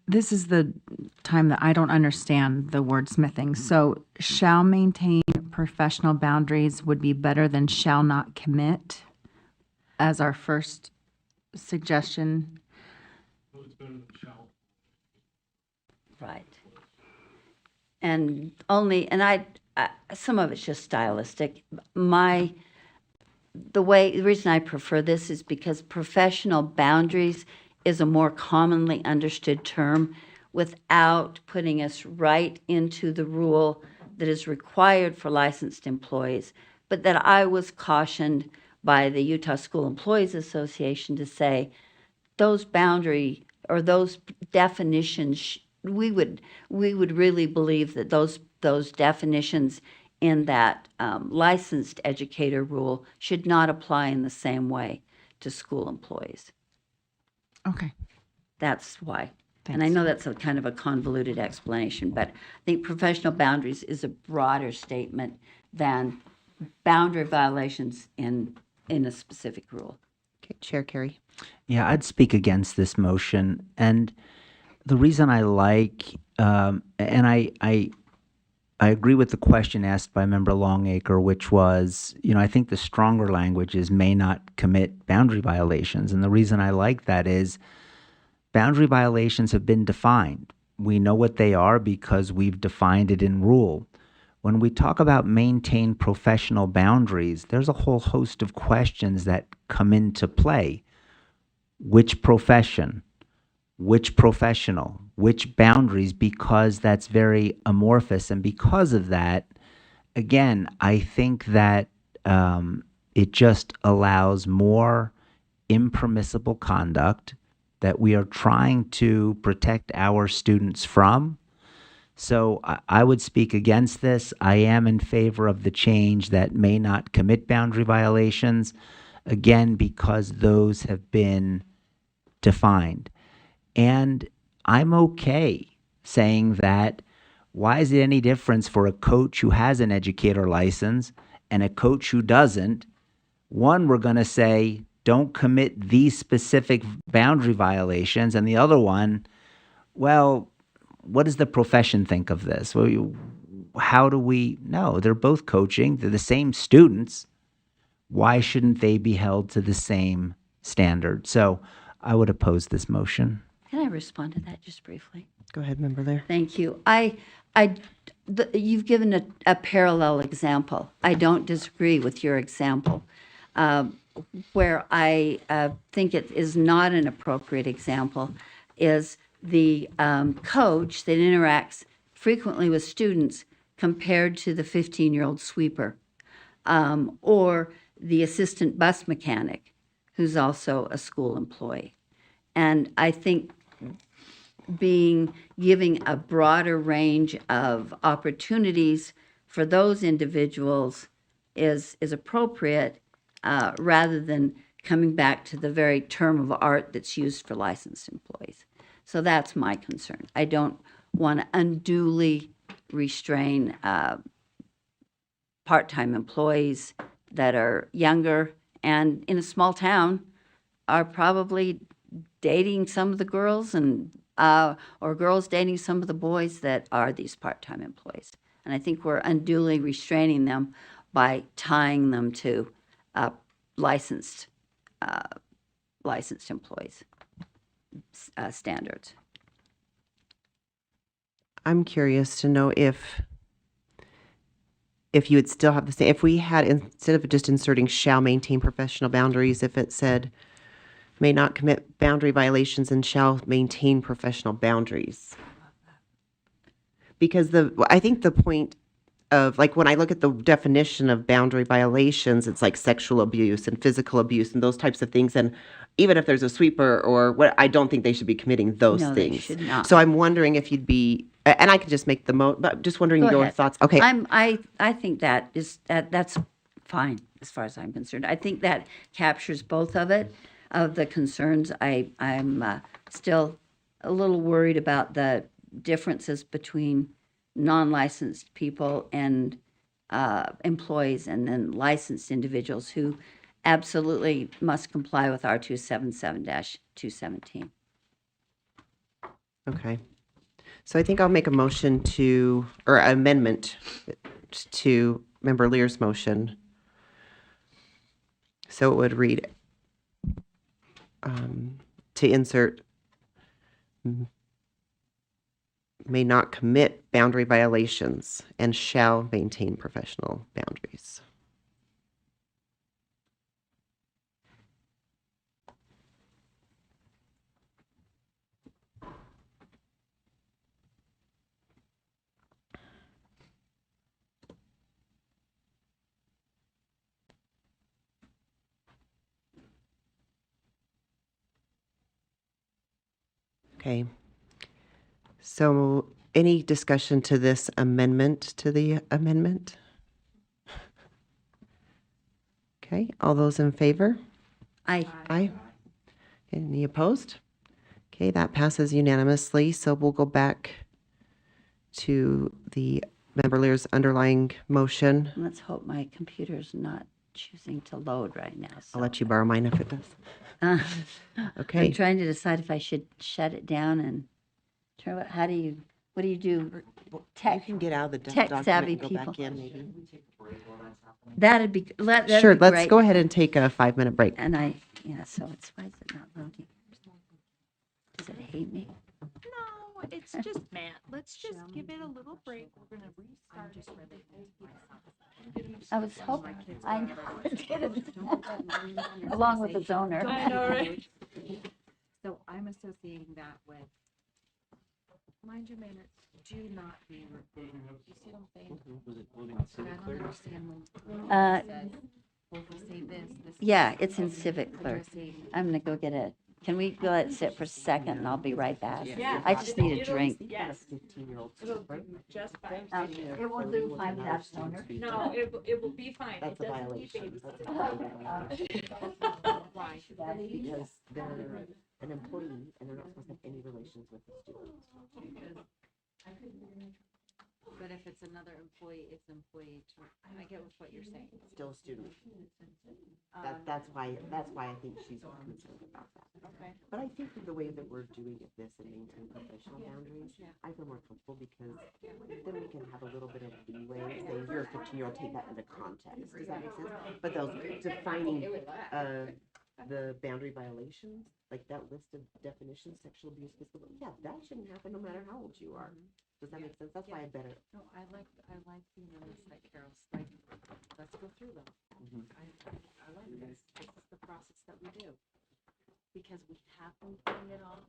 This is the time that I don't understand the wordsmithing. So shall maintain professional boundaries would be better than shall not commit as our first suggestion. Right. And only, and I some of it's just stylistic. The reason I prefer this is because professional boundaries is a more commonly understood term without putting us right into the rule that is required for licensed employees, but that I was cautioned by the Utah School Employees Association to say those boundary or those definitions, we would really believe that those definitions in that licensed educator rule should not apply in the same way to school employees. Okay. That's why. And I Thanks. know that's a kind of a convoluted explanation, but I think professional boundaries is a broader statement than boundary violations in a specific rule. Okay, Chair Carey. Yeah, I'd speak against this motion. And the reason I like, and I agree with the question asked by Member Longacre, which was, I think the stronger language is may not commit boundary violations. And the reason I like that is boundary violations have been defined. We know what they are because we've defined it in rule. When we talk about maintain professional boundaries, there's a whole host of questions that come into play. Which profession? Which professional? Which boundaries? Because that's very amorphous. And because of that, again, I think that it just allows more impermissible conduct that we are trying to protect our students from. So I would speak against this. I am in favor of the change that may not commit boundary violations, again, because those have been defined. And I'm okay saying that. Why is it any difference for a coach who has an educator license and a coach who doesn't? One, we're going to say, don't commit these specific boundary violations. And the other one, well, what does the profession think of this? Well, how do we know? They're both coaching. They're the same students. Why shouldn't they be held to the same standard? So I would oppose this motion. Can I respond to that just briefly? Go ahead, Member Lear. Thank you. You've given a parallel example. I don't disagree with your example. Where I think it is not an appropriate example is the coach that interacts frequently with students compared to the 15-year-old sweeper, or the assistant bus mechanic who's also a school employee. And I think giving a broader range of opportunities for those individuals is appropriate, rather than coming back to the very term of art that's used for licensed employees. So that's my concern. I don't want to unduly restrain part-time employees that are younger and in a small town are probably dating some of the girls and or girls dating some of the boys that are these part-time employees. And I think we're unduly restraining them by tying them to licensed employees standards. I'm curious to know if you would still have the same, if we had, instead of just inserting shall maintain professional boundaries, if it said may not commit boundary violations and shall maintain professional boundaries. Because I think the point of, like, when I look at the definition of boundary violations, it's like sexual abuse and physical abuse and those types of things. And even if there's a sweeper or what, I don't think they should be committing those No, they things. should not. So I'm wondering if you'd be, and I could just make the but just wondering Go your ahead. thoughts. Okay. I think that's fine as far as I'm concerned. I think that captures both of the concerns. I'm still a little worried about the differences between non-licensed people and employees, and then licensed individuals who absolutely must comply with R277-217. Okay. So I think I'll make a motion or amendment to Member Lear's motion. So it would read, to insert, may not commit boundary violations and shall maintain professional boundaries. Okay. So any discussion to this amendment to the amendment? Okay, all those in favor? Aye. Aye. Any opposed? Okay, that passes unanimously. So we'll go back to the Member Lear's underlying motion. Let's hope my computer's not choosing to load right now. I'll let you borrow mine if it does. Okay. I'm trying to decide if I should shut it down and turn it. What do you do? You Tech, can get out of the tech document savvy and go back people. in maybe. That'd be, that'd Sure, be let's great. go ahead and take a 5-minute break. And so it's, why is it not loading? Does it hate me? No, it's just Matt. Let's just give it a little break. We're gonna restart it. I was hoping, I know, it did. Along with its owner. I know, right? So I'm associating that with, mind your manners, do not be rude. You see what I'm saying? But I don't understand when says, well, if we say this. Yeah, it's in Civic Clerk. I'm gonna go get can we let it sit for a second and I'll be right back? Yeah. I just need a drink. Yes. It'll do just fine. It won't do fine without its owner. No, it will be fine. That's It a doesn't need violation. babysitting. Why? Because they're an employee and they're not supposed to have any relations with the students. But if it's another employee, it's employee, I get what you're saying. Still a student. That's why I think she's concerned about that. Okay. But I think with the way that we're doing this and maintaining professional boundaries, I feel more comfortable because then we can have a little bit of leeway. Say if you're a 15-year-old, take that into context. Does that make sense? But those defining the boundary violations, like that list of definitions, sexual abuse, physical, yeah, that shouldn't happen no matter how old you are. Does that make sense? That's why I better. No, I like being in this, like Carol's, like, let's go through them. I like this. This is the process that we do. Because we have been putting it off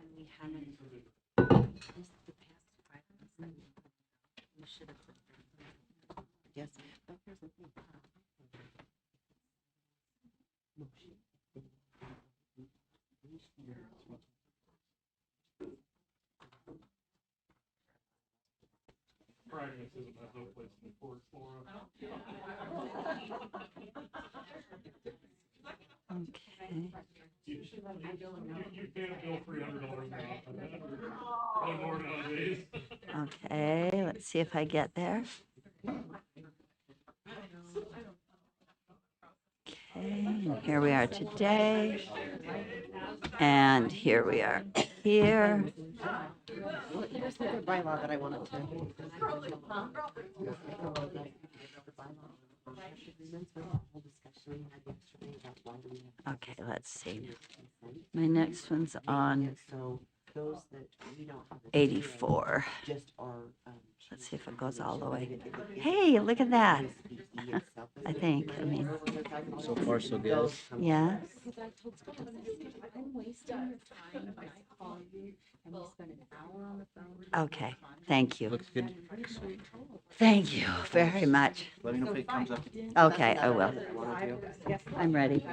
and we haven't, this is the past 5 months that we should have. Yes, but here's the thing. Practice isn't no place in the court for Okay. You can't bill $300 an hour nowadays. Okay, let's see if I get there. Okay, and here we are today. And here we are here. Here's the bylaw that I wanted to. Okay, let's see. My next one's on So those that we don't have 84. just are. Let's see if it goes all the way. Hey, look at that. I think, So far, so good. yeah. I'm wasting your time, I call you and we spend an hour on the phone. Okay, Thank you. Looks good. Thank you very much. Let me know if it comes up. Okay, I will. I'm ready.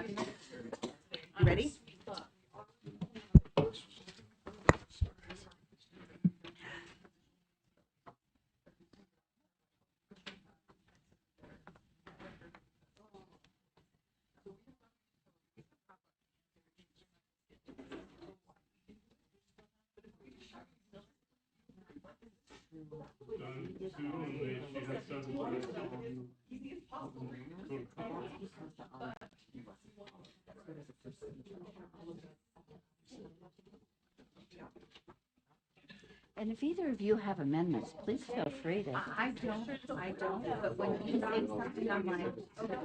You ready? And if either of you have amendments, please feel free to. I don't, but when you say something, I'm like, okay,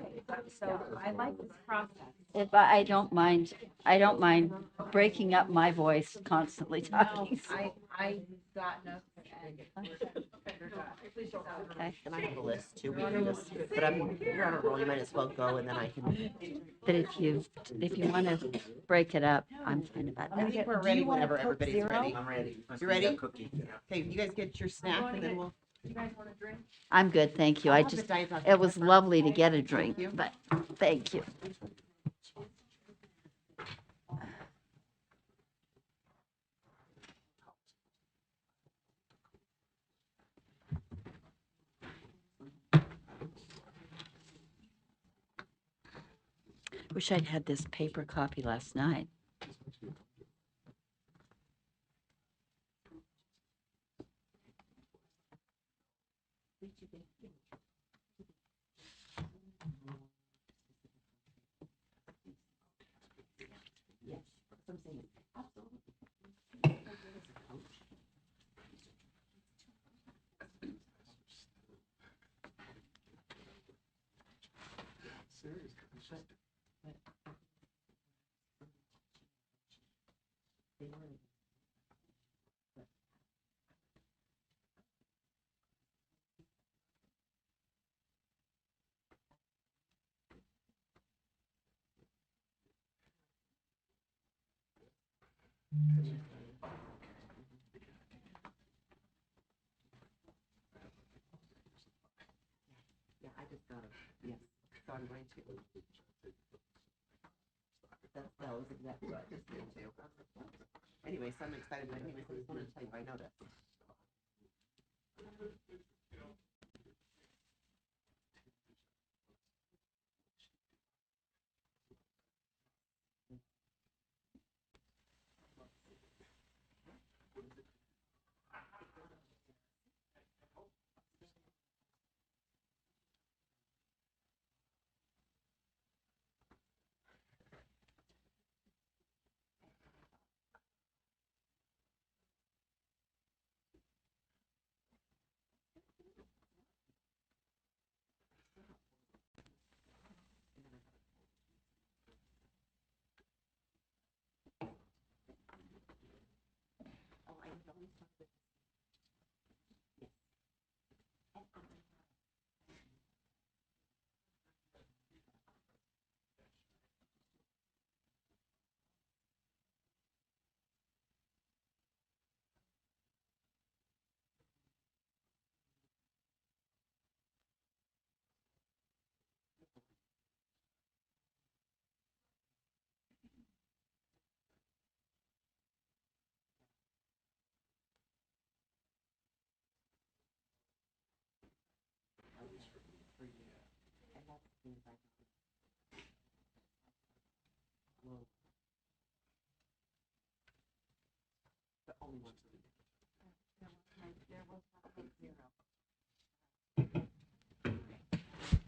so I like this process. If I don't mind, breaking up my voice constantly talking. so- I got nothing. Okay. And I have a list too. We can just, but you're on a roll. You might as well go, and then I can. But if you want to break it up, I'm fine about I that. think we're ready whenever everybody's ready. I'm ready. You ready? Okay, you guys get your snack, and then we'll. I'm good, thank you. It was lovely to get a drink, but thank you. Wish I'd had this paper copy last night. Yeah, I just got it. Yes, so I'm going to. That was exactly what I just did too. Anyway, so I'm excited. But anyways, I just wanted to tell you I noticed.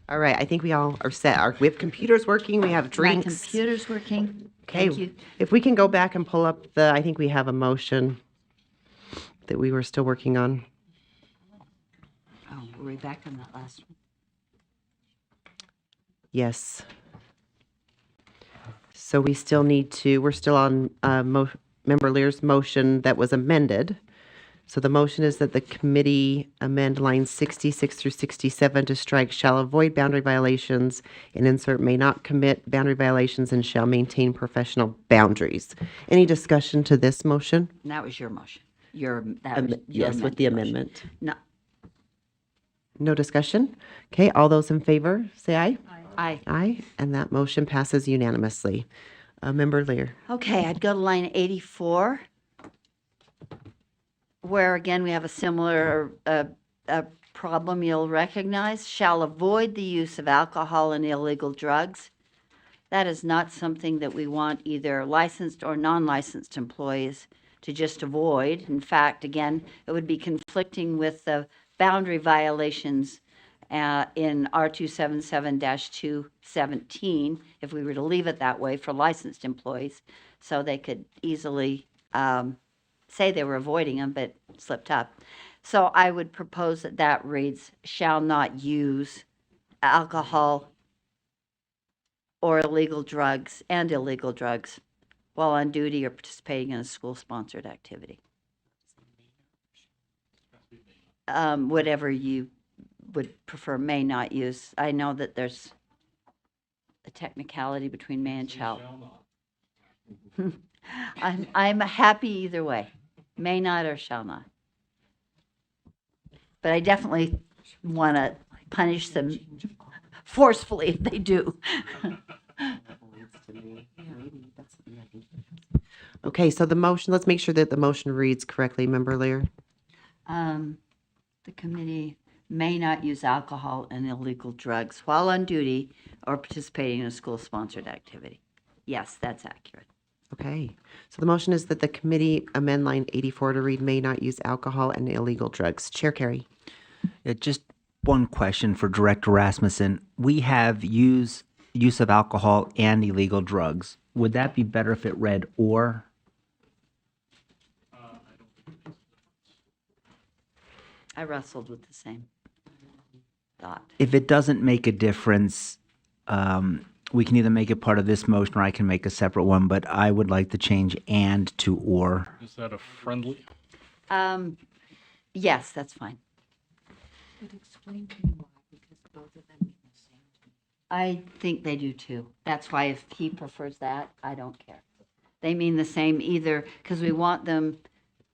All right, I think we all are set. We have computers working, we have My drinks. computer's working. Okay, Thank you. if we can go back and pull up I think we have a motion that we were still working on. Oh, were we back on that last one? Yes. So we still need to, we're still on Member Lear's motion that was amended. So the motion is that the committee amend lines 66 through 67 to strike shall avoid boundary violations and insert may not commit boundary violations and shall maintain professional boundaries. Any discussion to this motion? And that was your motion. that was your Yes, with the motion. amendment. No, No discussion? Okay, all those in favor, say aye. aye. Aye, and that motion passes unanimously. Member Lear. Okay, I'd go to line 84, where again, we have a similar problem you'll recognize. Shall avoid the use of alcohol and illegal drugs. That is not something that we want either licensed or non-licensed employees to just avoid. In fact, again, it would be conflicting with the boundary violations in R277-217 if we were to leave it that way for licensed employees, so they could easily say they were avoiding them but slipped up. So I would propose that that reads, shall not use alcohol or illegal drugs while on duty or participating in a school-sponsored activity. Whatever you would prefer, may not use. I know that there's a technicality between may and shall. I'm happy either way, may not or shall not. But I definitely want to punish them forcefully if they do. Okay, so the motion, let's make sure that the motion reads correctly, Member Lear. The committee may not use alcohol and illegal drugs while on duty or participating in a school-sponsored activity. Yes, that's accurate. Okay, so the motion is that the committee amend line 84 to read may not use alcohol and illegal drugs. Chair Carey. Just one question for Director Rasmussen. We have use of alcohol and illegal drugs. Would that be better if it read or? I wrestled with the same thought. If it doesn't make a difference, we can either make it part of this motion or I can make a separate one, but I would like to change and to or. Is that a friendly? Yes, that's fine. But explain to me why, because both of them mean the same to me. I think they do too. That's why if he prefers that, I don't care. They mean the same either, because we want them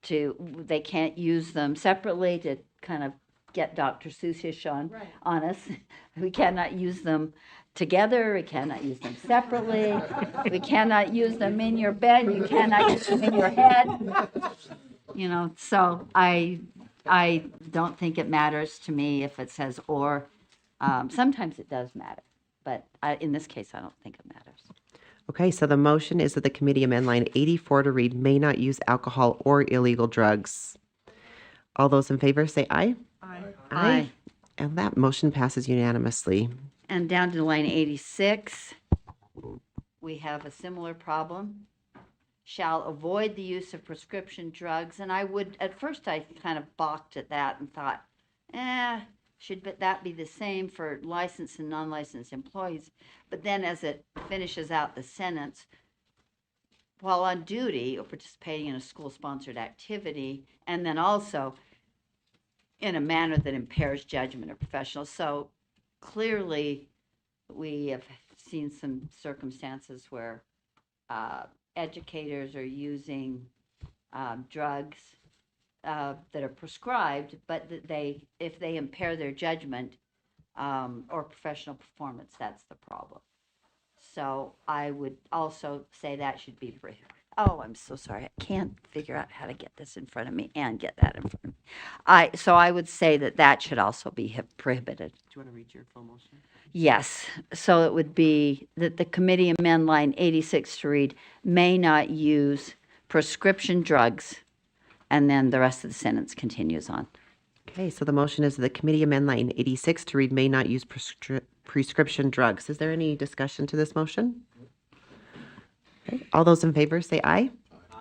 to, they can't use them separately to kind of get Dr. Seussish on us. We cannot use them together. We cannot use them separately. We cannot use them in your bed. You cannot use them in your head. You know, so I don't think it matters to me if it says or. Sometimes it does matter, but in this case, I don't think it matters. Okay, so the motion is that the committee amend line 84 to read may not use alcohol or illegal drugs. All those in favor say aye. Aye. Aye. And that motion passes unanimously. And down to line 86, we have a similar problem. Shall avoid the use of prescription drugs. And I would, at first I kind of balked at that and thought, should that be the same for licensed and non-licensed employees? But then as it finishes out the sentence, while on duty or participating in a school-sponsored activity, and then also in a manner that impairs judgment or professional. So clearly, we have seen some circumstances where educators are using drugs that are prescribed, but that if they impair their judgment or professional performance, that's the problem. So I would also say that should be prohibited. Oh, I'm so sorry. I can't figure out how to get this in front of me and get that in front of me. So I would say that should also be prohibited. Do you want to read your full motion? Yes. So it would be that the committee amend line 86 to read, may not use prescription drugs, and then the rest of the sentence continues on. Okay, so the motion is the committee amend line 86 to read may not use prescription drugs. Is there any discussion to this motion? Okay, all those in favor say aye.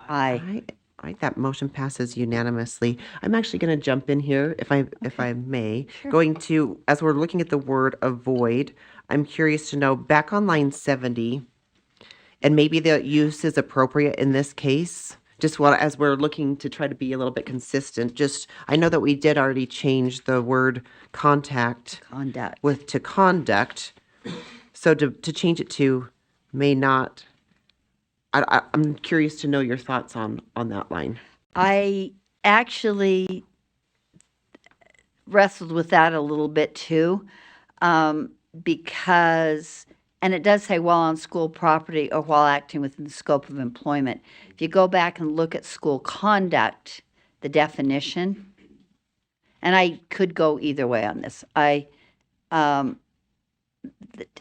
Aye. Aye. All right, that motion passes unanimously. I'm actually going to jump in here, if I may. Sure. Going to, as we're looking at the word avoid, I'm curious to know, back on line 70, and maybe the use is appropriate in this case, just as we're looking to try to be a little bit consistent, I know that we did already change the word conduct to conduct. So to change it to may not, I'm curious to know your thoughts on that line. I actually wrestled with that a little bit too, because, and it does say while on school property or while acting within the scope of employment. If you go back and look at school conduct, the definition, and I could go either way on this. The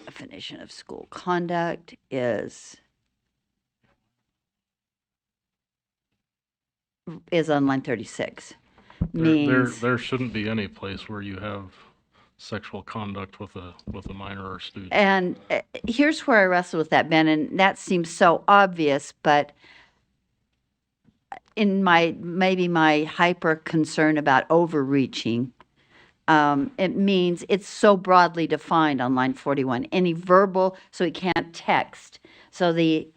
definition of school conduct is on line 36. Means There shouldn't be any place where you have sexual conduct with a minor or student. And here's where I wrestle with that, Ben, and that seems so obvious, but in maybe my hyper concern about overreaching, it means it's so broadly defined on line 41. Any verbal, so he can't text. So the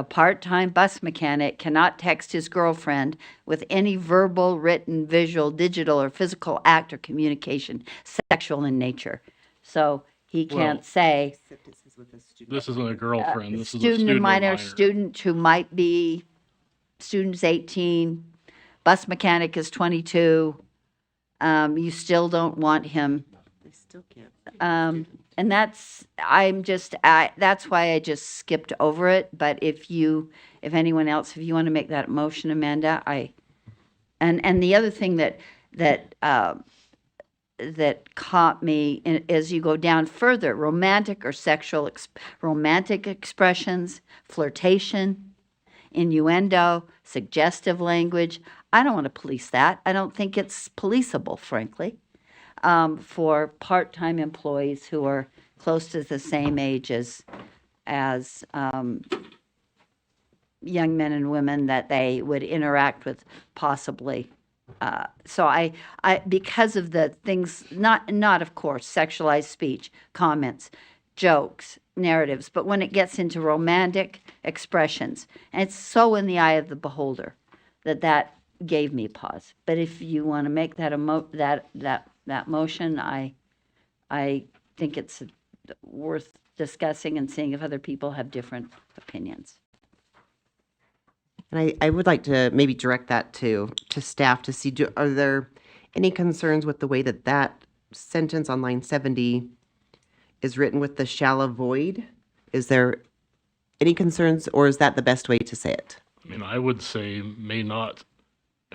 part-time bus mechanic cannot text his girlfriend with any verbal, written, visual, digital, or physical act or communication sexual in nature. So he can't say This isn't a girlfriend. This is a student student or minor, minor. student who might be, student's 18, bus mechanic is 22. You still don't want him. They still can't. And that's why I just skipped over it. But if anyone else, if you want to make that motion, Amanda, and the other thing that caught me as you go down further, romantic or sexual romantic expressions, flirtation, innuendo, suggestive language. I don't want to police that. I don't think it's policeable, frankly, for part-time employees who are close to the same age as young men and women that they would interact with possibly. So I because of the things, not of course, sexualized speech, comments, jokes, narratives, but when it gets into romantic expressions, and it's so in the eye of the beholder, that gave me pause. But if you want to make that that motion, I think it's worth discussing and seeing if other people have different opinions. And I would like to maybe direct that to staff to see, are there any concerns with the way that sentence on line 70 is written with the shall avoid? Is there any concerns, or is that the best way to say it? I mean, I would say may not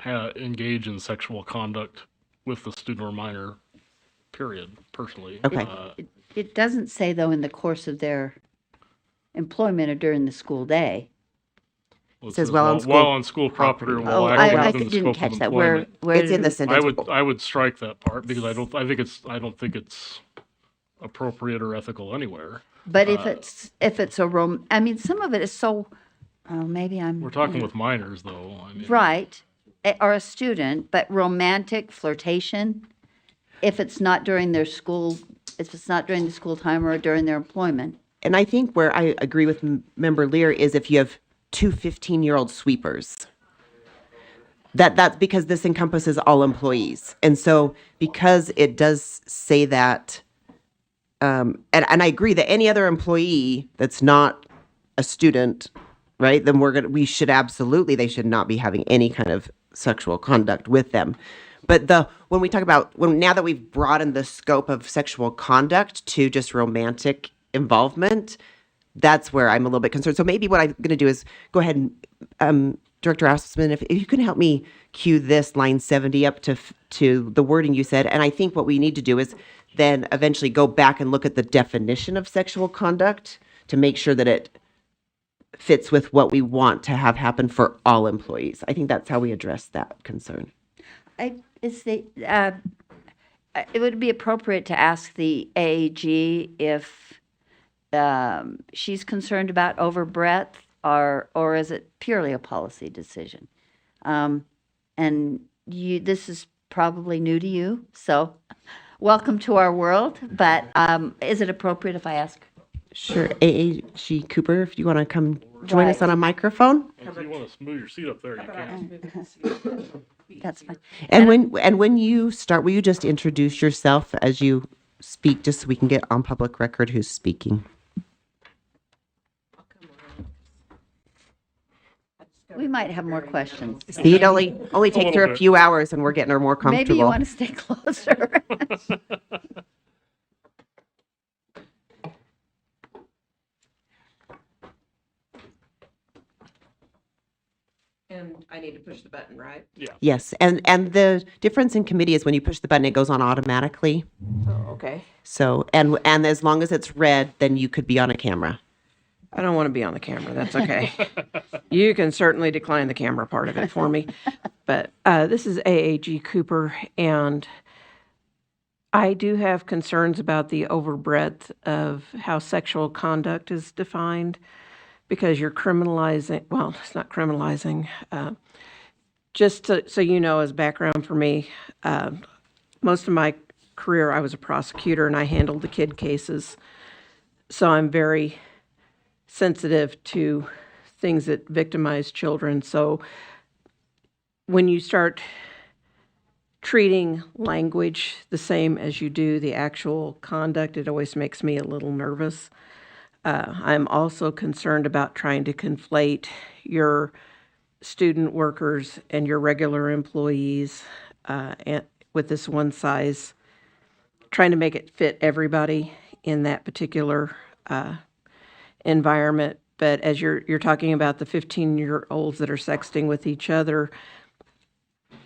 engage in sexual conduct with the student or minor, period, personally. Okay. It doesn't say, though, in the course of their employment or during the school day. Well, It says while on school property or property. while Oh, acting I within the didn't scope catch of that. Where employment. It's in the sentence. I would strike that part because I don't think it's appropriate or ethical anywhere. But if it's I mean, some of it is so. Maybe I'm. We're talking with minors, though. I mean, Right, or a student, but romantic flirtation, if it's not during their school, if it's not during the school time or during their employment. And I think where I agree with Member Lear is if you have two 15-year-old sweepers. That's because this encompasses all employees. And so because it does say that, and I agree that any other employee that's not a student, right, then they should not be having any kind of sexual conduct with them. But when we talk about, now that we've broadened the scope of sexual conduct to just romantic involvement, that's where I'm a little bit concerned. So maybe what I'm going to do is go ahead and, Director Assman, if you can help me cue this line 70 up to the wording you said. And I think what we need to do is then eventually go back and look at the definition of sexual conduct to make sure that it fits with what we want to have happen for all employees. I think that's how we address that concern. It would be appropriate to ask the AAG if she's concerned about overbreadth, or is it purely a policy decision? And this is probably new to you, so welcome to our world. But is it appropriate if I ask? Sure. AAG Cooper, if you want to come join us on a microphone. if you want to move your seat up there, you can. That's fine. And when you start, will you just introduce yourself as you speak, just so we can get on public record who's speaking? We might have more questions. See, it only takes her a bit. few hours and we're getting her more comfortable. Maybe you want to stay closer. And I need to push the button, right? Yeah. Yes, and the difference in committee is when you push the button, it goes on automatically. Oh, okay. So, and as long as it's red, then you could be on a camera. I don't want to be on the camera. That's okay. You can certainly decline the camera part of it for me. But this is AAG Cooper, and I do have concerns about the overbreadth of how sexual conduct is defined, because you're criminalizing, well, it's not criminalizing. Just so you know, as background for me, most of my career I was a prosecutor and I handled the kid cases. So I'm very sensitive to things that victimize children. So when you start treating language the same as you do the actual conduct, it always makes me a little nervous. I'm also concerned about trying to conflate your student workers and your regular employees with this one size, trying to make it fit everybody in that particular environment. But as you're talking about the 15-year-olds that are sexting with each other,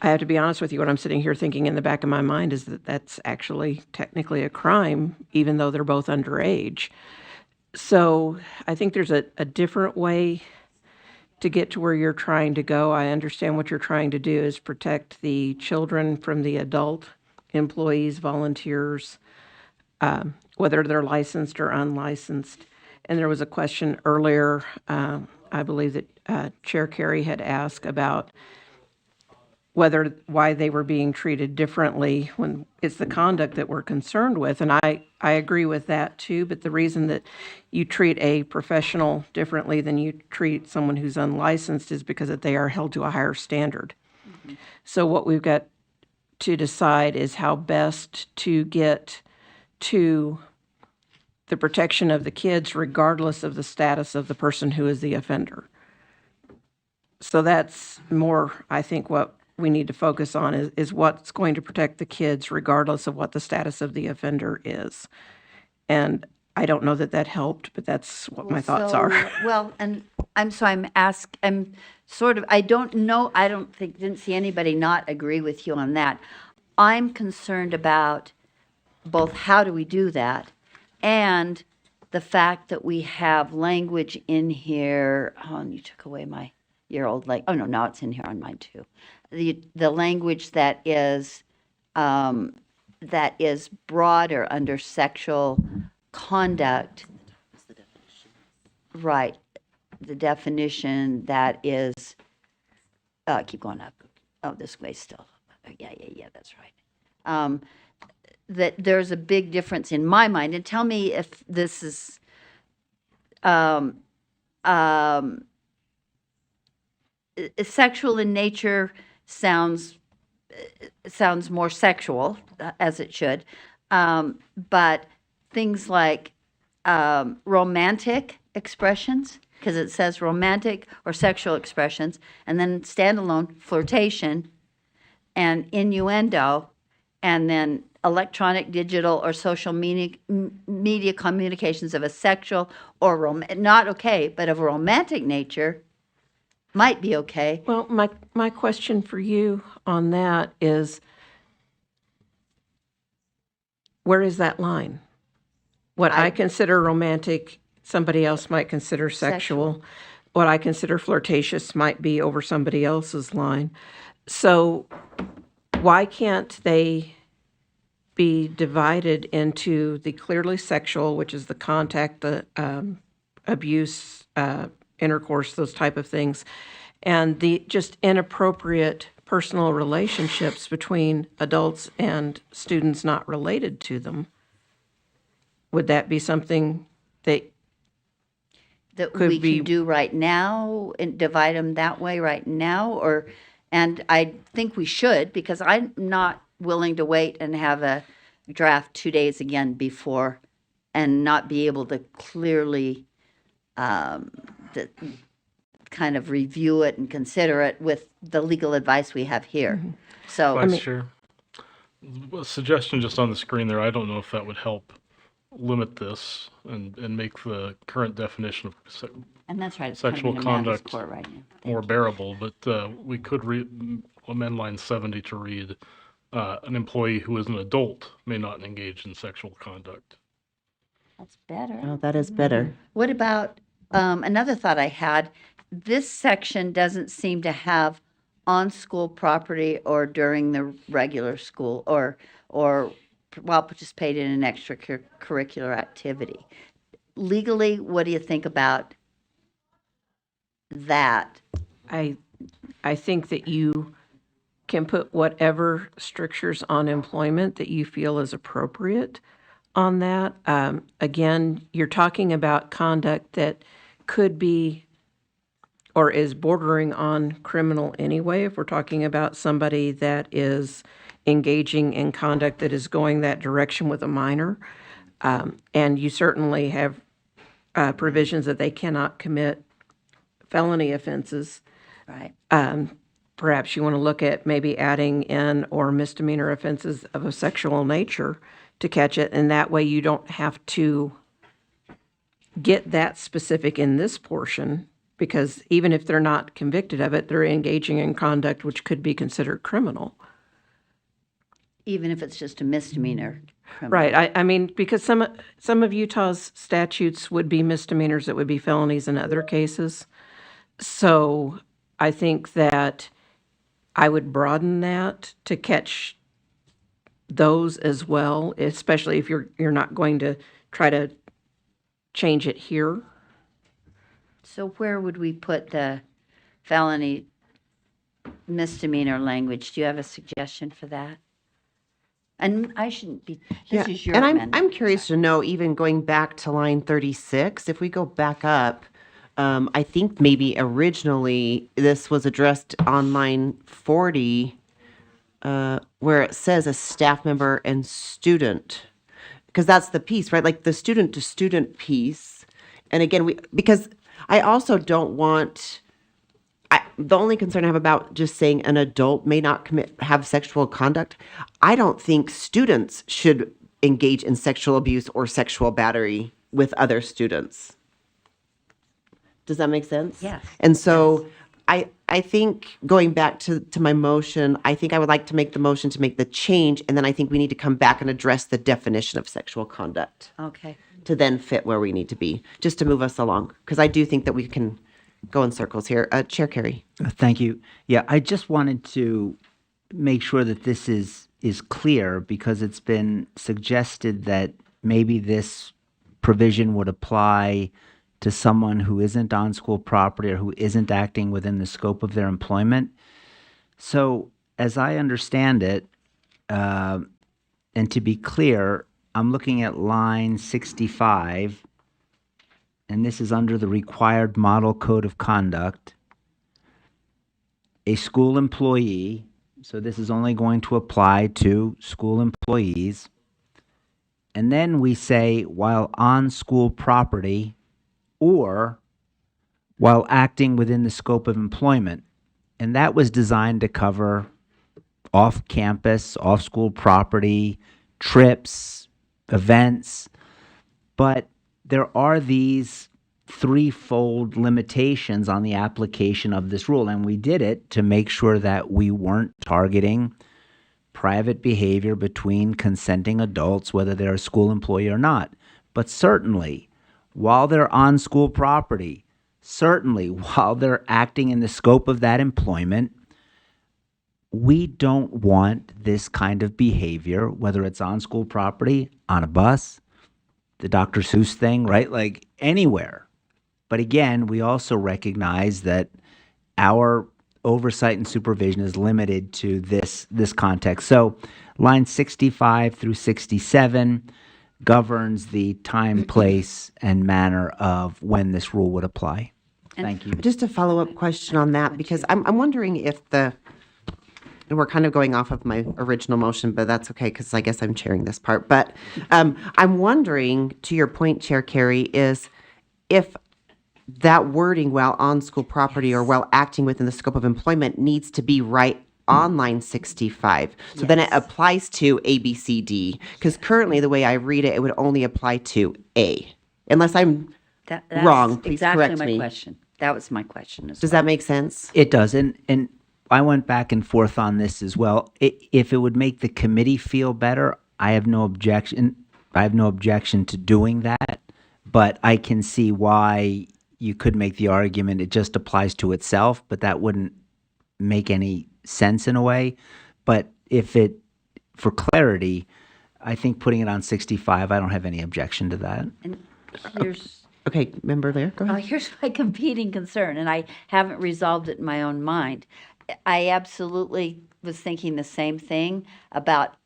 I have to be honest with you, what I'm sitting here thinking in the back of my mind is that that's actually technically a crime, even though they're both underage. So I think there's a different way to get to where you're trying to go. I understand what you're trying to do is protect the children from the adult employees, volunteers, whether they're licensed or unlicensed. And there was a question earlier, I believe that Chair Carey had asked about why they were being treated differently when it's the conduct that we're concerned with. And I agree with that too, but the reason that you treat a professional differently than you treat someone who's unlicensed is because that they are held to a higher standard. Mm-hmm. So what we've got to decide is how best to get to the protection of the kids regardless of the status of the person who is the offender. So that's more, I think, what we need to focus on is what's going to protect the kids regardless of what the status of the offender is. And I don't know that helped, but that's what my thoughts are. Well, and I don't know, didn't see anybody not agree with you on that. I'm concerned about both how do we do that and the fact that we have language in here. Oh, and you took away my year-old, oh no, now it's in here on mine too. The language that is broader under sexual conduct. Right. The definition that is, keep going up. Oh, this way still. Yeah, that's right. That there's a big difference in my mind. And tell me if this is sexual in nature sounds more sexual, as it should. But things like romantic expressions, because it says romantic or sexual expressions, and then standalone flirtation and innuendo, and then electronic, digital, or social media communications of a sexual or not okay, but of a romantic nature might be okay. Well, my question for you on that is, where is that line? What I consider romantic, somebody else might consider sexual. What I consider flirtatious might be over somebody else's line. So why can't they be divided into the clearly sexual, which is the contact, the abuse, intercourse, those type of things, and the just inappropriate personal relationships between adults and students not related to them? Would that be something that we can do right now and divide them that way right now? And I think we should, because I'm not willing to wait and have a draft 2 days again before and not be able to clearly kind of review it and consider it with the legal advice we have here. So, Vice Chair, a suggestion just on the screen there. I don't know if that would help limit this and make the current definition of and that's right, it's sexual coming to Amanda's conduct court right now. more bearable, but we could amend line 70 to read, an employee who is an adult may not engage in sexual conduct. That's better. Oh, that is better. What about, another thought I had, this section doesn't seem to have on school property or during the regular school or while participating in an extracurricular activity. Legally, what do you think about that? I think that you can put whatever strictures on employment that you feel is appropriate on that. Again, you're talking about conduct that could be or is bordering on criminal anyway. If we're talking about somebody that is engaging in conduct that is going that direction with a minor, and you certainly have provisions that they cannot commit felony offenses. Right. Perhaps you want to look at maybe adding in or misdemeanor offenses of a sexual nature to catch it, and that way you don't have to get that specific in this portion, because even if they're not convicted of it, they're engaging in conduct which could be considered criminal. Even if it's just a misdemeanor. criminal. Right. I mean, because some of Utah's statutes would be misdemeanors that would be felonies in other cases. So I think that I would broaden that to catch those as well, especially if you're not going to try to change it here. So where would we put the felony misdemeanor language? Do you have a suggestion for that? And I shouldn't be, this is your and amendment. I'm curious to know, even going back to line 36, if we go back up, I think maybe originally this was addressed on line 40, where it says a staff member and student, because that's the piece, right? Like the student to student piece. And again, because I also don't want, the only concern I have about just saying an adult may not have sexual conduct, I don't think students should engage in sexual abuse or sexual battery with other students. Does that make sense? Yes. And so I think going back to my motion, I think I would like to make the motion to make the change, and then I think we need to come back and address the definition of sexual conduct Okay. to then fit where we need to be, just to move us along. Because I do think that we can go in circles here. Chair Carey. Thank you. Yeah, I just wanted to make sure that this is clear, because it's been suggested that maybe this provision would apply to someone who isn't on school property or who isn't acting within the scope of their employment. So as I understand it, and to be clear, I'm looking at line 65, and this is under the required model code of conduct. A school employee, so this is only going to apply to school employees. And then we say, while on school property or while acting within the scope of employment. And that was designed to cover off-campus, off-school property, trips, events. But there are these threefold limitations on the application of this rule. And we did it to make sure that we weren't targeting private behavior between consenting adults, whether they're a school employee or not. But certainly, while they're on school property, certainly while they're acting in the scope of that employment, we don't want this kind of behavior, whether it's on school property, on a bus, the Dr. Seuss thing, right? Like anywhere. But again, we also recognize that our oversight and supervision is limited to this context. So lines 65 through 67 governs the time, place, and manner of when this rule would apply. Thank you. Just a follow-up question on that, because I'm wondering if and we're kind of going off of my original motion, but that's okay, because I guess I'm chairing this part. But I'm wondering, to your point, Chair Carey, is if that wording while on school property or while acting within the scope of employment needs to be right on line 65. So then it Yes. applies to A, B, C, D. Because currently, the way I read it, it would only apply to A. Unless I'm That's wrong, please exactly correct my me. question. That was my question as Does well. that make sense? It does, and I went back and forth on this as well. If it would make the committee feel better, I have no objection. I have no objection to doing that, but I can see why you could make the argument it just applies to itself, but that wouldn't make any sense in a way. But if it, for clarity, I think putting it on 65, I don't have any objection to that. And here's, Okay, Member Lear, go ahead. here's my competing concern, and I haven't resolved it in my own mind. I absolutely was thinking the same thing about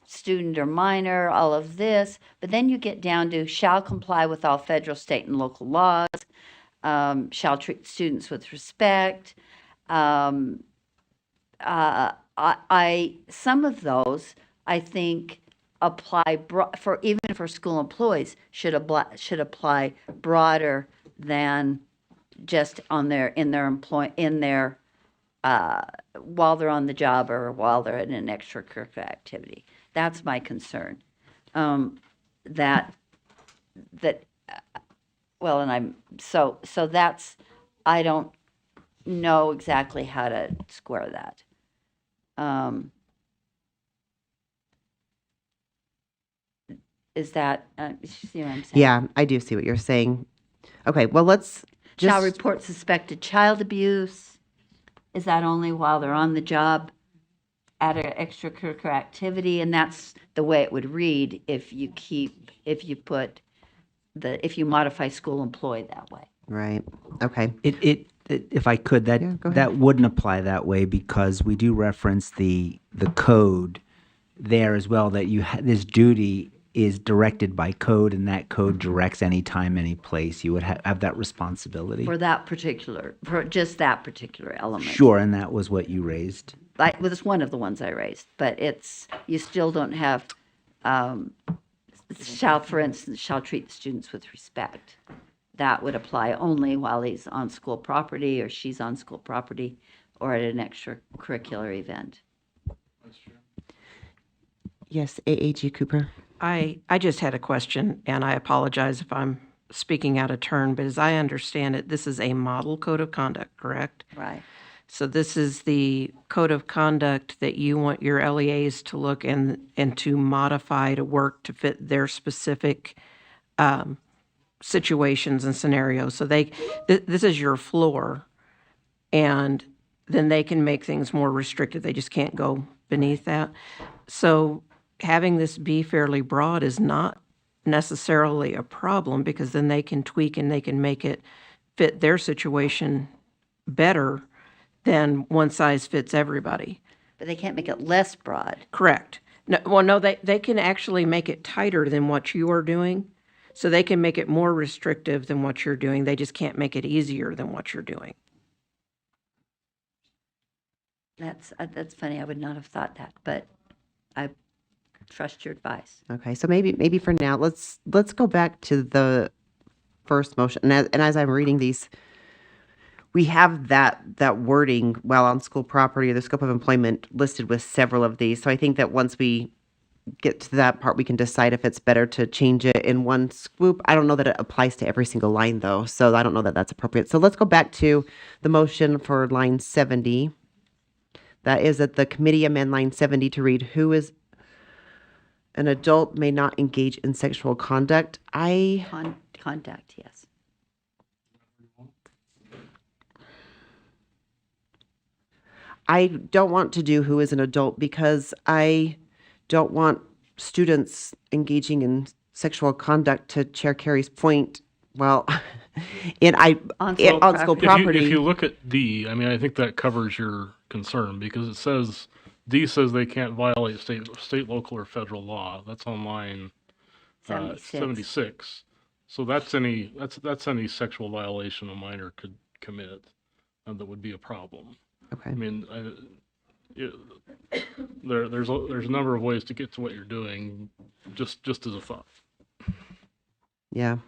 student or minor, all of this, but then you get down to shall comply with all federal, state, and local laws, shall treat students with respect. Some of those, I think, apply even for school employees should apply broader than just on while they're on the job or while they're in an extracurricular activity. That's my concern. Well, and so that's, I don't know exactly how to square that. Is that, you see what I'm saying? Yeah, I do see what you're saying. Okay, well, let's Shall just, report suspected child abuse. Is that only while they're on the job at an extracurricular activity? And that's the way it would read if you modify school employee that way. right, okay. If I could, Yeah, go ahead. that wouldn't apply that way because we do reference the code there as well, that this duty is directed by code, and that code directs any time, any place. You would have that responsibility. For just that particular element. Sure, and that was what you raised. It's one of the ones I raised, but you still don't have, for instance, shall treat students with respect. That would apply only while he's on school property or she's on school property or at an extracurricular event. Yes, AAG Cooper. I just had a question, and I apologize if I'm speaking out of turn, but as I understand it, this is a model code of conduct, correct? Right. So this is the code of conduct that you want your LEAs to look and to modify to work to fit their specific situations and scenarios. So this is your floor, and then they can make things more restricted. They just can't go beneath that. So having this be fairly broad is not necessarily a problem, because then they can tweak and they can make it fit their situation better than one size fits everybody. But they can't make it less broad. Correct. No, they can actually make it tighter than what you are doing. So they can make it more restrictive than what you're doing. They just can't make it easier than what you're doing. That's funny. I would not have thought that, but I trust your advice. Okay, so maybe for now, let's go back to the first motion. And as I'm reading these, we have that wording while on school property or the scope of employment listed with several of these. So I think that once we get to that part, we can decide if it's better to change it in one swoop. I don't know that it applies to every single line, though, so I don't know that that's appropriate. So let's go back to the motion for line 70. That is that the committee amend line 70 to read, who is an adult may not engage in sexual conduct. Contact, yes. I don't want to do who is an adult because I don't want students engaging in sexual conduct, to Chair Carey's point. Well, on school property. If you look at D, I mean, I think that covers your concern, because it says, D says they can't violate state, local, or federal law. That's on line 76. So that's any sexual violation a minor could commit, and that would be a problem. Okay. I mean, there's a number of ways to get to what you're doing, just as a thought. Yeah.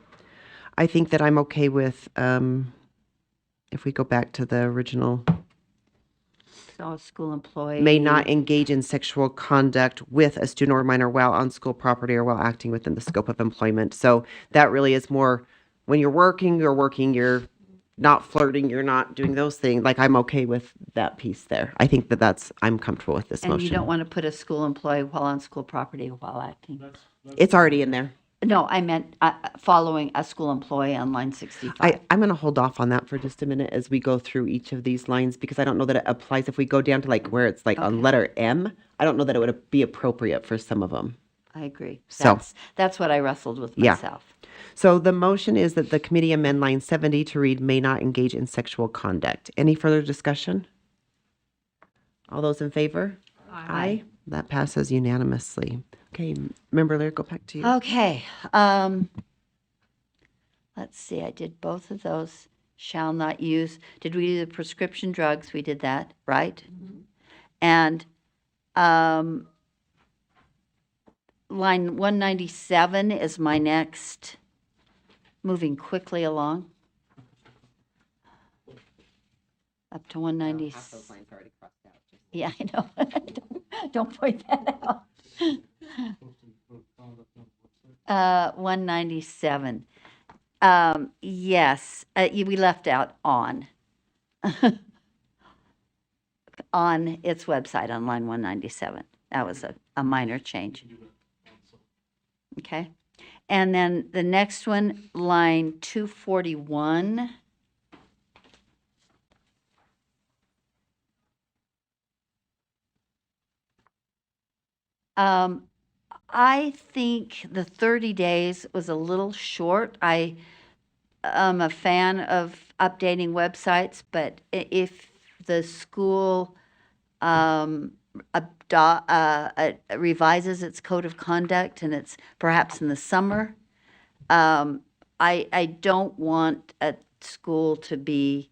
I think that I'm okay with, if we go back to the original, So a school employee. may not engage in sexual conduct with a student or minor while on school property or while acting within the scope of employment. So that really is more, when you're working, you're not flirting, you're not doing those things. Like, I'm okay with that piece there. I think that I'm comfortable with this And motion. you don't want to put a school employee while on school property while acting. It's already in there. No, I meant following a school employee on line 65. I'm going to hold off on that for just a minute as we go through each of these lines, because I don't know that it applies. If we go down to like where it's like on letter M, I don't know that it would be appropriate for some of them. I agree. So- That's what I wrestled with Yeah. myself. So the motion is that the committee amend line 70 to read may not engage in sexual conduct. Any further discussion? All those in favor? Aye. That passes unanimously. Okay, Member Lear, go back to you. Okay. Let's see, I did both of those. Shall not use. Did we do the prescription drugs? We did that, right? And line 197 is my next. Moving quickly along. Up to 190. Yeah, I know. Don't point that out. 197. Yes, we left out on. On its website on line 197. That was a minor change. Okay. And then the next one, line 241. I think the 30 days was a little short. I am a fan of updating websites, but if the school revises its code of conduct and it's perhaps in the summer, I don't want a school to be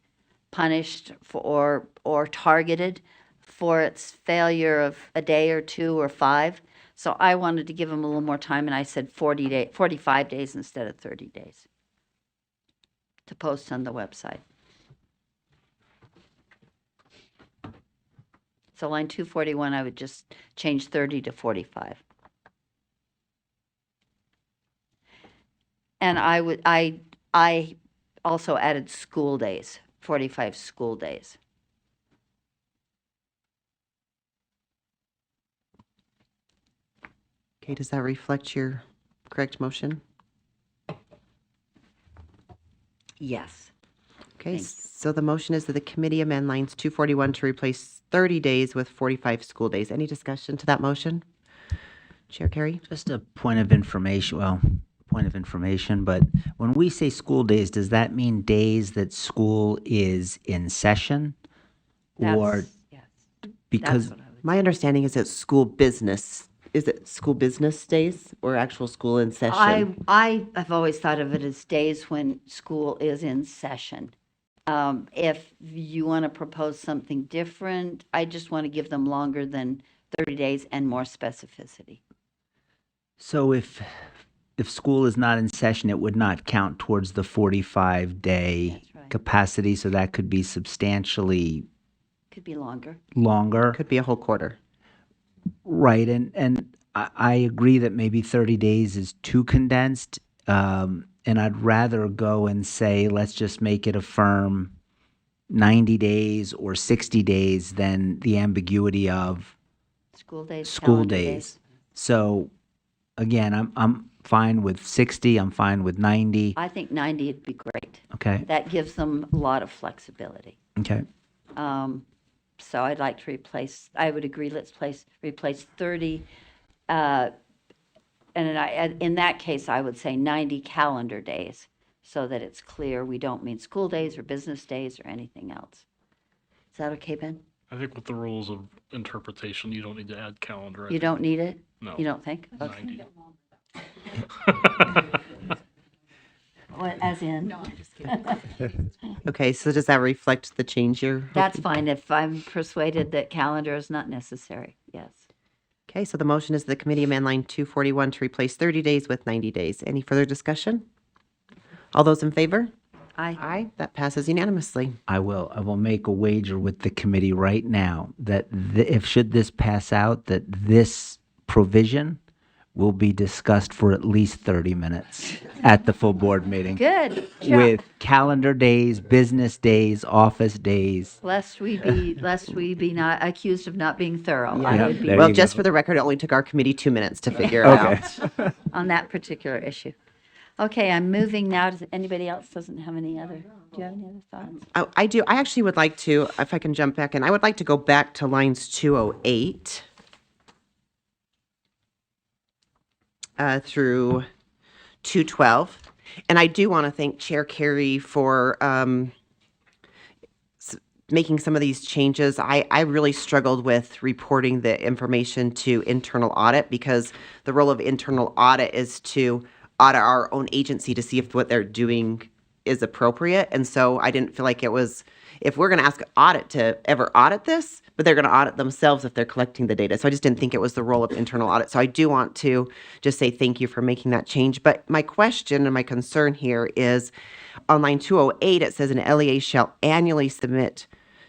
punished for or targeted for its failure of a day or two or 5. So I wanted to give them a little more time, and I said 45 days instead of 30 days to post on the website. So line 241, I would just change 30 to 45. And I also added school days, 45 school days. Okay, does that reflect your correct motion? Yes. Okay, Thank you. so the motion is that the committee amend lines 241 to replace 30 days with 45 school days. Any discussion to that motion? Chair Carey? Just a point of information, but when we say school days, does that mean days that school is in session? Or Yes. because, That's what I would My understanding is it's school business. Is it school business days or actual school in session? I have always thought of it as days when school is in session. If you want to propose something different, I just want to give them longer than 30 days and more specificity. so if school is not in session, it would not count towards the 45-day That's right. capacity, so that could be substantially Could be longer. longer. Could be a whole quarter. Right, and I agree that maybe 30 days is too condensed, and I'd rather go and say, let's just make it a firm 90 days or 60 days than the ambiguity of School days. school calendar days. So, again, I'm fine with 60, I'm fine with 90, I think 90 would be great. okay, That gives them a lot of flexibility. okay. So I'd like to I would agree, let's replace 30. And in that case, I would say 90 calendar days so that it's clear we don't mean school days or business days or anything else. Is that okay, Ben? I think with the rules of interpretation, you don't need to add calendar. I You think don't need it? No. You don't think? Okay. 90. What, as in? No, I'm just kidding. Okay, so does that reflect the change you're That's hoping? fine if I'm persuaded that calendar is not necessary, yes. Okay, so the motion is the committee amend line 241 to replace 30 days with 90 days. Any further discussion? All those in favor? Aye. Aye, that passes unanimously. I will make a wager with the committee right now that if should this pass out, that this provision will be discussed for at least 30 minutes at the full board meeting. Good. With calendar days, business days, office days. Lest we be not accused of not being thorough. Yeah. I would be There Well, you just go. for the record, it only took our committee 2 minutes to figure it Okay. out. on that particular issue. Okay, I'm moving now. Does anybody else doesn't have any other? Do you have any other thoughts? I do. I actually would like to, if I can jump back in, I would like to go back to lines 208 through 212. And I do want to thank Chair Carey for making some of these changes. I really struggled with reporting the information to internal audit because the role of internal audit is to audit our own agency to see if what they're doing is appropriate. And so I didn't feel like it was, if we're going to ask audit to ever audit this, but they're going to audit themselves if they're collecting the data. So I just didn't think it was the role of internal audit. So I do want to just say thank you for making that change. But my question and my concern here is on line 208, it says an LEA shall annually submit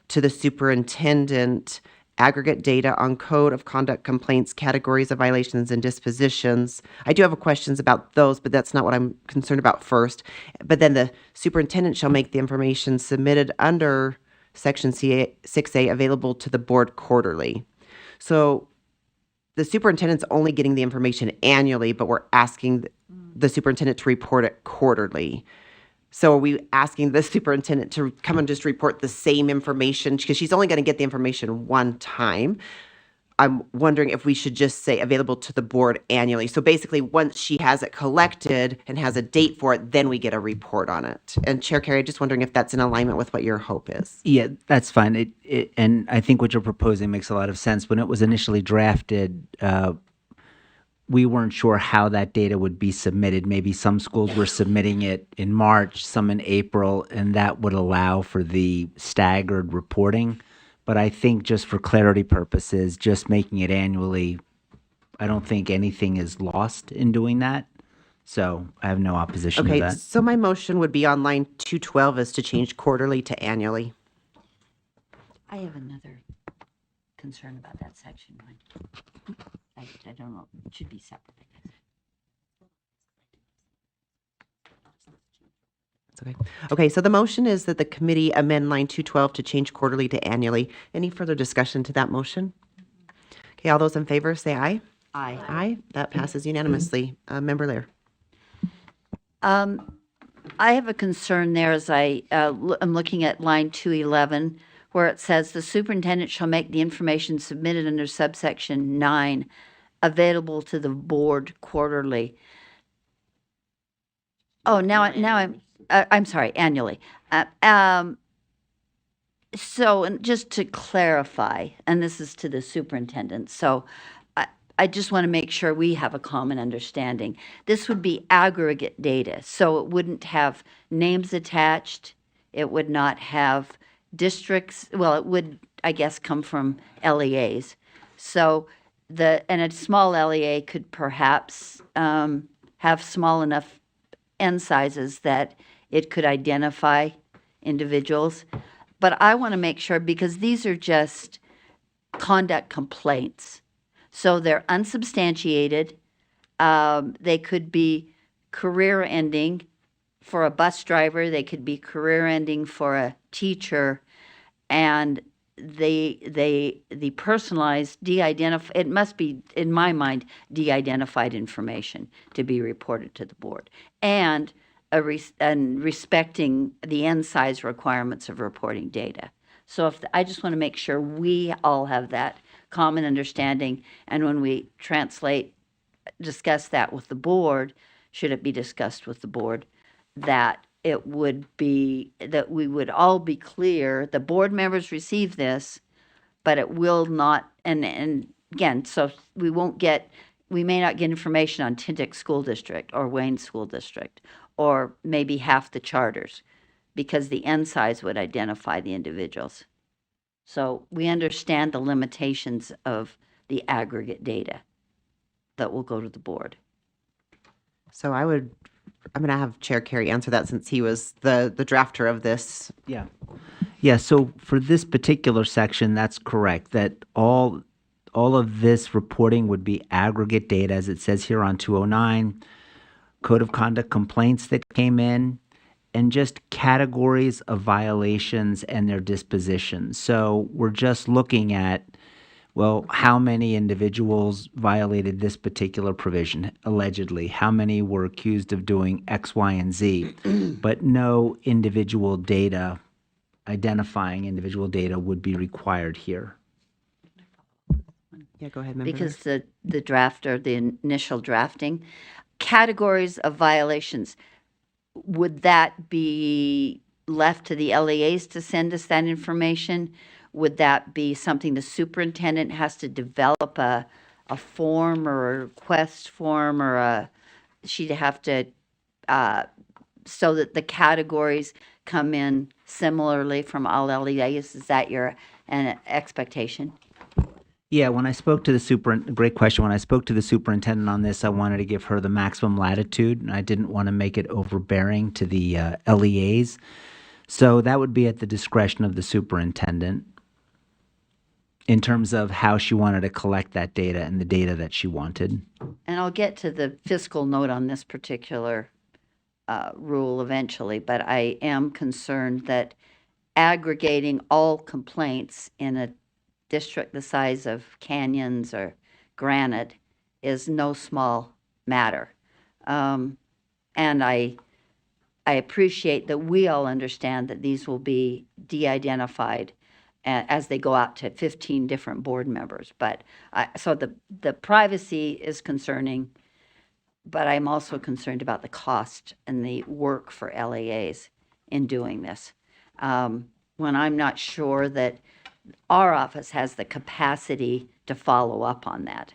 to the superintendent aggregate data on code of conduct complaints, categories of violations, and dispositions. I do have questions about those, but that's not what I'm concerned about first. But then the superintendent shall make the information submitted under Section 6A available to the board quarterly. So the superintendent's only getting the information annually, but we're asking the superintendent to report it quarterly. So are we asking the superintendent to come and just report the same information? Because she's only going to get the information one time. I'm wondering if we should just say available to the board annually. So basically, once she has it collected and has a date for it, then we get a report on it. And Chair Carey, just wondering if that's in alignment with what your hope is. Yeah, that's fine. And I think what you're proposing makes a lot of sense. When it was initially drafted, we weren't sure how that data would be submitted. Maybe some schools were submitting it in March, some in April, and that would allow for the staggered reporting. But I think just for clarity purposes, just making it annually, I don't think anything is lost in doing that. So I have no opposition to Okay, that. so my motion would be on line 212 is to change quarterly to annually. I have another concern about that section. I don't know. It should be separate. Okay. Okay, so the motion is that the committee amend line 212 to change quarterly to annually. Any further discussion to that motion? Okay, all those in favor say aye. Aye. Aye, that passes unanimously. Member Lear. I have a concern there as I'm looking at line 211, where it says the superintendent shall make the information submitted under subsection 9 available to the board quarterly. Oh, I'm sorry, annually. So, and just to clarify, and this is to the superintendent, so I just want to make sure we have a common understanding. This would be aggregate data, so it wouldn't have names attached. It would not have districts. Well, it would, I guess, come from LEAs. So and a small LEA could perhaps have small enough N sizes that it could identify individuals. But I want to make sure, because these are just conduct complaints. So they're unsubstantiated. They could be career ending for a bus driver. They could be career ending for a teacher. And the personalized it must be, in my mind, de-identified information to be reported to the board. And respecting the N size requirements of reporting data. So I just want to make sure we all have that common understanding, and when we discuss that with the board, should it be discussed with the board, that we would all be clear, the board members receive this, but it will not, and again, so we may not get information on Tintic School District or Wayne School District, or maybe half the charters, because the N size would identify the individuals. So we understand the limitations of the aggregate data that will go to the board. So I would I'm going to have Chair Carey answer that since he was the drafter of this. Yeah. Yeah, so for this particular section, that's correct, that all of this reporting would be aggregate data, as it says here on 209, code of conduct complaints that came in, and just categories of violations and their dispositions. So we're just looking at, well, how many individuals violated this particular provision, allegedly? How many were accused of doing X, Y, and Z? But no individual data, identifying individual data would be required here. Yeah, go ahead, member. Because the draft or the initial drafting, categories of violations, would that be left to the LEAs to send us that information? Would that be something the superintendent has to develop a form or a request form, or she'd have to, so that the categories come in similarly from all LEAs? Is that your expectation? Yeah, when I spoke to the great question. When I spoke to the superintendent on this, I wanted to give her the maximum latitude, and I didn't want to make it overbearing to the LEAs. So that would be at the discretion of the superintendent in terms of how she wanted to collect that data and the data that she wanted. And I'll get to the fiscal note on this particular rule eventually, but I am concerned that aggregating all complaints in a district the size of Canyons or Granite is no small matter. And I appreciate that we all understand that these will be de-identified as they go out to 15 different board members. But so the privacy is concerning, but I'm also concerned about the cost and the work for LEAs in doing this. When I'm not sure that our office has the capacity to follow up on that.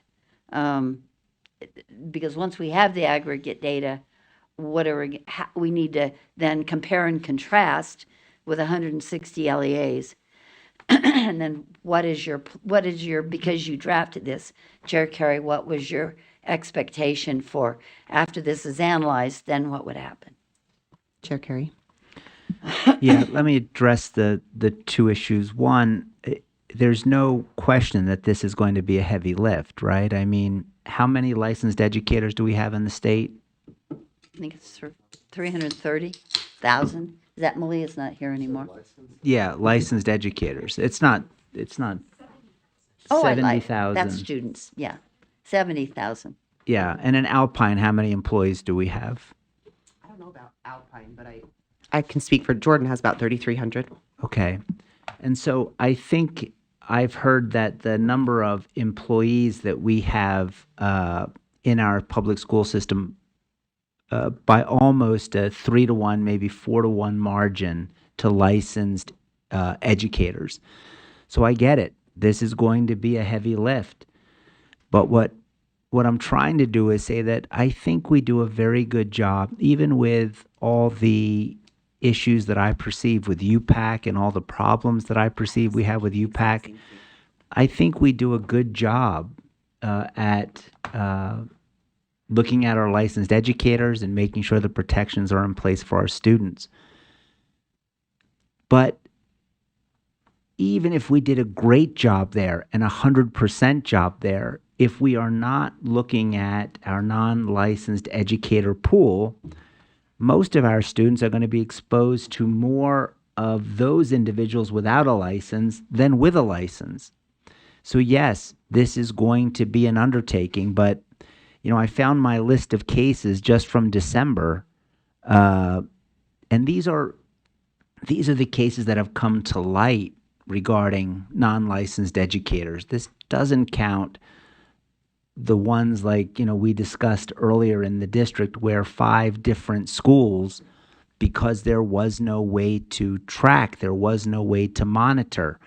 Because once we have the aggregate data, we need to then compare and contrast with 160 LEAs. And then what is your, because you drafted this, Chair Carey, what was your expectation for after this is analyzed, then what would happen? Chair Carey. Yeah, let me address the two issues. One, there's no question that this is going to be a heavy lift, right? I mean, how many licensed educators do we have in the state? I think it's 330,000. Is that Malia's not here anymore? Yeah, licensed educators. It's not Oh, 70,000. That's students, yeah. 70,000. Yeah, and in Alpine, how many employees do we have? I don't know about Alpine, but I can speak for Jordan has about 3,300. Okay. And so I think I've heard that the number of employees that we have in our public school system by almost a 3-to-1, maybe 4-to-1 margin to licensed educators. So I get it. This is going to be a heavy lift. But what I'm trying to do is say that I think we do a very good job, even with all the issues that I perceive with UPAC and all the problems that I perceive we have with UPAC. I think we do a good job at looking at our licensed educators and making sure the protections are in place for our students. But even if we did a great job there and 100% job there, if we are not looking at our non-licensed educator pool, most of our students are going to be exposed to more of those individuals without a license than with a license. So yes, this is going to be an undertaking, but I found my list of cases just from December, and these are the cases that have come to light regarding non-licensed educators. This doesn't count the ones like, we discussed earlier in the district where 5 different schools, because there was no way to track, there was no way to monitor.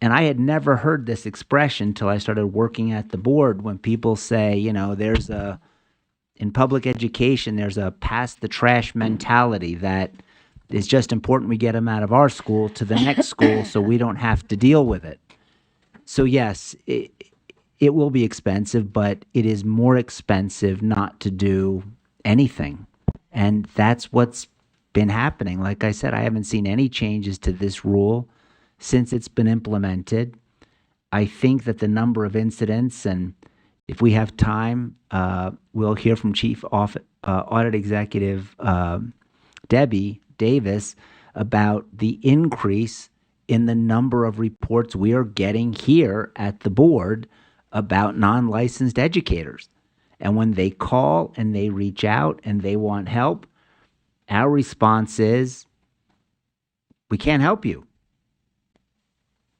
And I had never heard this expression till I started working at the board, when people say, in public education, there's a pass the trash mentality that it's just important we get them out of our school to the next school so we don't have to deal with it. So yes, it will be expensive, but it is more expensive not to do anything. And that's what's been happening. Like I said, I haven't seen any changes to this rule since it's been implemented. I think that the number of incidents, and if we have time, we'll hear from Audit Executive Debbie Davis about the increase in the number of reports we are getting here at the board about non-licensed educators. And when they call and they reach out and they want help, our response is, we can't help you.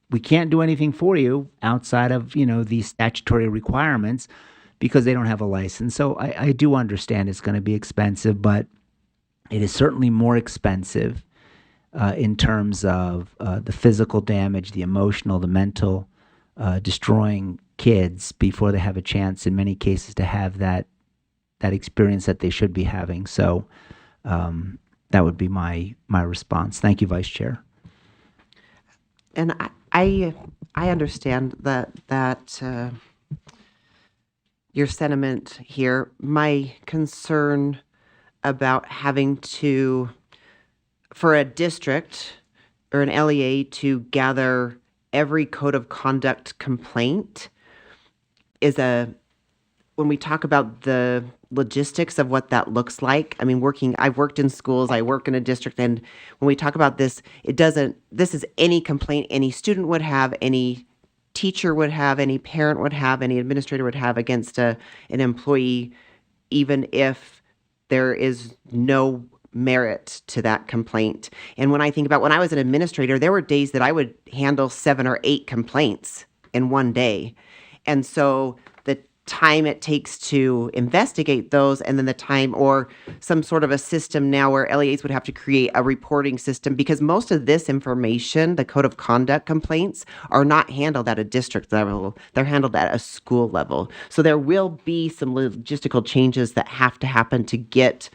We can't do anything for you outside of, these statutory requirements because they don't have a license. So I do understand it's going to be expensive, but it is certainly more expensive in terms of the physical damage, the emotional, the mental, destroying kids before they have a chance in many cases to have that experience that they should be having. So that would be my response. Thank you, Vice Chair. And I understand that your sentiment here. My concern about having to, for a district or an LEA to gather every code of conduct complaint is when we talk about the logistics of what that looks like. I mean, I've worked in schools, I work in a district, and when we talk about this, this is any complaint any student would have, any teacher would have, any parent would have, any administrator would have against an employee, even if there is no merit to that complaint. And when I think about when I was an administrator, there were days that I would handle 7 or 8 complaints in one day. And so the time it takes to investigate those, and then the time or some sort of a system now where LEAs would have to create a reporting system, because most of this information, the code of conduct complaints, are not handled at a district level. They're handled at a school level. So there will be some logistical changes that have to happen to get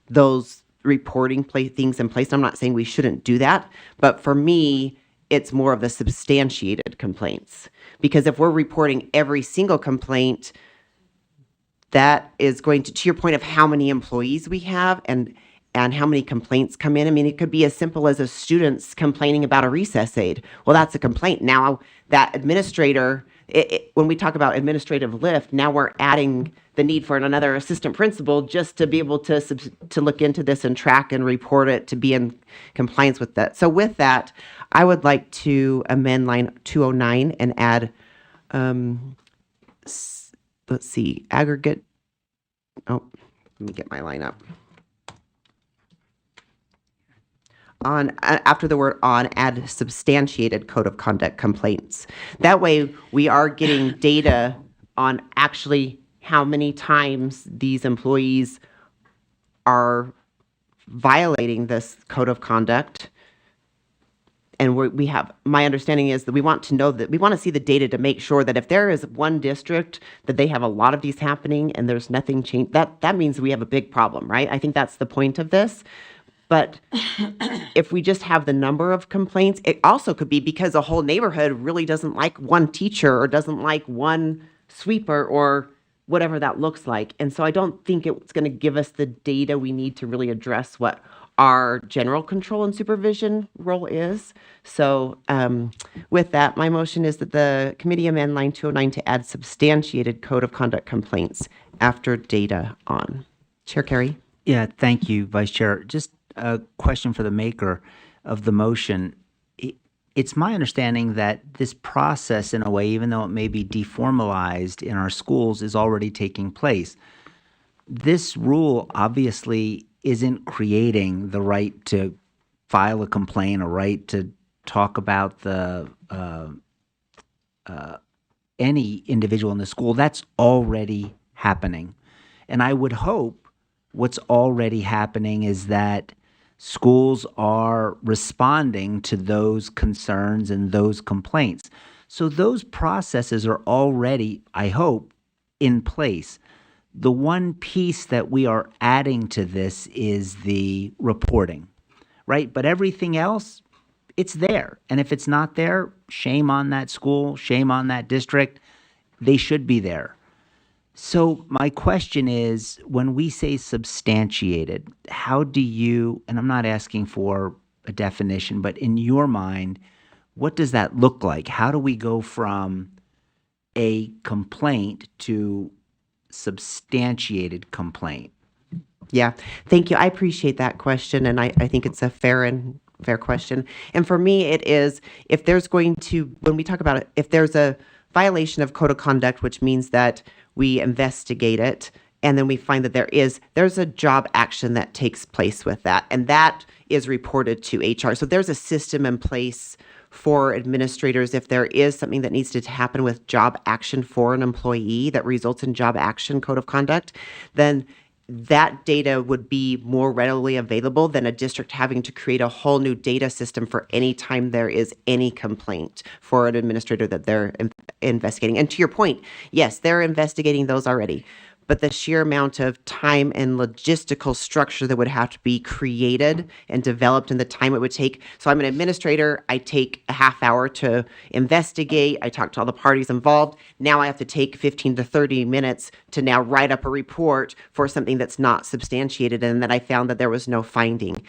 those reporting things in place. I'm not saying we shouldn't do that, but for me, it's more of the substantiated complaints. Because if we're reporting every single complaint, that is going to your point of how many employees we have and how many complaints come in. I mean, it could be as simple as a student's complaining about a recess aid. Well, that's a complaint. Now that administrator, when we talk about administrative lift, now we're adding the need for another assistant principal just to be able to look into this and track and report it to be in compliance with that. So with that, I would like to amend line 209 and add, let's see, aggregate. Oh, let me get my line up. After the word on, add substantiated code of conduct complaints. That way we are getting data on actually how many times these employees are violating this code of conduct. And my understanding is that we want to see the data to make sure that if there is one district that they have a lot of these happening and there's nothing changed, that means we have a big problem, right? I think that's the point of this. But if we just have the number of complaints, it also could be because a whole neighborhood really doesn't like one teacher or doesn't like one sweeper or whatever that looks like. And so I don't think it's going to give us the data we need to really address what our general control and supervision role is. So with that, my motion is that the committee amend line 209 to add substantiated code of conduct complaints after data on. Chair Carey. Yeah, thank you, Vice Chair. Just a question for the maker of the motion. It's my understanding that this process, in a way, even though it may be deformalized in our schools, is already taking place. This rule obviously isn't creating the right to file a complaint, a right to talk about any individual in the school. That's already happening. And I would hope what's already happening is that schools are responding to those concerns and those complaints. So those processes are already, I hope, in place. The one piece that we are adding to this is the reporting, right? But everything else, it's there. And if it's not there, shame on that school, shame on that district. They should be there. So my question is, when we say substantiated, how do you, and I'm not asking for a definition, but in your mind, what does that look like? How do we go from a complaint to substantiated complaint? Yeah, thank you. I appreciate that question, and I think it's a fair question. And for me, it is if there's going to, when we talk about it, if there's a violation of code of conduct, which means that we investigate it, and then we find that there's a job action that takes place with that, and that is reported to HR. So there's a system in place for administrators if there is something that needs to happen with job action for an employee that results in job action code of conduct, then that data would be more readily available than a district having to create a whole new data system for any time there is any complaint for an administrator that they're investigating. And to your point, yes, they're investigating those already. But the sheer amount of time and logistical structure that would have to be created and developed and the time it would take. So I'm an administrator. I take a half hour to investigate. I talk to all the parties involved. Now I have to take 15 to 30 minutes to now write up a report for something that's not substantiated and that I found that there was no finding.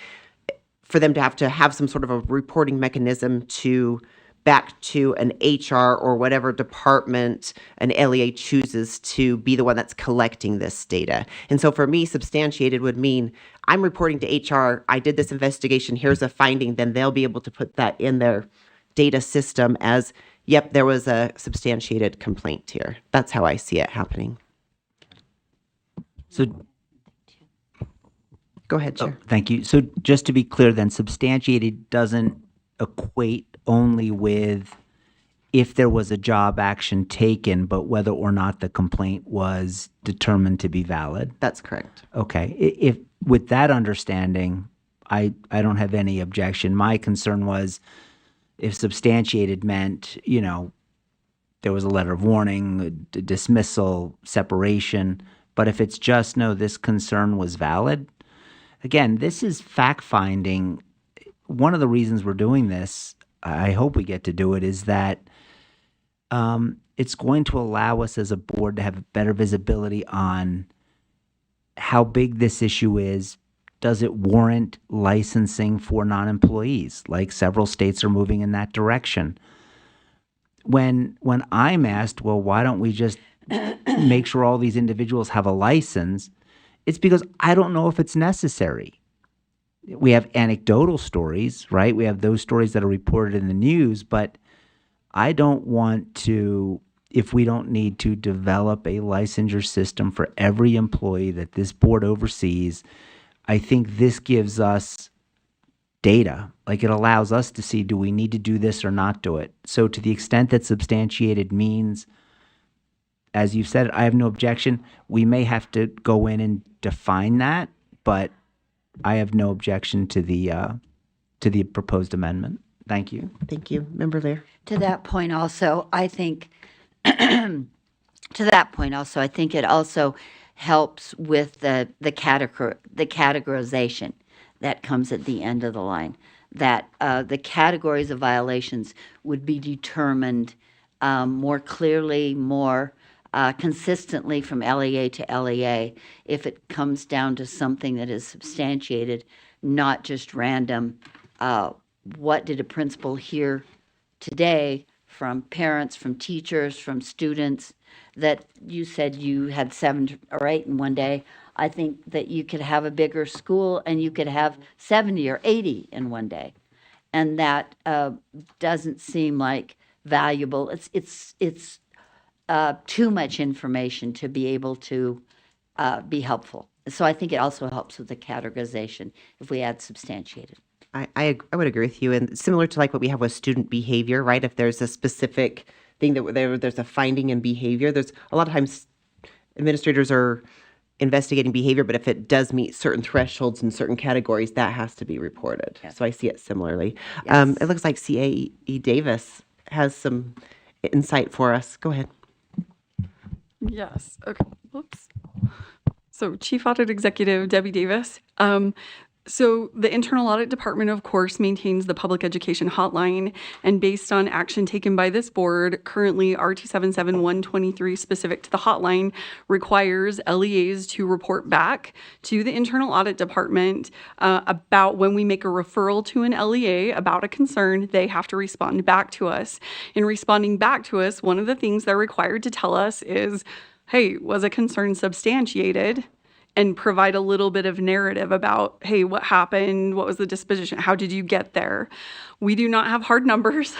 For them to have some sort of a reporting mechanism to back to an HR or whatever department an LEA chooses to be the one that's collecting this data. And so for me, substantiated would mean I'm reporting to HR, I did this investigation, here's a finding, then they'll be able to put that in their data system as, yep, there was a substantiated complaint here. That's how I see it happening. So, Go ahead, Chair. thank you. So just to be clear then, substantiated doesn't equate only with if there was a job action taken, but whether or not the complaint was determined to be valid. That's correct. Okay. If with that understanding, I don't have any objection. My concern was if substantiated meant, there was a letter of warning, a dismissal, separation. But if it's just, no, this concern was valid, again, this is fact-finding. One of the reasons we're doing this, I hope we get to do it, is that it's going to allow us as a board to have better visibility on how big this issue is. Does it warrant licensing for non-employees? Like several states are moving in that direction. When I'm asked, well, why don't we just make sure all these individuals have a license? It's because I don't know if it's necessary. We have anecdotal stories, right? We have those stories that are reported in the news, but I don't want to, if we don't need to develop a licensure system for every employee that this board oversees. I think this gives us data. Like it allows us to see, do we need to do this or not do it? So to the extent that substantiated means, as you've said, I have no objection. We may have to go in and define that, but I have no objection to the proposed amendment. Thank you. Thank you. Member Lear. To that point also, I think, it also helps with the categorization that comes at the end of the line, that the categories of violations would be determined more clearly, more consistently from LEA to LEA if it comes down to something that is substantiated, not just random. What did a principal hear today from parents, from teachers, from students? That you said you had 7 or 8 in one day. I think that you could have a bigger school and you could have 70 or 80 in one day. And that doesn't seem like valuable. It's too much information to be able to be helpful. So I think it also helps with the categorization if we add substantiated. I would agree with you. And similar to like what we have with student behavior, right? If there's a specific thing that there's a finding in behavior, there's a lot of times administrators are investigating behavior, but if it does meet certain thresholds in certain categories, that has to be reported. Yes. So I see it similarly. Yes. It looks like CAE Davis has some insight for us. Go ahead. Yes. Okay. Whoops. So Chief Audit Executive Debbie Davis. So the Internal Audit Department, of course, maintains the public education hotline, and based on action taken by this board, currently R277123 specific to the hotline requires LEAs to report back to the Internal Audit Department about when we make a referral to an LEA about a concern, they have to respond back to us. In responding back to us, one of the things they're required to tell us is, hey, was a concern substantiated? And provide a little bit of narrative about, hey, what happened? What was the disposition? How did you get there? We do not have hard numbers.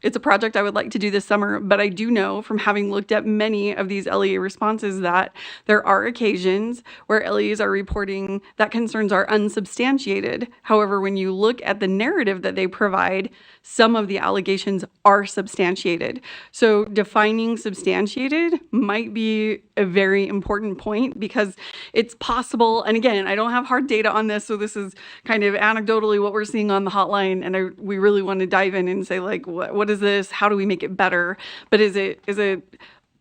It's a project I would like to do this summer, but I do know from having looked at many of these LEA responses that there are occasions where LEAs are reporting that concerns are unsubstantiated. However, when you look at the narrative that they provide, some of the allegations are substantiated. So defining substantiated might be a very important point because it's possible, and again, I don't have hard data on this, so this is kind of anecdotally what we're seeing on the hotline, and we really want to dive in and say, like, what is this? How do we make it better? But is it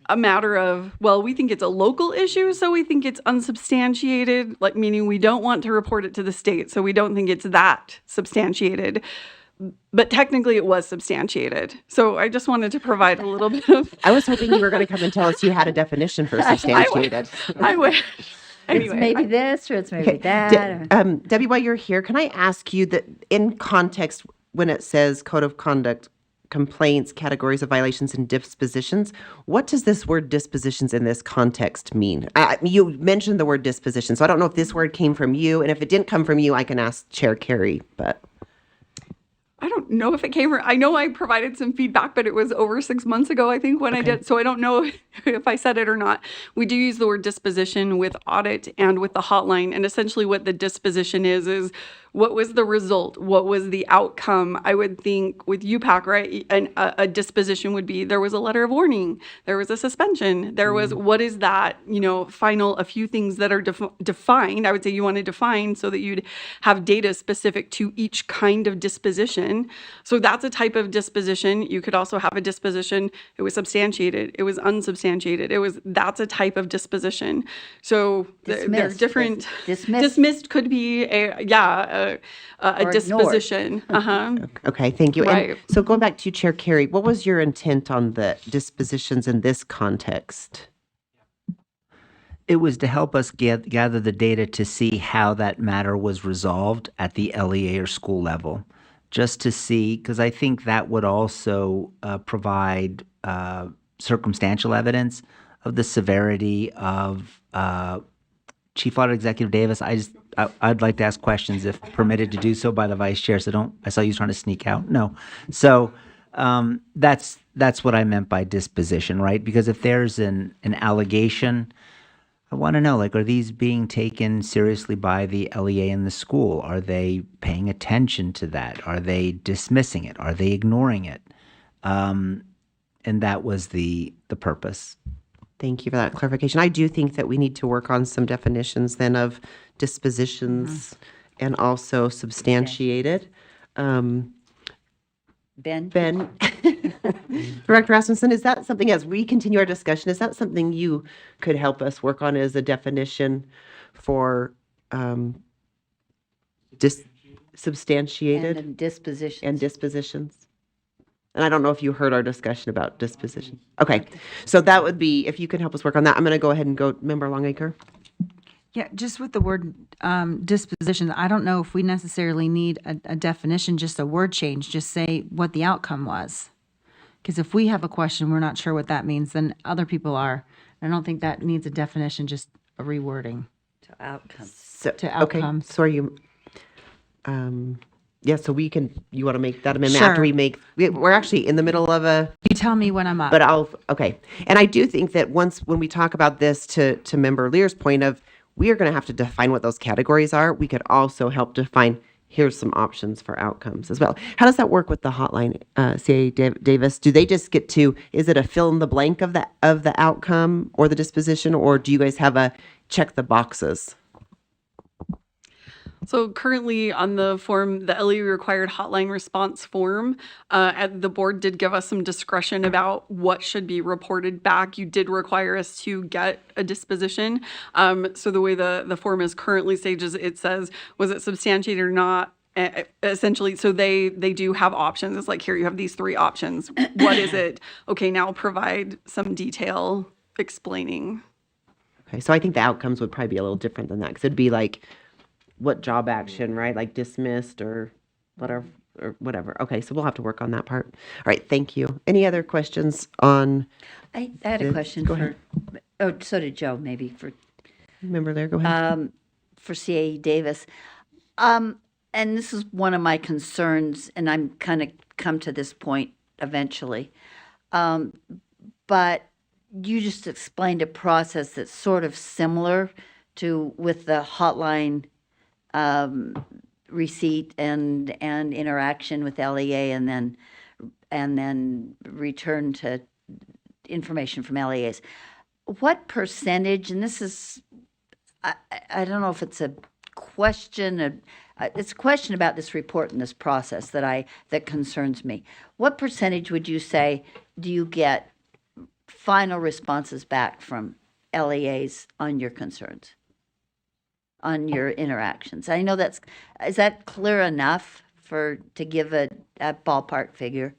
a matter of, well, we think it's a local issue, so we think it's unsubstantiated, like meaning we don't want to report it to the state, so we don't think it's that substantiated. But technically it was substantiated. So I just wanted to provide a little bit of... I was hoping you were going to come and tell us you had a definition for substantiated. I wish. Anyway, it's maybe this or it's maybe that. Debbie, while you're here, can I ask you that in context, when it says code of conduct, complaints, categories of violations, and dispositions, what does this word dispositions in this context mean? You mentioned the word disposition, so I don't know if this word came from you, and if it didn't come from you, I can ask Chair Carey, but... I don't know if it came from, I know I provided some feedback, but it was over 6 months ago, I think, when I did. So I don't know if I said it or not. We do use the word disposition with audit and with the hotline. And essentially what the disposition is what was the result? What was the outcome? I would think with UPAC, right? And a disposition would be, there was a letter of warning. There was a suspension. There was, what is that, final, a few things that are defined. I would say you want to define so that you'd have data specific to each kind of disposition. So that's a type of disposition. You could also have a disposition. It was substantiated. It was unsubstantiated. That's a type of disposition. So they're different. Dismissed could be a disposition. Okay, thank you. Right. And so going back to you, Chair Carey, what was your intent on the dispositions in this context? It was to help us gather the data to see how that matter was resolved at the LEA or school level, just to see, because I think that would also provide circumstantial evidence of the severity of Chief Audit Executive Davis. I'd like to ask questions if permitted to do so by the vice chair. So I saw you trying to sneak out. No. So that's what I meant by disposition, right? Because if there's an allegation, I want to know, are these being taken seriously by the LEA and the school? Are they paying attention to that? Are they dismissing it? Are they ignoring it? And that was the purpose. Thank you for that clarification. I do think that we need to work on some definitions then of dispositions and also substantiated. Ben? Director Rasmussen, is that something, as we continue our discussion, is that something you could help us work on as a definition for substantiated? And dispositions. And dispositions. And I don't know if you heard our discussion about disposition. Okay, so that would be, if you can help us work on that, I'm going to go ahead and go, Member Longacre. Yeah, just with the word disposition, I don't know if we necessarily need a definition, just a word change, just say what the outcome was. Because if we have a question, we're not sure what that means, then other people are. I don't think that needs a definition, just a rewording. To outcomes. To outcomes. Okay, so are you, yeah, so you want to make that amendment Sure. after we're actually in the middle of You tell me when I'm up. but okay. And I do think that when we talk about this to Member Lear's point of, we are going to have to define what those categories are. We could also help define, here's some options for outcomes as well. How does that work with the hotline, CA Davis? Do they just get to, is it a fill in the blank of the outcome or the disposition, or do you guys have a check the boxes? So currently on the form, the LE required hotline response form, the board did give us some discretion about what should be reported back. You did require us to get a disposition. So the way the form is currently staged is it says, was it substantiated or not? Essentially, so they do have options. It's like, here, you have these 3 options. What is it? Okay, now provide some detail explaining. Okay, so I think the outcomes would probably be a little different than that, because it'd be like, what job action, right? Like dismissed or whatever. Okay, so we'll have to work on that part. All right, thank you. Any other questions on? I had a this? question Go for, ahead. oh, so did Joe, maybe, for Member Lear, go ahead. for CAE Davis. And this is one of my concerns, and I'm kind of come to this point eventually. But you just explained a process that's sort of similar to with the hotline receipt and interaction with LEA, and then return to information from LEAs. What percentage, and this is, I don't know if it's a question, it's a question about this report and this process that concerns me. What percentage would you say do you get final responses back from LEAs on your concerns, on your interactions? I know is that clear enough to give a ballpark figure?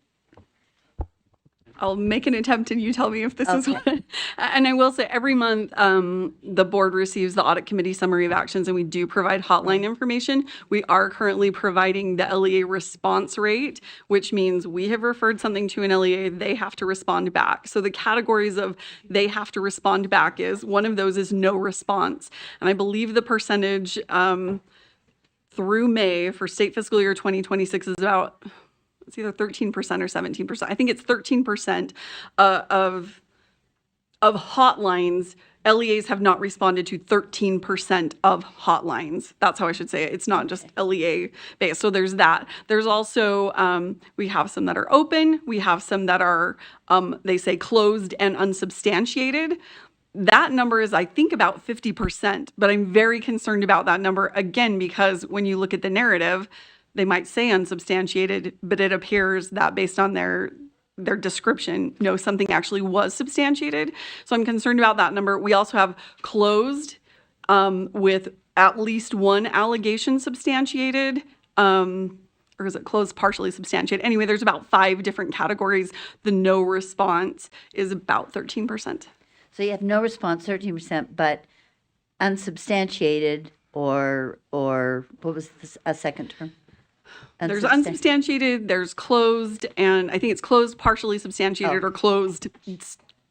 I'll make an attempt and you tell me if this is Okay. what. And I will say every month the board receives the audit committee summary of actions, and we do provide hotline information. We are currently providing the LEA response rate, which means we have referred something to an LEA, they have to respond back. So the categories of they have to respond back is, one of those is no response. And I believe the percentage through May for state fiscal year 2026 is about, it's either 13% or 17%. I think it's 13% of hotlines. LEAs have not responded to 13% of hotlines. That's how I should say it. It's not just LEA based. So there's that. There's also, we have some that are open. We have some that are, they say closed and unsubstantiated. That number is, I think, about 50%, but I'm very concerned about that number, again, because when you look at the narrative, they might say unsubstantiated, but it appears that based on their description, no, something actually was substantiated. So I'm concerned about that number. We also have closed with at least one allegation substantiated, or is it closed partially substantiated? Anyway, there's about 5 different categories. The no response is about 13%. So you have no response, 13%, but unsubstantiated or what was a second term? There's unsubstantiated, there's closed, and I think it's closed partially substantiated or closed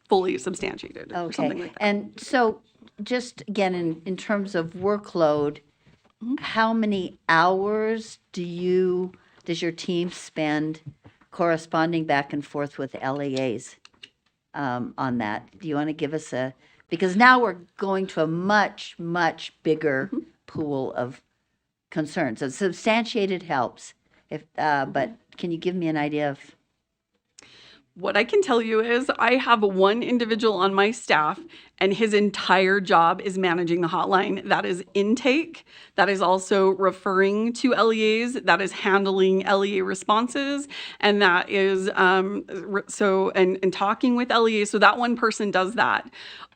fully substantiated or something like that. And so just again, in terms of workload, how many hours does your team spend corresponding back and forth with LEAs on that? Do you want to give us because now we're going to a much, much bigger pool of concerns. So substantiated helps, but can you give me an idea of? What I can tell you is I have one individual on my staff, and his entire job is managing the hotline. That is intake. That is also referring to LEAs. That is handling LEA responses. And that is and talking with LEAs. So that one person does that.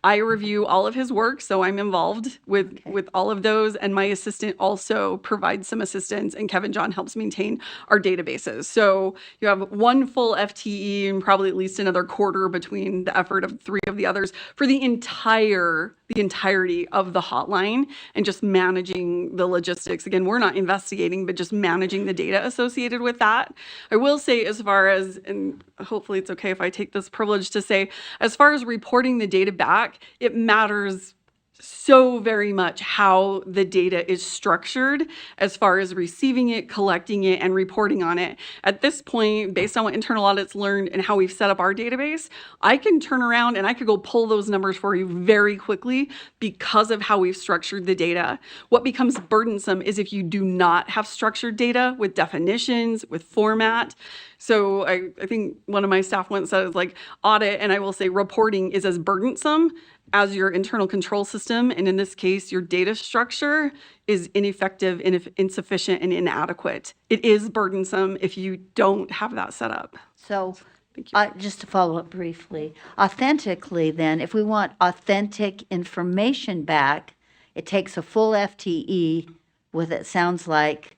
I review all of his work, so I'm involved with all of those, and my assistant also provides some assistance, and Kevin John helps maintain our databases. So you have one full FTE and probably at least another quarter between the effort of 3 of the others for the entirety of the hotline and just managing the logistics. Again, we're not investigating, but just managing the data associated with that. I will say, as far as, and hopefully it's okay if I take this privilege to say, as far as reporting the data back, it matters so very much how the data is structured as far as receiving it, collecting it, and reporting on it. At this point, based on what internal audits learned and how we've set up our database, I can turn around and I could go pull those numbers for you very quickly because of how we've structured the data. What becomes burdensome is if you do not have structured data with definitions, with format. So I think one of my staff once said, like, audit, and I will say reporting is as burdensome as your internal control system, and in this case, your data structure is ineffective, insufficient, and inadequate. It is burdensome if you don't have that set up. So, just to follow up briefly, authentically then, if we want authentic information back, it takes a full FTE with, it sounds like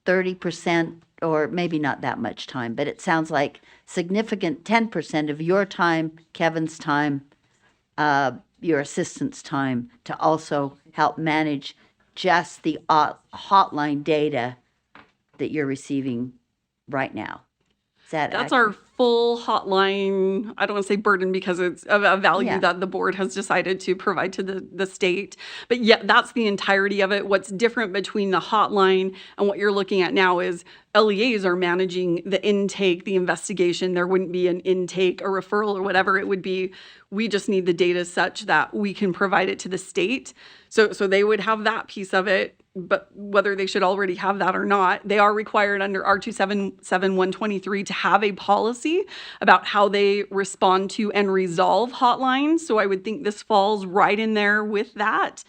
30%, or maybe not that much time, but it sounds like significant 10% of your time, Kevin's time, your assistant's time, to also help manage just the hotline data that you're receiving right now. Is that That's accurate? our full hotline, I don't want to say burden because it's a value Yeah. that the board has decided to provide to the state. But yeah, that's the entirety of it. What's different between the hotline and what you're looking at now is LEAs are managing the intake, the investigation. There wouldn't be an intake, a referral, or whatever. It would be, we just need the data such that we can provide it to the state. So they would have that piece of it. But whether they should already have that or not, they are required under R277-123 to have a policy about how they respond to and resolve hotlines. So I would think this falls right in there with that.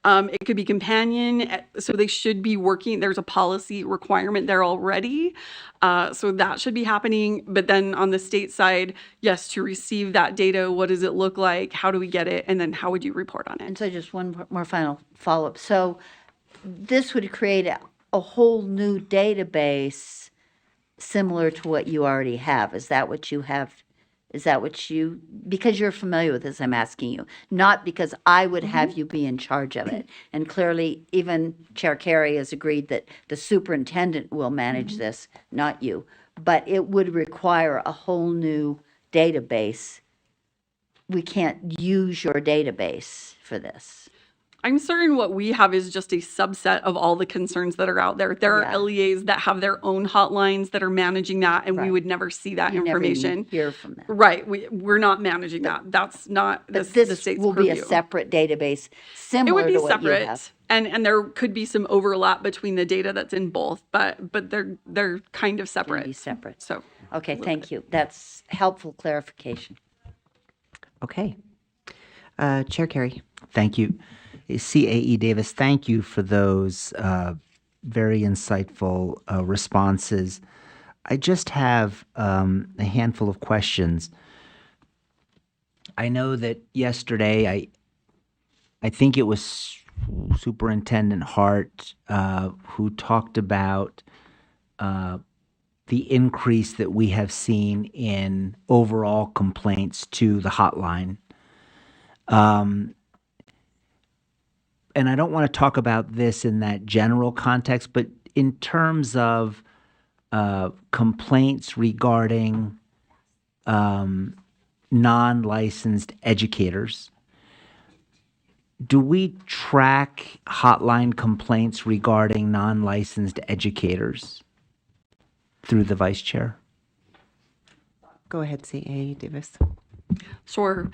It could be companion, so they should be working. There's a policy requirement there already. So that should be happening. But then on the state side, yes, to receive that data, what does it look like? How do we get it? And then how would you report on it? And so just one more final follow-up. So this would create a whole new database similar to what you already have. Is that what you have? Is that what you, because you're familiar with this, I'm asking you, not because I would have you be in charge of it. And clearly, even Chair Carey has agreed that the superintendent will manage this, not you. But it would require a whole new database. We can't use your database for this. I'm certain what we have is just a subset of all the concerns that are out there. There are LEAs that have their own hotlines that are managing that, and we would never see that information. Never even hear from them. Right. We're not managing that. That's not the state's will be a purview. separate database It similar would be to what you separate, have. and there could be some overlap between the data that's in both, but they're kind of separate. Be separate. So Okay, thank you. That's helpful clarification. Okay. Chair Carey. Thank you. CAE Davis, thank you for those very insightful responses. I just have a handful of questions. I know that yesterday, I think it was Superintendent Hart who talked about the increase that we have seen in overall complaints to the hotline. And I don't want to talk about this in that general context, but in terms of complaints regarding non-licensed educators, do we track hotline complaints regarding non-licensed educators through the vice chair? Go ahead, CAE Davis. Sure.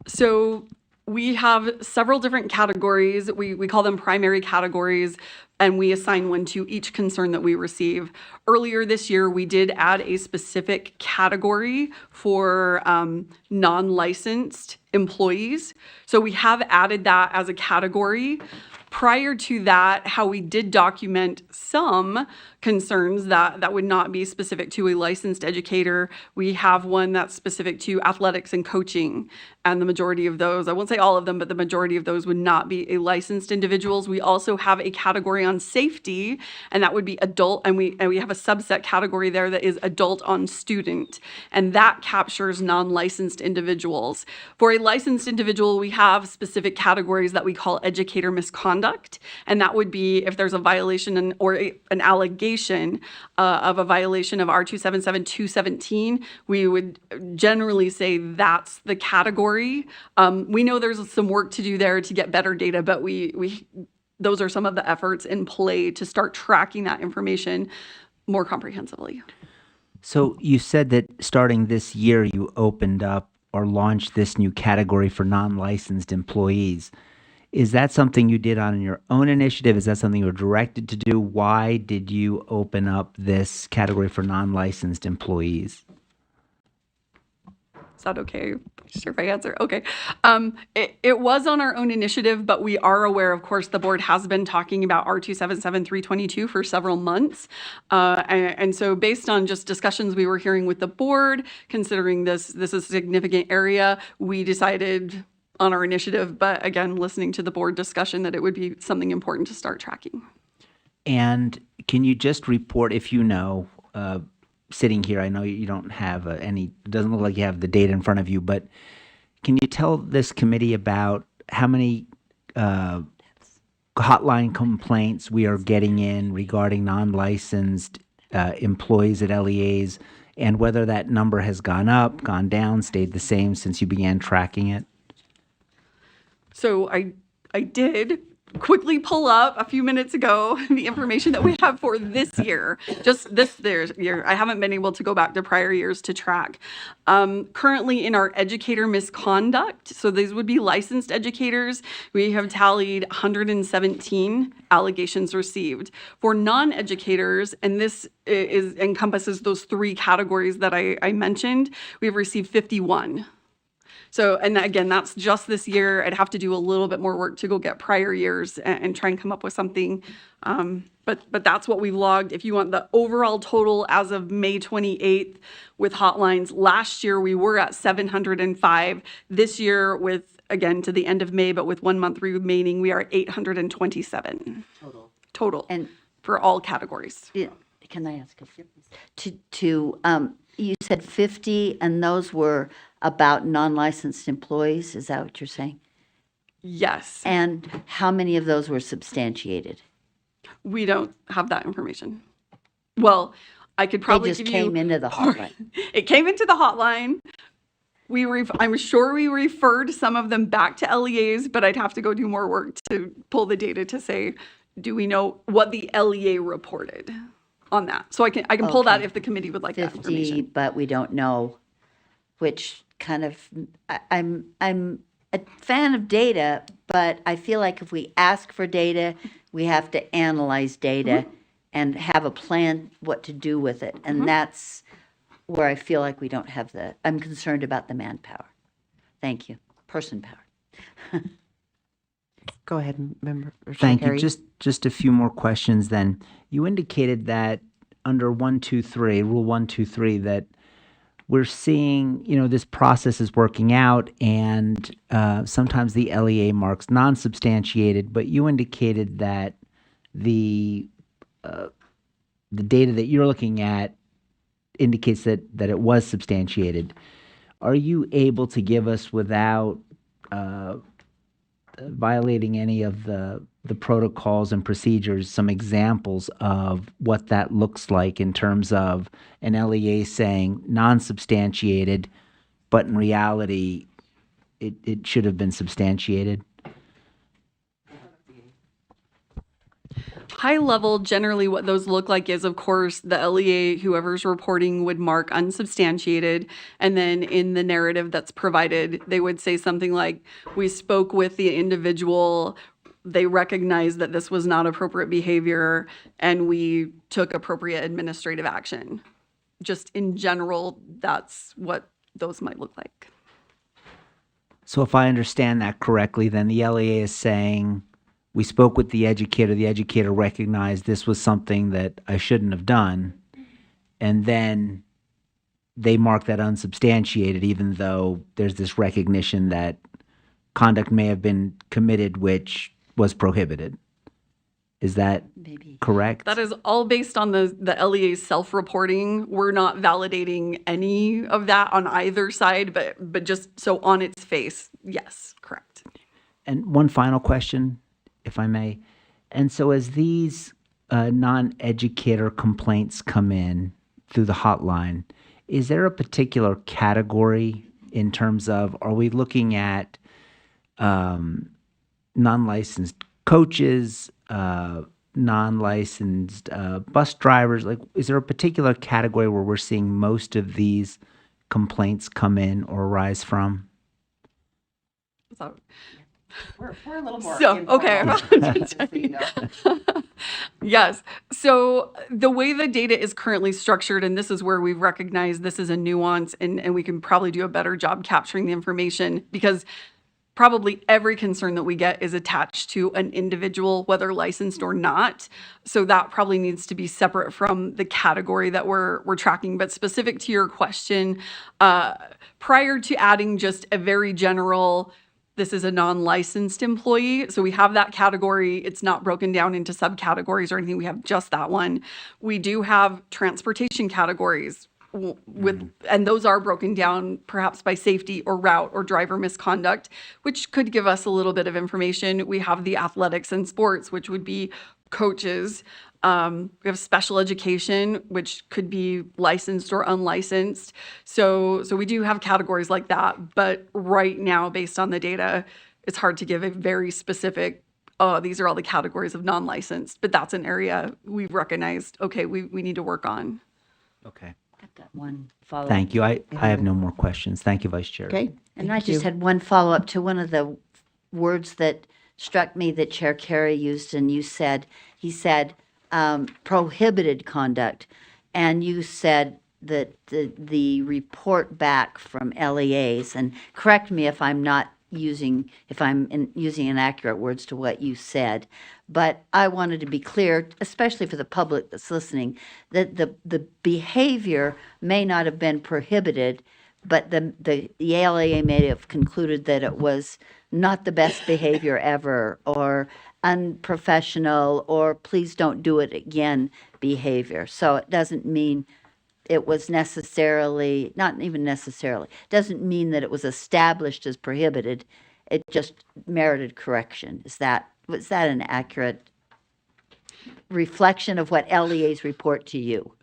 So we have several different categories. We call them primary categories, and we assign one to each concern that we receive. Earlier this year, we did add a specific category for non-licensed employees. So we have added that as a category. Prior to that, how we did document some concerns that would not be specific to a licensed educator. We have one that's specific to athletics and coaching, and the majority of those, I won't say all of them, but the majority of those would not be a licensed individuals. We also have a category on safety, and that would be adult, and we have a subset category there that is adult on student, and that captures non-licensed individuals. For a licensed individual, we have specific categories that we call educator misconduct, and that would be if there's a violation or an allegation of a violation of R277-217, we would generally say that's the category. We know there's some work to do there to get better data, but those are some of the efforts in play to start tracking that information more comprehensively. So you said that starting this year, you opened up or launched this new category for non-licensed employees. Is that something you did on your own initiative? Is that something you were directed to do? Why did you open up this category for non-licensed employees? Is that okay? Sure if I answer. Okay. It was on our own initiative, but we are aware, of course, the board has been talking about R277-322 for several months. And so based on just discussions we were hearing with the board, considering this is a significant area, we decided on our initiative, but again, listening to the board discussion, that it would be something important to start tracking. And can you just report, if you know, sitting here, I know you don't have it doesn't look like you have the data in front of you, but can you tell this committee about how many hotline complaints we are getting in regarding non-licensed employees at LEAs, and whether that number has gone up, gone down, stayed the same since you began tracking it? So I did quickly pull up a few minutes ago the information that we have for this year, just this year. I haven't been able to go back to prior years to track. Currently in our educator misconduct, so these would be licensed educators, we have tallied 117 allegations received. For non-educators, and this encompasses those three categories that I mentioned, we've received 51. So, and again, that's just this year. I'd have to do a little bit more work to go get prior years and try and come up with something. But that's what we logged. If you want the overall total as of May 28th with hotlines, last year we were at 705. This year with, again, to the end of May, but with 1 month remaining, we are at 827. Total. And for all categories. Yeah, can I ask you said 50, and those were about non-licensed employees, is that what you're saying? Yes. And how many of those were substantiated? We don't have that information. Well, I could probably give you... They just came into the hotline. It came into the hotline. I'm sure we referred some of them back to LEAs, but I'd have to go do more work to pull the data to say, do we know what the LEA reported on that? So I can pull that if the committee would like 50, that information. But we don't know which kind of, I'm a fan of data, but I feel like if we ask for data, we have to analyze data and have a plan what to do with it. And that's where I feel like we don't have I'm concerned about the manpower. Thank you. Person power. Go ahead, Member. Thank you. Just a few more questions then. You indicated that under Rule 123, that we're seeing, this process is working out, and sometimes the LEA marks non-substantiated, but you indicated that the data that you're looking at indicates that it was substantiated. Are you able to give us, without violating any of the protocols and procedures, some examples of what that looks like in terms of an LEA saying non-substantiated, but in reality, it should have been substantiated? High level, generally what those look like is, of course, the LEA, whoever's reporting, would mark unsubstantiated. And then in the narrative that's provided, they would say something like, we spoke with the individual, they recognized that this was not appropriate behavior, and we took appropriate administrative action. Just in general, that's what those might look like. So if I understand that correctly, then the LEA is saying, we spoke with the educator recognized this was something that I shouldn't have done, and then they mark that unsubstantiated, even though there's this recognition that conduct may have been committed which was prohibited. Is that correct? That is all based on the LEA's self-reporting. We're not validating any of that on either side, but just so on its face, yes, correct. And one final question, if I may. And so as these non-educator complaints come in through the hotline, is there a particular category in terms of, are we looking at non-licensed coaches, non-licensed bus drivers? Like, is there a particular category where we're seeing most of these complaints come in or arise from? We're a little more so okay. Yes. So the way the data is currently structured, and this is where we've recognized this is a nuance, and we can probably do a better job capturing the information, because probably every concern that we get is attached to an individual, whether licensed or not. So that probably needs to be separate from the category that we're tracking. But specific to your question, prior to adding just a very general, this is a non-licensed employee. So we have that category. It's not broken down into subcategories or anything. We have just that one. We do have transportation categories and those are broken down perhaps by safety or route or driver misconduct, which could give us a little bit of information. We have the athletics and sports, which would be coaches. We have special education, which could be licensed or unlicensed. So we do have categories like that. But right now, based on the data, it's hard to give a very specific, oh, these are all the categories of non-licensed. But that's an area we've recognized, okay, we need to work on. Okay. I've got one follow-up. Thank you. I have no more questions. Thank you, Vice Chair. Okay. And I just had one follow-up to one of the words that struck me that Chair Carey used, and he said prohibited conduct. And you said that the report back from LEAs, and correct me if I'm using inaccurate words to what you said, but I wanted to be clear, especially for the public that's listening, that the behavior may not have been prohibited, but the LEA may have concluded that it was not the best behavior ever, or unprofessional, or please don't do it again behavior. So it doesn't mean it was necessarily, not even necessarily, doesn't mean that it was established as prohibited. It just merited correction. Was that an accurate reflection of what LEAs report to you?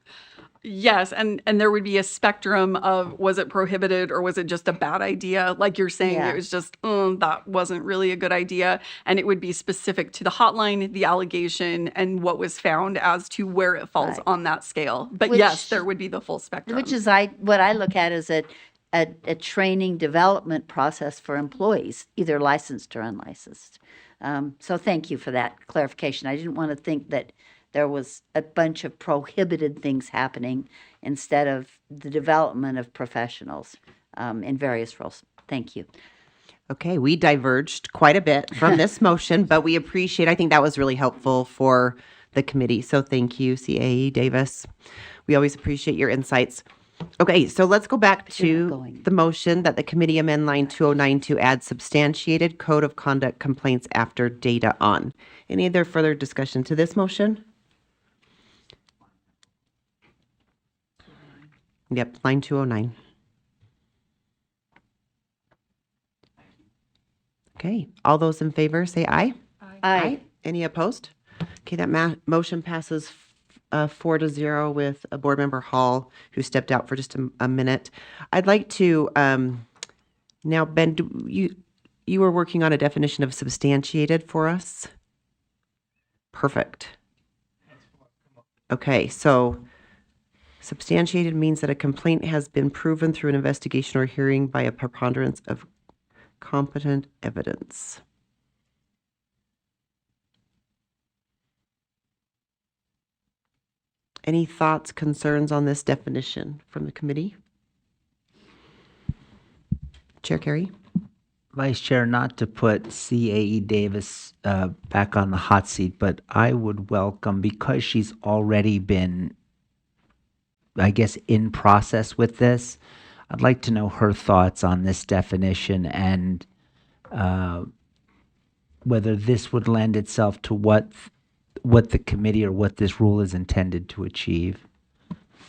Yes, and there would be a spectrum of, was it prohibited or was it just a bad idea? Like you're saying, Yeah. It was just, that wasn't really a good idea. And it would be specific to the hotline, the allegation, and what was found as to where it falls Right. on that scale. But Which- yes, there would be the full spectrum. Which is what I look at as a training development process for employees, either licensed or unlicensed. So thank you for that clarification. I didn't want to think that there was a bunch of prohibited things happening instead of the development of professionals in various roles. Thank you. Okay, we diverged quite a bit from this motion, but we appreciate, I think that was really helpful for the committee. So thank you, CAE Davis. We always appreciate your insights. Okay, so let's go back to the motion that the committee amend line 209 to add substantiated code of conduct complaints after data on. Any other further discussion to this motion? Yep, line 209. Okay, all those in favor say aye. Aye. Any opposed? Okay, that motion passes 4-0 with a board member Hall who stepped out for just a minute. I'd like to now, Ben, you were working on a definition of substantiated for us. Perfect. Okay, so substantiated means that a complaint has been proven through an investigation or hearing by a preponderance of competent evidence. Any thoughts, concerns on this definition from the committee? Chair Carey? Vice Chair, not to put CAE Davis back on the hot seat, but I would welcome, because she's already been, I guess, in process with this, I'd like to know her thoughts on this definition and whether this would lend itself to what the committee or what this rule is intended to achieve.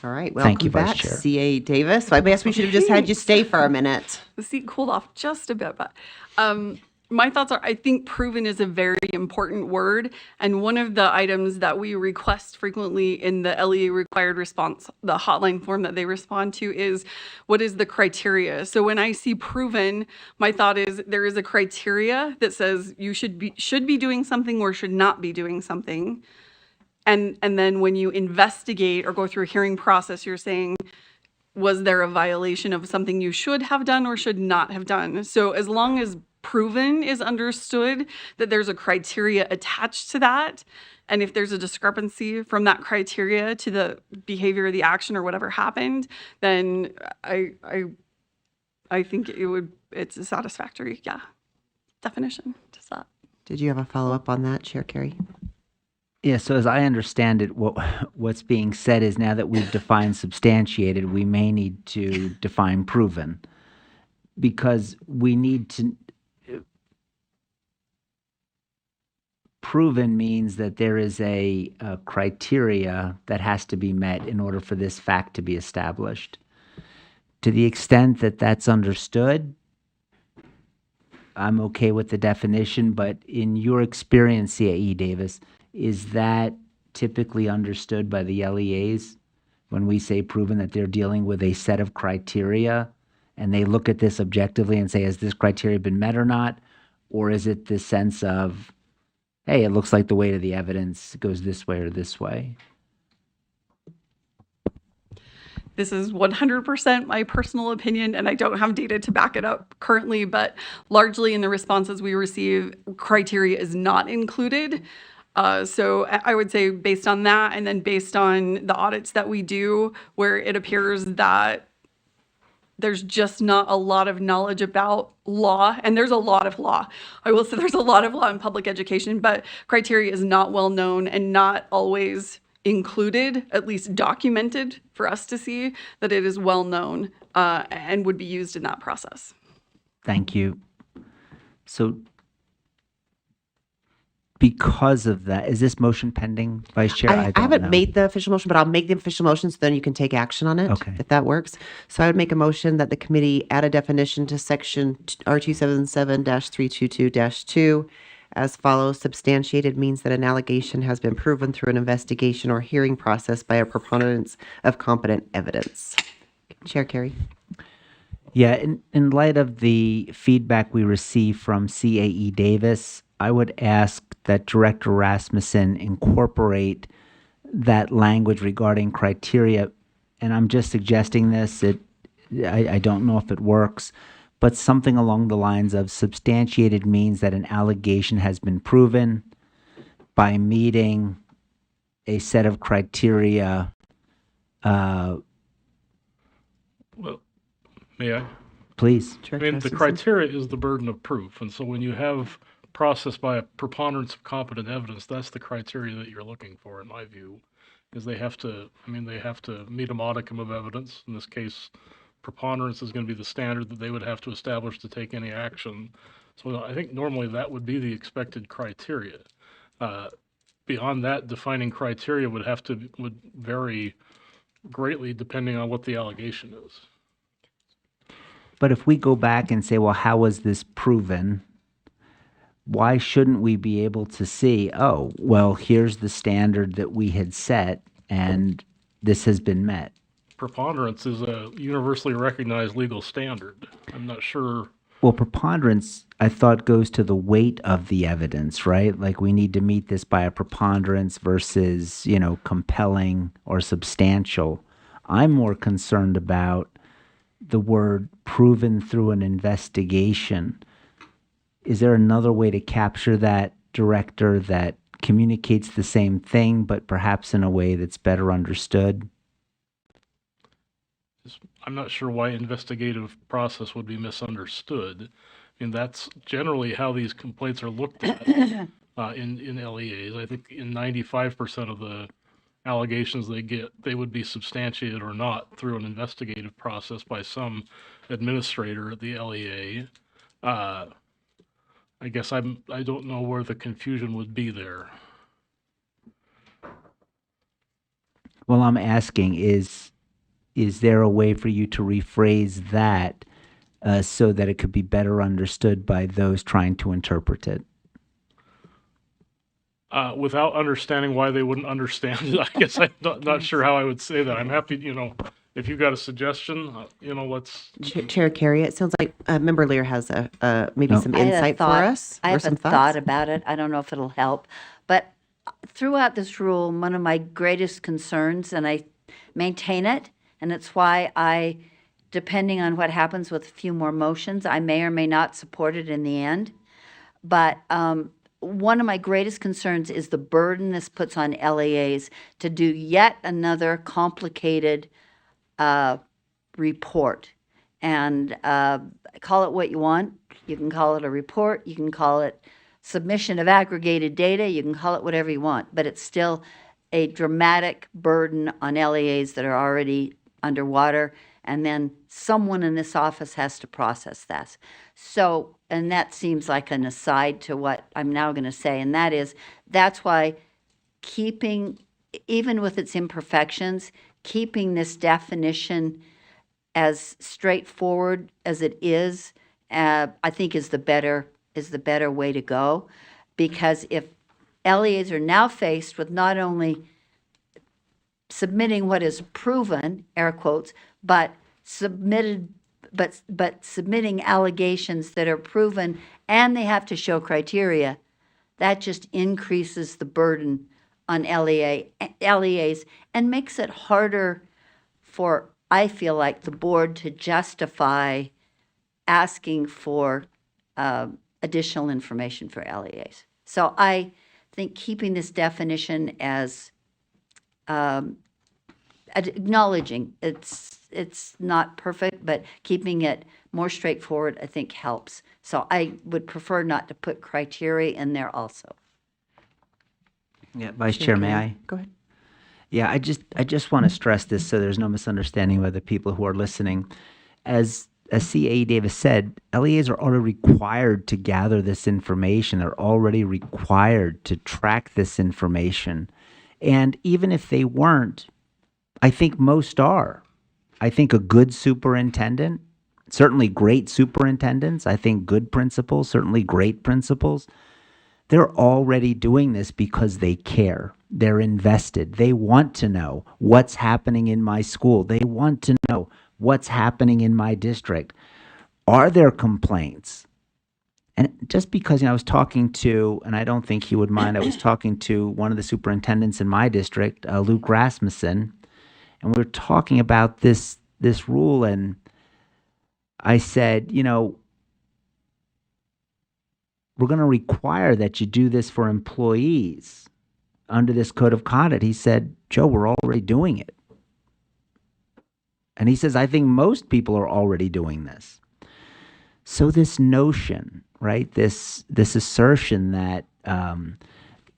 All right, Thank you, welcome Vice back, Chair. CAE Davis. So I guess we should have just had you stay for a minute. The seat cooled off just a bit, but my thoughts are, I think proven is a very important word. And one of the items that we request frequently in the LEA required response, the hotline form that they respond to, is what is the criteria? So when I see proven, my thought is there is a criteria that says you should be doing something or should not be doing something. And then when you investigate or go through a hearing process, you're saying, was there a violation of something you should have done or should not have done? So as long as proven is understood, that there's a criteria attached to that. And if there's a discrepancy from that criteria to the behavior of the action or whatever happened, then I think it's a satisfactory, definition. Does that? Did you have a follow-up on that, Chair Carey? Yeah, so as I understand it, what's being said is now that we've defined substantiated, we may need to define proven, because we need to. Proven means that there is a criteria that has to be met in order for this fact to be established. To the extent that that's understood, I'm okay with the definition, but in your experience, CAE Davis, is that typically understood by the LEAs when we say proven, that they're dealing with a set of criteria and they look at this objectively and say, has this criteria been met or not? Or is it the sense of, hey, it looks like the weight of the evidence goes this way or this way? This is 100% my personal opinion, and I don't have data to back it up currently, but largely in the responses we receive, criteria is not included. So I would say based on that, and then based on the audits that we do, where it appears that there's just not a lot of knowledge about law, and there's a lot of law. I will say there's a lot of law in public education, but criteria is not well known and not always included, at least documented for us to see that it is well known and would be used in that process. Thank you. So because of that, is this motion pending, Vice Chair? I don't haven't know. made the official motion, but I'll make the official motion so then you can take action on it, Okay. if that works. So I would make a motion that the committee add a definition to section R277-322-2 as follows. Substantiated means that an allegation has been proven through an investigation or hearing process by a preponderance of competent evidence. Chair Carey. Yeah, in light of the feedback we received from CAE Davis, I would ask that Director Rasmussen incorporate that language regarding criteria. And I'm just suggesting this. I don't know if it works, but something along the lines of substantiated means that an allegation has been proven by meeting a set of criteria. Well, may I? Please. I mean, the criteria is the burden of proof. And so when you have process by a preponderance of competent evidence, that's the criteria that you're looking for, in my view, is they have to meet a modicum of evidence. In this case, preponderance is going to be the standard that they would have to establish to take any action. So I think normally that would be the expected criteria. Beyond that, defining criteria would vary greatly depending on what the allegation is. But if we go back and say, well, how was this proven? Why shouldn't we be able to see, oh, well, here's the standard that we had set and this has been met? Preponderance is a universally recognized legal standard. I'm not sure. Well, preponderance, I thought, goes to the weight of the evidence, right? Like we need to meet this by a preponderance versus, compelling or substantial. I'm more concerned about the word proven through an investigation. Is there another way to capture that, Director, that communicates the same thing, but perhaps in a way that's better understood? I'm not sure why investigative process would be misunderstood. I mean, that's generally how these complaints are looked at in LEAs. I think in 95% of the allegations they get, they would be substantiated or not through an investigative process by some administrator at the LEA. I guess I don't know where the confusion would be there. Well, I'm asking, is there a way for you to rephrase that so that it could be better understood by those trying to interpret it? Without understanding why they wouldn't understand it, I guess I'm not sure how I would say that. I'm happy, if you've got a suggestion, let's. Chair Carey, it sounds like Member Lear has maybe some insight for us. I or have some a thoughts. thought about it. I don't know if it'll help, but throughout this rule, one of my greatest concerns, and I maintain it, and it's why I depending on what happens with a few more motions, I may or may not support it in the end. But one of my greatest concerns is the burden this puts on LEAs to do yet another complicated report. And call it what you want. You can call it a report. You can call it submission of aggregated data. You can call it whatever you want. But it's still a dramatic burden on LEAs that are already underwater. And then someone in this office has to process that. So, and that seems like an aside to what I'm now going to say. And that is, that's why keeping, even with its imperfections, keeping this definition as straightforward as it is, I think is the better way to go. Because if LEAs are now faced with not only submitting what is proven, air quotes, but submitting allegations that are proven, and they have to show criteria, that just increases the burden on LEAs and makes it harder for, I feel like, the board to justify asking for additional information for LEAs. So I think keeping this definition as acknowledging it's not perfect, but keeping it more straightforward, I think helps. So I would prefer not to put criteria in there also. Yeah, Vice Chair, may I? Go ahead. Yeah, I just want to stress this so there's no misunderstanding by the people who are listening. As CAE Davis said, LEAs are already required to gather this information. They're already required to track this information. And even if they weren't, I think most are. I think a good superintendent, certainly great superintendents, I think good principals, certainly great principals, they're already doing this because they care. They're invested. They want to know what's happening in my school. They want to know what's happening in my district. Are there complaints? And just because I was talking to, and I don't think he would mind, I was talking to one of the superintendents in my district, Luke Rasmussen, and we were talking about this rule, and I said, we're going to require that you do this for employees under this code of conduct. He said, Joe, we're already doing it. And he says, I think most people are already doing this. So this notion, right, this assertion that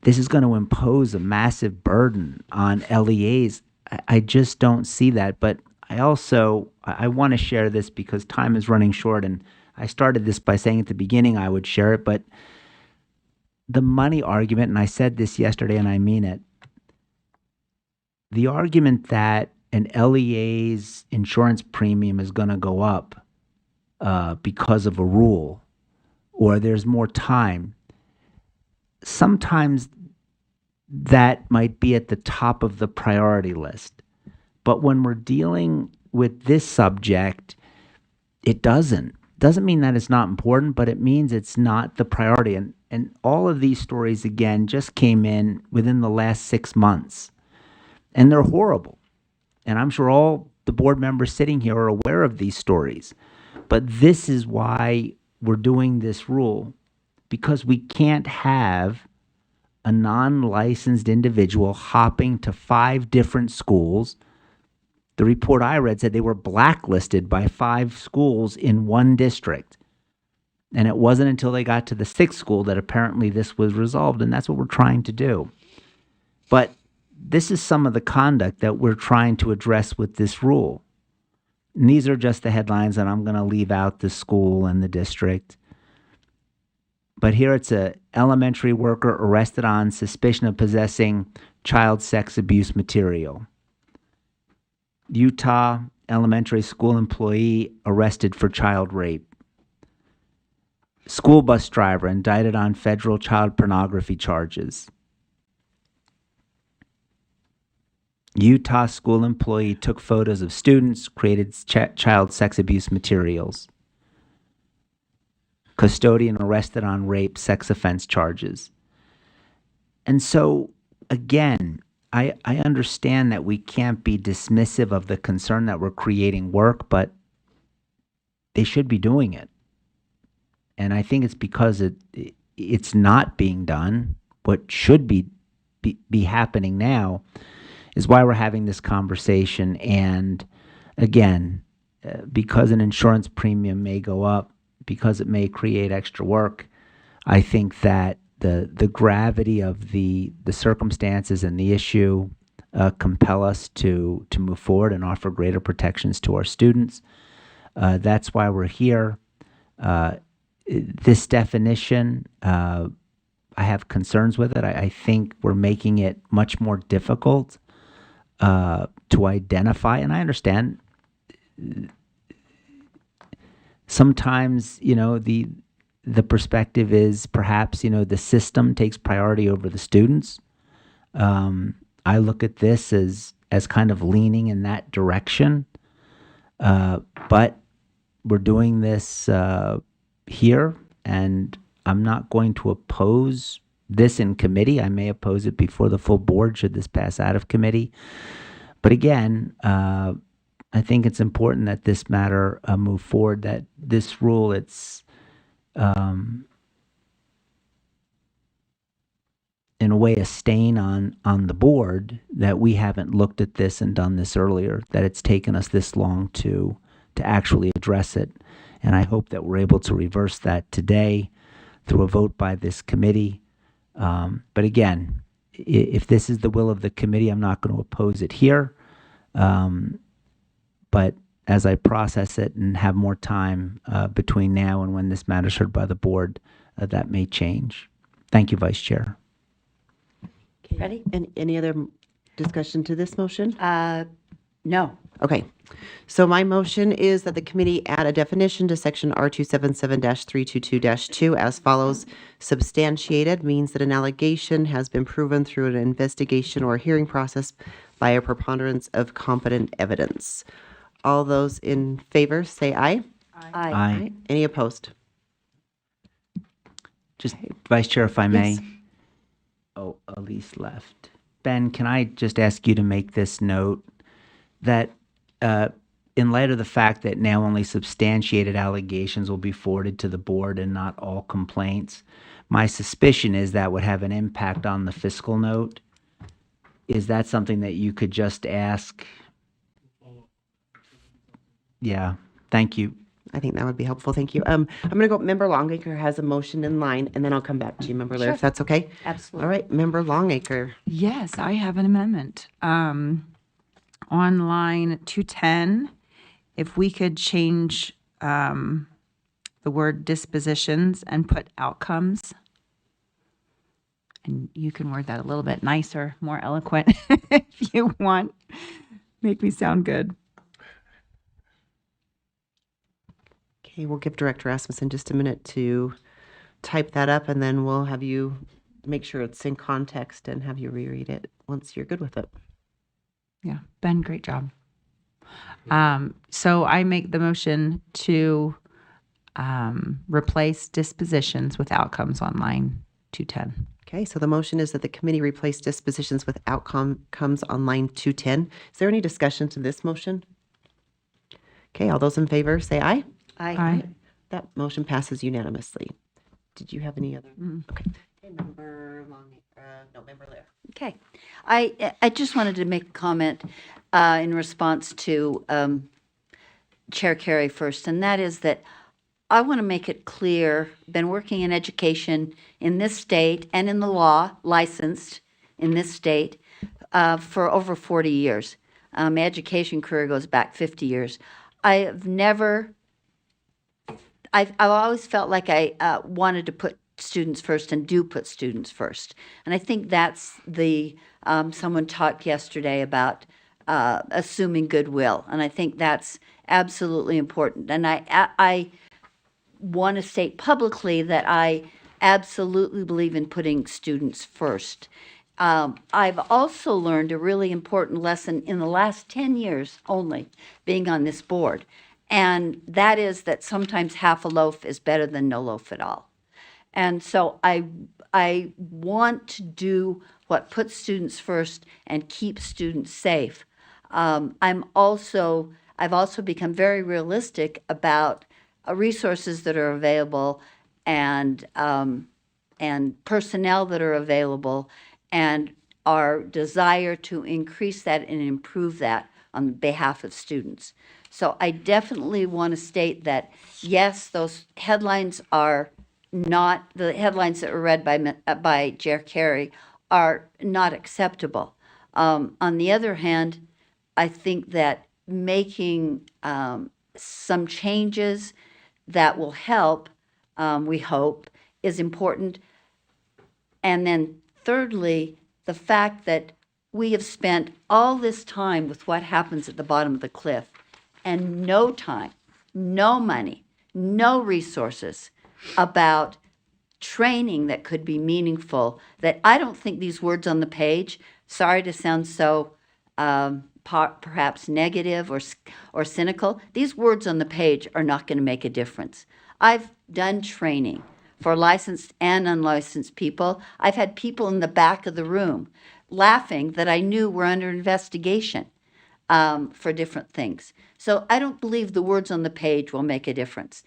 this is going to impose a massive burden on LEAs, I just don't see that. But I want to share this because time is running short, and I started this by saying at the beginning I would share it, but the money argument, and I said this yesterday and I mean it, the argument that an LEA's insurance premium is going to go up because of a rule, or there's more time, sometimes that might be at the top of the priority list. But when we're dealing with this subject, it doesn't mean that it's not important, but it means it's not the priority. And all of these stories, again, just came in within the last 6 months. And they're horrible. And I'm sure all the board members sitting here are aware of these stories. But this is why we're doing this rule, because we can't have a non-licensed individual hopping to 5 different schools. The report I read said they were blacklisted by 5 schools in one district. And it wasn't until they got to the 6th school that apparently this was resolved, and that's what we're trying to do. But this is some of the conduct that we're trying to address with this rule. And these are just the headlines, and I'm going to leave out the school and the district. But here it's a elementary worker arrested on suspicion of possessing child sex abuse material. Utah elementary school employee arrested for child rape. School bus driver indicted on federal child pornography charges. Utah school employee took photos of students, created child sex abuse materials. Custodian arrested on rape, sex offense charges. And so, again, I understand that we can't be dismissive of the concern that we're creating work, but they should be doing it. And I think it's because it's not being done. What should be happening now is why we're having this conversation. And again, because an insurance premium may go up, because it may create extra work, I think that the gravity of the circumstances and the issue compel us to move forward and offer greater protections to our students. That's why we're here. This definition, I have concerns with it. I think we're making it much more difficult to identify, and I understand sometimes, the perspective is perhaps, the system takes priority over the students. I look at this as kind of leaning in that direction. But we're doing this here, and I'm not going to oppose this in committee. I may oppose it before the full board should this pass out of committee. But again, I think it's important that this matter move forward, that this rule, it's in a way a stain on the board that we haven't looked at this and done this earlier, that it's taken us this long to actually address it. And I hope that we're able to reverse that today through a vote by this committee. But again, if this is the will of the committee, I'm not going to oppose it here. But as I process it and have more time between now and when this matter is heard by the board, that may change. Thank you, Vice Chair. Ready? And any other discussion to this motion? No. Okay. So my motion is that the committee add a definition to section R277-322-2 as follows. Substantiated means that an allegation has been proven through an investigation or hearing process by a preponderance of competent evidence. All those in favor say aye. Aye. Any opposed? Just, Vice Chair, if I may. Yes. Oh, Elise left. Ben, can I just ask you to make this note that in light of the fact that now only substantiated allegations will be forwarded to the board and not all complaints, my suspicion is that would have an impact on the fiscal note. Is that something that you could just ask? Yeah, thank you. I think that would be helpful. Thank you. I'm going to go, Member Longacre has a motion in line, and then I'll come back to you, Member Lear, if that's okay? Absolutely. All right, Member Longacre. Yes, I have an amendment. On line 210, if we could change the word dispositions and put outcomes. And you can word that a little bit nicer, more eloquent if you want. Make me sound good. Okay, we'll give Director Rasmussen just a minute to type that up, and then we'll have you make sure it's in context and have you reread it once you're good with it. Yeah, Ben, great job. So I make the motion to replace dispositions with outcomes on line 210. Okay, so the motion is that the committee replace dispositions with outcomes on line 210. Is there any discussion to this motion? Okay, all those in favor say aye. Aye. That motion passes unanimously. Did you have any other? Okay. Okay, Member Member Lear. Okay. I just wanted to make a comment in response to Chair Carey first, and that is that I want to make it clear, been working in education in this state and in the law, licensed in this state for over 40 years. My education career goes back 50 years. I've always felt like I wanted to put students first and do put students first. And I think that's someone talked yesterday about assuming goodwill. And I think that's absolutely important. And I want to state publicly that I absolutely believe in putting students first. I've also learned a really important lesson in the last 10 years only being on this board. And that is that sometimes half a loaf is better than no loaf at all. And so I want to do what puts students first and keeps students safe. I've also become very realistic about resources that are available and personnel that are available and our desire to increase that and improve that on behalf of students. So I definitely want to state that, yes, those headlines are not, the headlines that were read by Chair Carey are not acceptable. On the other hand, I think that making some changes that will help, we hope, is important. And then thirdly, the fact that we have spent all this time with what happens at the bottom of the cliff and no time, no money, no resources about training that could be meaningful, that I don't think these words on the page, sorry to sound so perhaps negative or cynical, these words on the page are not going to make a difference. I've done training for licensed and unlicensed people. I've had people in the back of the room laughing that I knew were under investigation for different things. So I don't believe the words on the page will make a difference.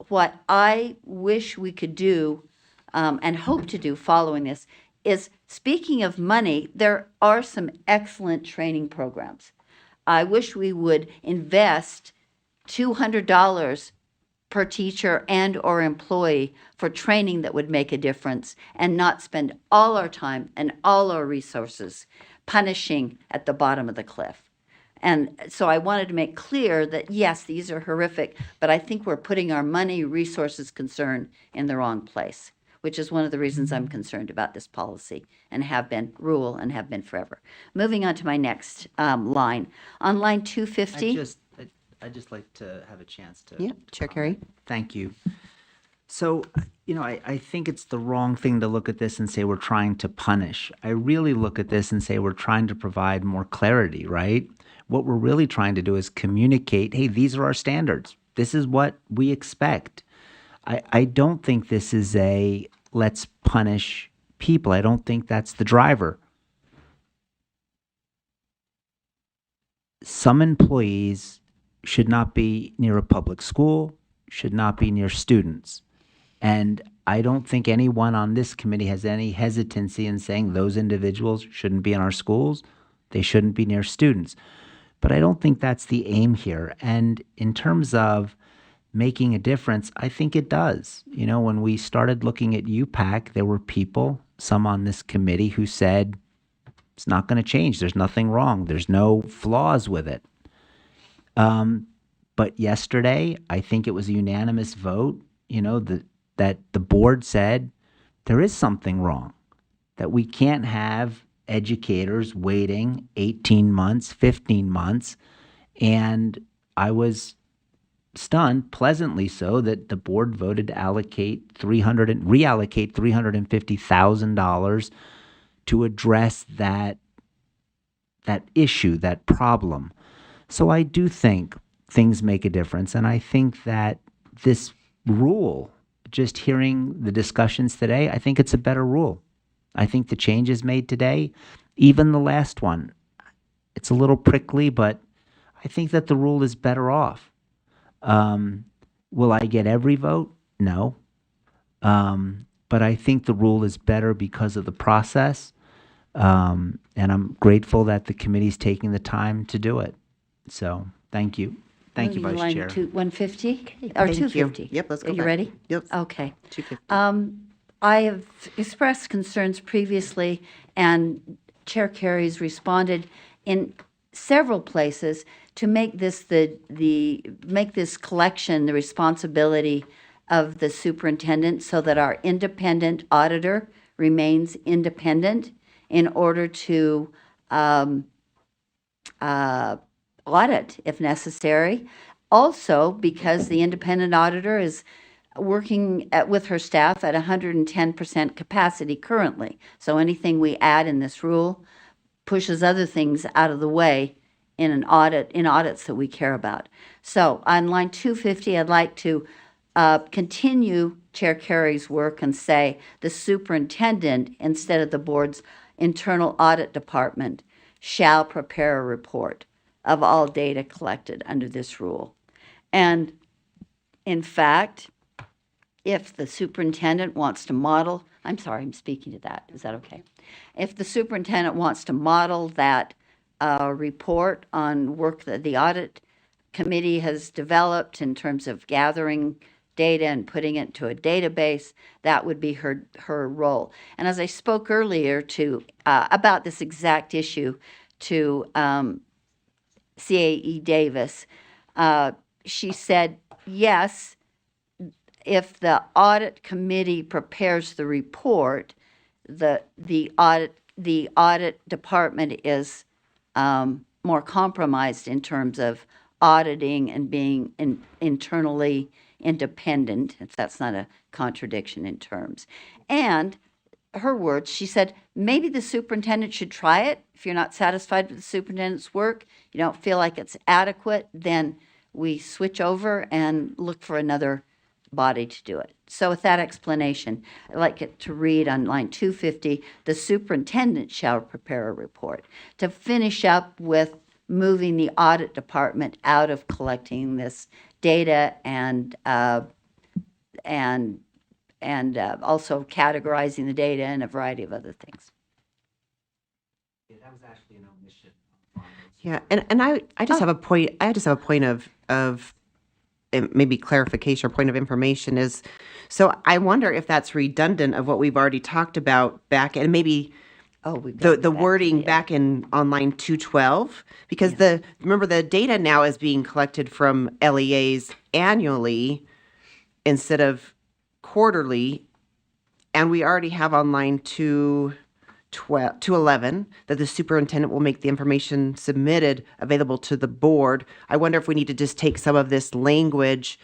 What I wish we could do and hope to do following this is, speaking of money, there are some excellent training programs. I wish we would invest $200 per teacher and or employee for training that would make a difference and not spend all our time and all our resources punishing at the bottom of the cliff. And so I wanted to make clear that, yes, these are horrific, but I think we're putting our money, resources, concern in the wrong place, which is one of the reasons I'm concerned about this policy and have been forever. Moving on to my next line. On line 250. I'd just like to have a chance to. Yeah, Chair Carey. Thank you. So, I think it's the wrong thing to look at this and say we're trying to punish. I really look at this and say we're trying to provide more clarity, right? What we're really trying to do is communicate, hey, these are our standards. This is what we expect. I don't think this is a let's punish people. I don't think that's the driver. Some employees should not be near a public school, should not be near students. And I don't think anyone on this committee has any hesitancy in saying those individuals shouldn't be in our schools, they shouldn't be near students. But I don't think that's the aim here. And in terms of making a difference, I think it does. When we started looking at UPAC, there were people, some on this committee, who said, it's not going to change. There's nothing wrong. There's no flaws with it. But yesterday, I think it was a unanimous vote, that the board said there is something wrong, that we can't have educators waiting 18 months, 15 months. And I was stunned, pleasantly so, that the board voted to reallocate $350,000 to address that issue, that problem. So I do think things make a difference. And I think that this rule, just hearing the discussions today, I think it's a better rule. I think the changes made today, even the last one, it's a little prickly, but I think that the rule is better off. Will I get every vote? No. But I think the rule is better because of the process. And I'm grateful that the committee's taking the time to do it. So thank you. Thank you, Vice Chair. 150 or 250? Yep, let's go Are you back. ready? Yep. Okay. 250. I have expressed concerns previously, and Chair Carey's responded in several places to make this make this collection the responsibility of the superintendent, so that our independent auditor remains independent in order to audit if necessary. Also, because the independent auditor is working with her staff at 110% capacity currently. So anything we add in this rule pushes other things out of the way in audits that we care about. So on line 250, I'd like to continue Chair Carey's work and say the superintendent, instead of the board's internal audit department, shall prepare a report of all data collected under this rule. And in fact, if the superintendent wants to model, I'm sorry, I'm speaking to that. Is that okay? If the superintendent wants to model that report on work that the audit committee has developed in terms of gathering data and putting it to a database, that would be her role. And as I spoke earlier to about this exact issue to CAE Davis, she said, yes, if the audit committee prepares the report, the audit department is more compromised in terms of auditing and being internally independent, if that's not a contradiction in terms. And her words, she said, maybe the superintendent should try it. If you're not satisfied with the superintendent's work, you don't feel like it's adequate, then we switch over and look for another body to do it. So with that explanation, I'd like it to read on line 250, the superintendent shall prepare a report. To finish up with moving the audit department out of collecting this data and also categorizing the data and a variety of other things. Yeah, that was actually an omission. Yeah, and I just have a point. I just have a point of maybe clarification or point of information is. So I wonder if that's redundant of what we've already talked about back, and maybe the wording back on line 212, because remember the data now is being collected from LEAs annually instead of quarterly, and we already have on line 211 that the superintendent will make the information submitted available to the board. I wonder if we need to just take some of this language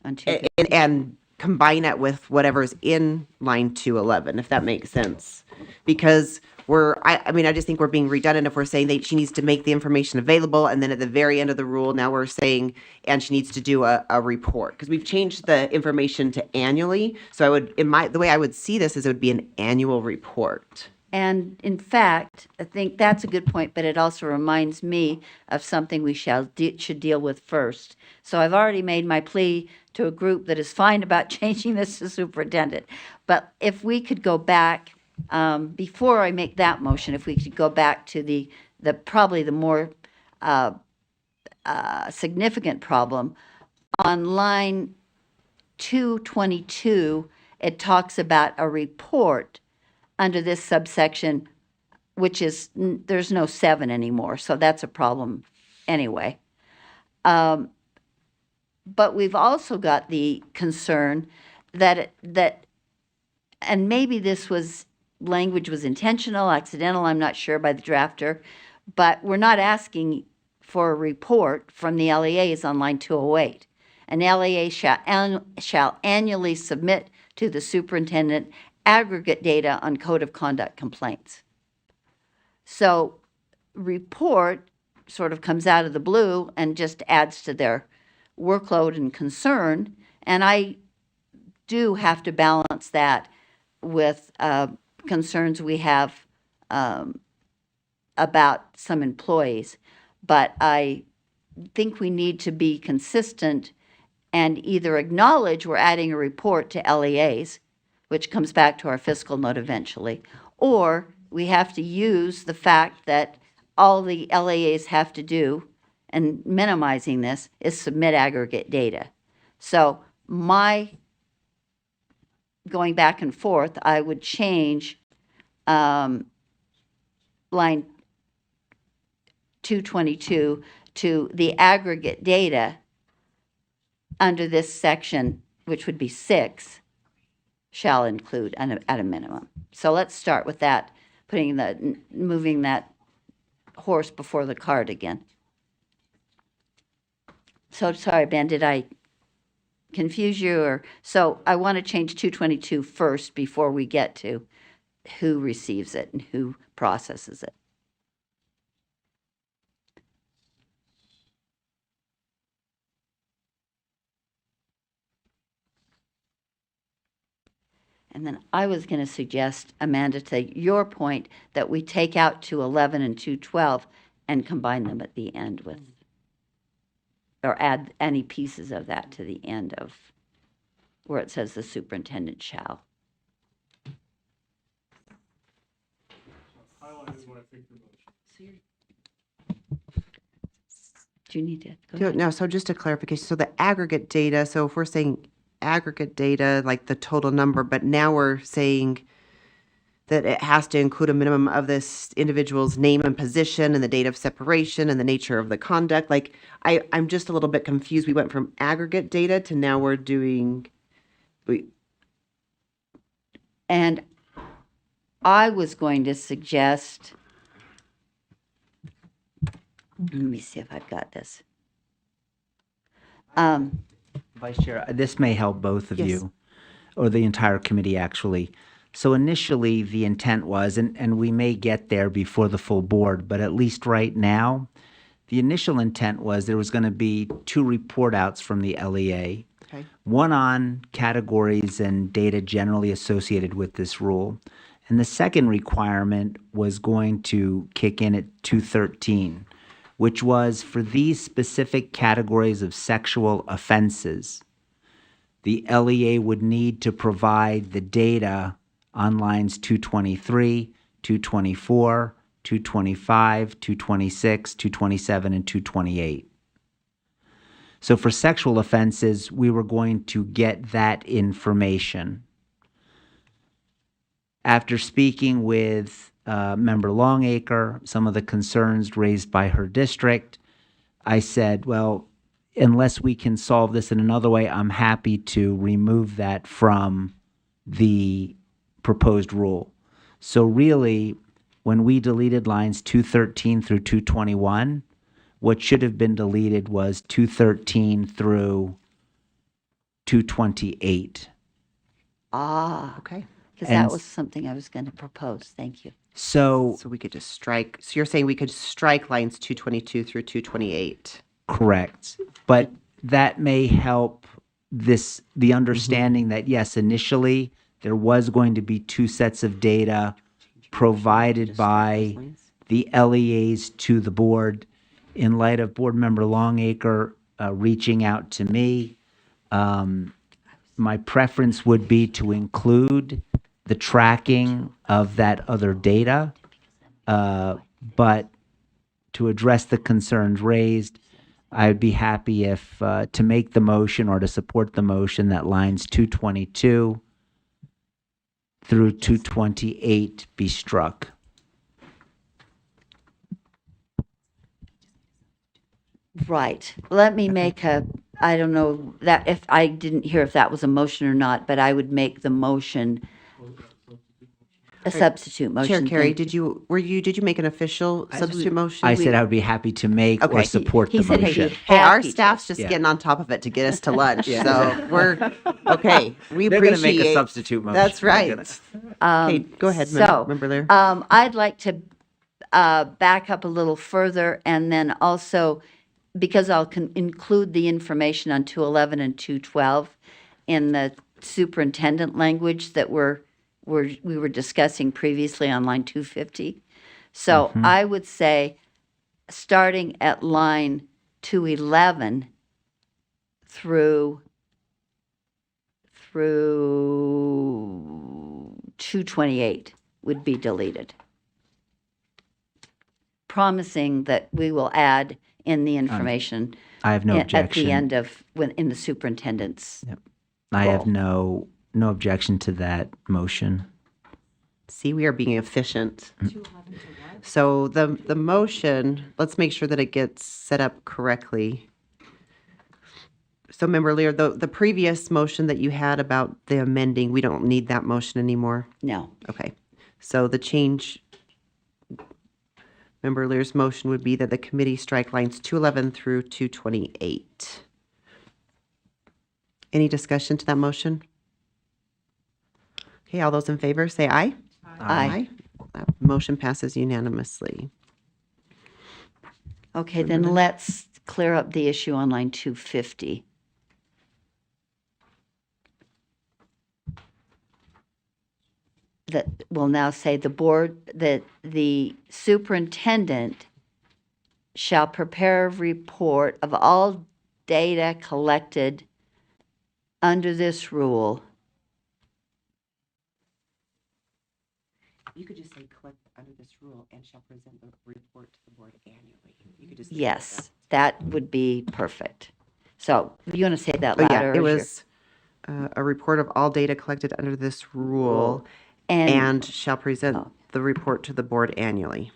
and combine it with whatever's in line 211, if that makes sense. Because I just think we're being redundant if we're saying that she needs to make the information available, and then at the very end of the rule, now we're saying, and she needs to do a report. Because we've changed the information to annually. So the way I would see this is it would be an annual report. And in fact, I think that's a good point, but it also reminds me of something we should deal with first. So I've already made my plea to a group that is fine about changing this to superintendent. But if we could go back, before I make that motion, if we could go back to the probably the more significant problem, on line 222, it talks about a report under this subsection, which is, there's no 7 anymore, so that's a problem anyway. But we've also got the concern that and maybe this language was intentional, accidental, I'm not sure, by the drafter, but we're not asking for a report from the LEAs on line 208. An LEA shall annually submit to the superintendent aggregate data on code of conduct complaints. So report sort of comes out of the blue and just adds to their workload and concern. And I do have to balance that with concerns we have about some employees. But I think we need to be consistent and either acknowledge we're adding a report to LEAs, which comes back to our fiscal note eventually, or we have to use the fact that all the LEAs have to do, and minimizing this, is submit aggregate data. So my going back and forth, I would change line 222 to the aggregate data under this section, which would be 6, shall include at a minimum. So let's start with that, moving that horse before the cart again. So sorry, Ben, did I confuse you? So I want to change 222 first before we get to who receives it and who processes it. And then I was going to suggest, Amanda, to your point, that we take out 211 and 212 and combine them at the end with or add any pieces of that to the end of where it says the superintendent shall. Do you need to go ahead? No, so just a clarification. So the aggregate data, so if we're saying aggregate data, like the total number, but now we're saying that it has to include a minimum of this individual's name and position and the date of separation and the nature of the conduct. Like, I'm just a little bit confused. We went from aggregate data to now we're doing, And I was going to suggest, let me see if I've got this. Vice Chair, this may help both of Yes. you, or the entire committee, actually. So initially, the intent was, and we may get there before the full board, but at least right now, the initial intent was there was going to be 2 report outs from the LEA. okay, One on categories and data generally associated with this rule. And the second requirement was going to kick in at 213, which was for these specific categories of sexual offenses, the LEA would need to provide the data on lines 223, 224, 225, 226, 227, and 228. So for sexual offenses, we were going to get that information. After speaking with Member Longacre, some of the concerns raised by her district, I said, well, unless we can solve this in another way, I'm happy to remove that from the proposed rule. So really, when we deleted lines 213 through 221, what should have been deleted was 213 through 228. Ah, okay. because And that was something I was going to propose. Thank you. So, So we could just strike, so you're saying we could strike lines 222 through 228? correct. But that may help the understanding that, yes, initially, there was going to be 2 sets of data provided by the LEAs to the board. In light of Board Member Longacre reaching out to me, my preference would be to include the tracking of that other data, but to address the concerns raised, I would be happy if to make the motion or to support the motion that lines 222 through 228 be struck. Right. Let me make I don't know that if I didn't hear if that was a motion or not, but I would make the motion a substitute motion. Chair Carey, Thank you. did you make an official substitute motion? I said I would be happy to make or Okay. support He the said motion. Hey, our Happy to. staff's just Yeah. getting on top of it to get us to lunch, Yeah. so we're, okay, we They're going to make a appreciate. substitute motion. That's They're right. gonna- Okay, go ahead, So, Member Lear. I'd like to back up a little further and then also, because I'll include the information on 211 and 212 in the superintendent language that we were discussing previously on line 250. So I would say, starting at line 211 through 228 would be deleted. Promising that we will add in the information I have no at objection. the end of, in the superintendent's. I have goal. no objection to that motion. See, we are being efficient. So the motion, let's make sure that it gets set up correctly. So Member Lear, the previous motion that you had about the amending, we don't need that motion anymore? No. Okay. So the change, Member Lear's motion would be that the committee strike lines 211 through 228. Any discussion to that motion? Okay, all those in favor say aye. Aye. That motion passes unanimously. Okay, then let's clear up the issue on line 250. That will now say that the superintendent shall prepare a report of all data collected under this rule. You could just say collect under this rule and shall present the report to the board annually. You could just say Yes, that would be perfect. So you want to say that Oh, louder? yeah, it or is your- was a report of all data collected under this rule and shall present the report to the board annually.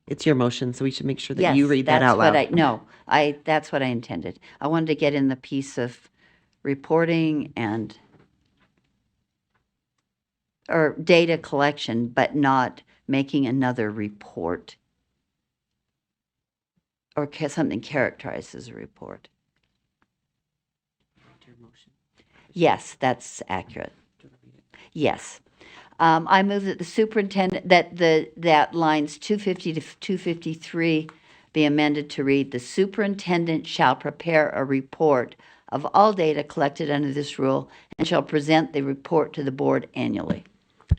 It's your motion, so we should make sure that you read that out loud. That's what I intended. I wanted to get in the piece of reporting or data collection, but not making another report or something characterized as a report. Yes, that's accurate. Yes. I move that the superintendent, that lines 250 to 253 be amended to read, the superintendent shall prepare a report of all data collected under this rule and shall present the report to the board annually.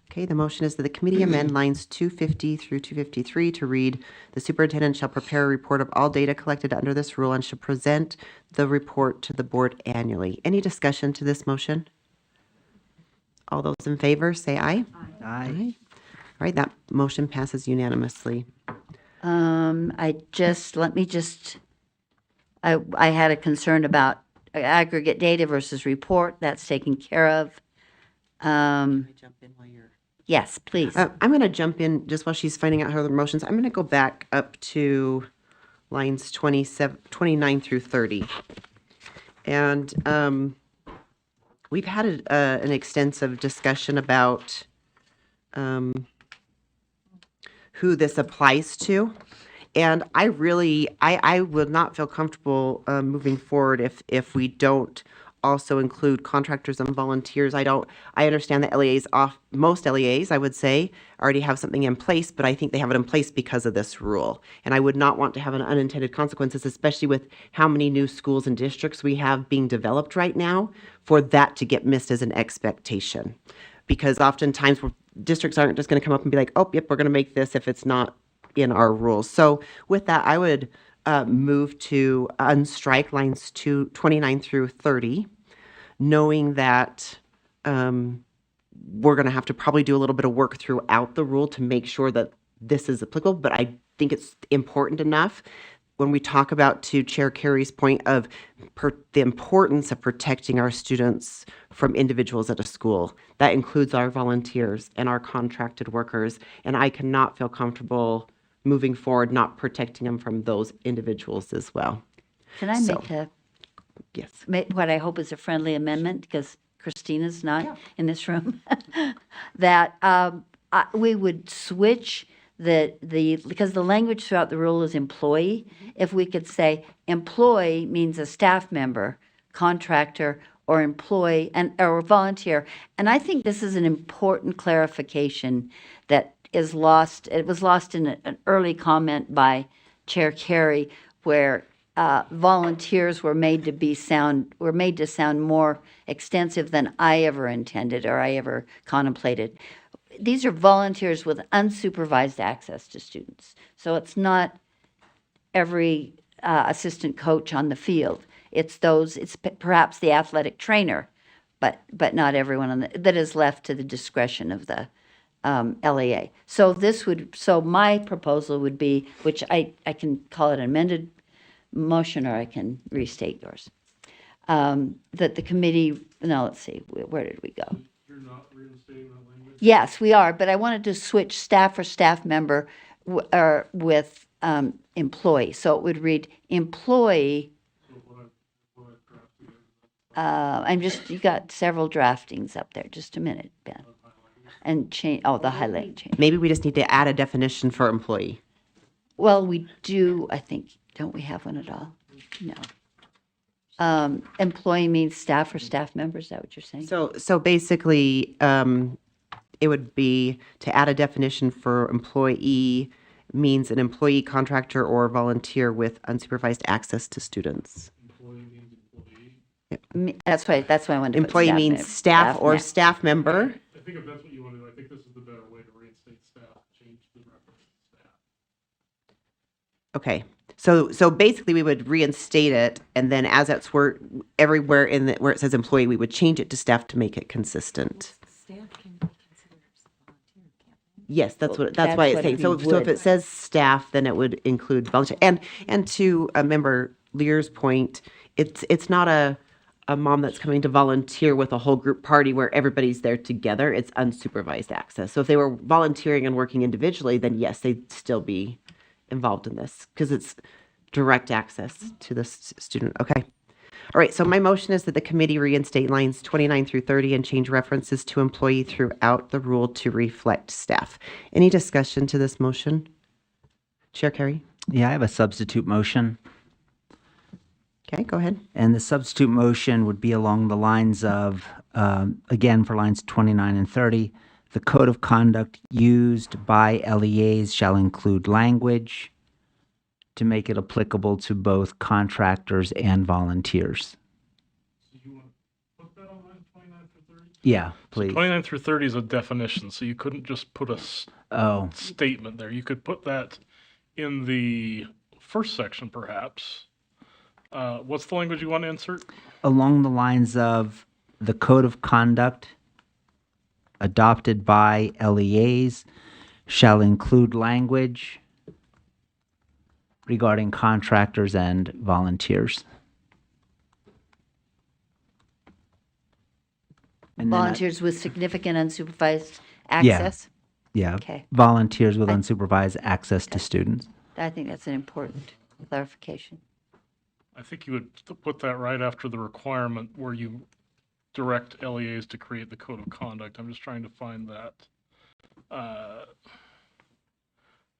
Okay, the motion is that the committee amend lines 250 through 253 to read, the superintendent shall prepare a report of all data collected under this rule and shall present the report to the board annually. Any discussion to this motion? All those in favor, say aye. Aye. All right, that motion passes unanimously. I had a concern about aggregate data versus report. That's taken care of. Yes, please. I'm going to jump in just while she's finding out her other motions. I'm going to go back up to lines 29 through 30. And we've had an extensive discussion about who this applies to. And I would not feel comfortable moving forward if we don't also include contractors and volunteers. I understand that most LEAs, I would say, already have something in place, but I think they have it in place because of this rule. And I would not want to have unintended consequences, especially with how many new schools and districts we have being developed right now, for that to get missed as an expectation. Because oftentimes districts aren't just going to come up and be like, oh, yep, we're going to make this if it's not in our rules. So with that, I would move to unstrike lines 29 through 30, knowing that we're going to have to probably do a little bit of work throughout the rule to make sure that this is applicable, but I think it's important enough when we talk about, to Chair Carey's point, of the importance of protecting our students from individuals at a school. That includes our volunteers and our contracted workers, and I cannot feel comfortable moving forward not protecting them from those individuals as well. Can I make what I hope is a friendly amendment, because Christina's not in this room, that we would switch because the language throughout the rule is employee. If we could say employee means a staff member, contractor, or employee or volunteer. And I think this is an important clarification that is lost. It was lost in an early comment by Chair Carey, where volunteers were made to sound more extensive than I ever intended or I ever contemplated. These are volunteers with unsupervised access to students. So it's not every assistant coach on the field. It's perhaps the athletic trainer, but not everyone that is left to the discretion of the LEA. So my proposal would be, which I can call it an amended motion, or I can restate yours, that the committee, let's see, where did we go? You're not reinstating that language? Yes, we are, but I wanted to switch staff or staff member with employee. So it would read employee. You got several draftings up there. Just a minute, Ben. And change, the highlight change. Maybe we just need to add a definition for employee. Well, we do, I think. Don't we have one at all? No. Employee means staff or staff members. Is that what you're saying? So basically, it would be to add a definition for employee means an employee, contractor, or volunteer with unsupervised access to students. Employee means employee? That's why I wanted to put employee means staff or staff member. I think if that's what you want to do, I think this is the better way to reinstate Okay. So basically, we would reinstate it, and then as that's where everywhere in the, where it says employee, we would change it to staff to make it consistent. Staff can be considered as a volunteer, can't they? Yes, that's Well, what that's why that's it's saying. what So we if would. it says staff, then it would include volunteer. And to Member Lear's point, it's not a mom that's coming to volunteer with a whole group party where everybody's there together. It's unsupervised access. So if they were volunteering and working individually, then yes, they'd still be involved in this because it's direct access to the student. Okay. All right. So my motion is that the committee reinstate lines 29 through 30 and change references to employee throughout the rule to reflect staff. Any discussion to this motion? Chair Carey? Yeah, I have a substitute motion. Okay, go ahead. And the substitute motion would be along the lines of, again, for lines 29 and 30, the code of conduct used by LEAs shall include language to make it applicable to both contractors and volunteers. Yeah, please. 29 through 30 is a definition, so you couldn't just put a Oh, statement there. You could put that in the first section, perhaps. What's the language you want to insert? along the lines of the code of conduct adopted by LEAs shall include language regarding contractors and volunteers. And then Volunteers with significant unsupervised access? Yeah, Okay. volunteers with unsupervised access to students. I think that's an important clarification. I think you would put that right after the requirement where you direct LEAs to create the code of conduct. I'm just trying to find that.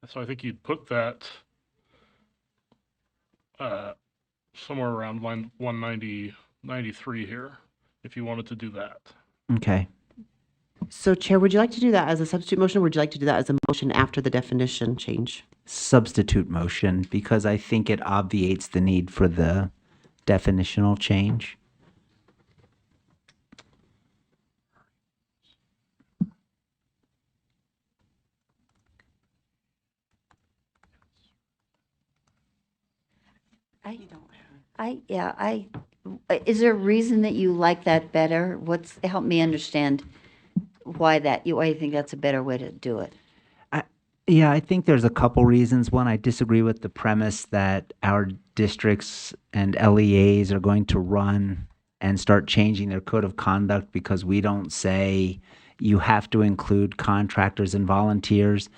So I think you'd put that somewhere around line 193 here, if you wanted to do that. Okay. So Chair, would you like to do that as a substitute motion, or would you like to do that as a motion after the definition change? Substitute motion, because I think it obviates the need for the definitional change. Is there a reason that you like that better? Help me understand why you think that's a better way to do it. Yeah, I think there's a couple reasons. One, I disagree with the premise that our districts and LEAs are going to run and start changing their code of conduct because we don't say you have to include contractors and volunteers.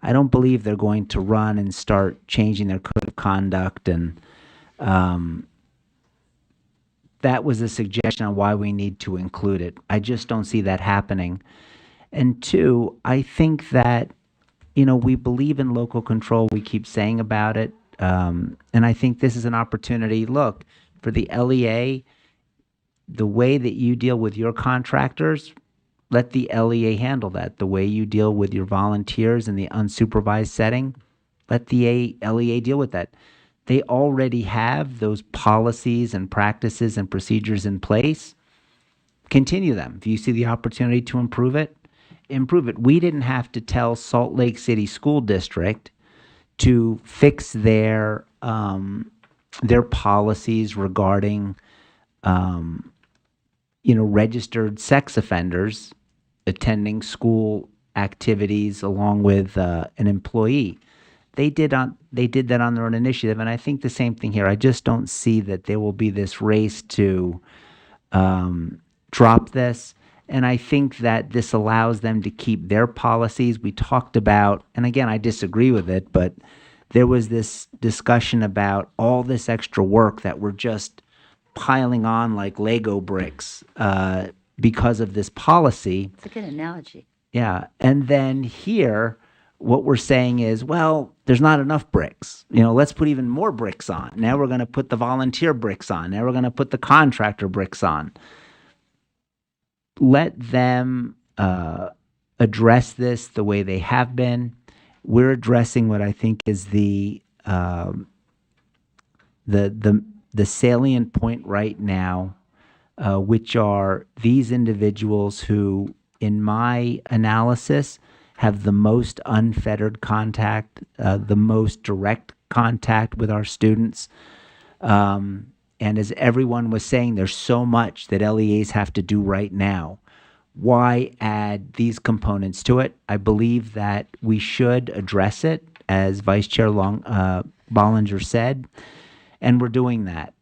I don't believe they're going to run and start changing their code of conduct, and that was a suggestion on why we need to include it. I just don't see that happening. And two, I think that we believe in local control. We keep saying about it. And I think this is an opportunity. Look, for the LEA, the way that you deal with your contractors, let the LEA handle that. The way you deal with your volunteers in the unsupervised setting, let the LEA deal with that. They already have those policies and practices and procedures in place. Continue them. If you see the opportunity to improve it, improve it. We didn't have to tell Salt Lake City School District to fix their policies regarding registered sex offenders attending school activities along with an employee. They did that on their own initiative, and I think the same thing here. I just don't see that there will be this race to drop this. And I think that this allows them to keep their policies. We talked about, and again, I disagree with it, but there was this discussion about all this extra work that we're just piling on like Lego bricks because of this policy. It's a good analogy. Yeah. And then here, what we're saying is, well, there's not enough bricks. Let's put even more bricks on. Now we're going to put the volunteer bricks on. Now we're going to put the contractor bricks on. Let them address this the way they have been. We're addressing what I think is the salient point right now, which are these individuals who, in my analysis, have the most unfettered contact, the most direct contact with our students. And as everyone was saying, there's so much that LEAs have to do right now. Why add these components to it? I believe that we should address it, as Vice Chair Bollinger said, and we're doing that.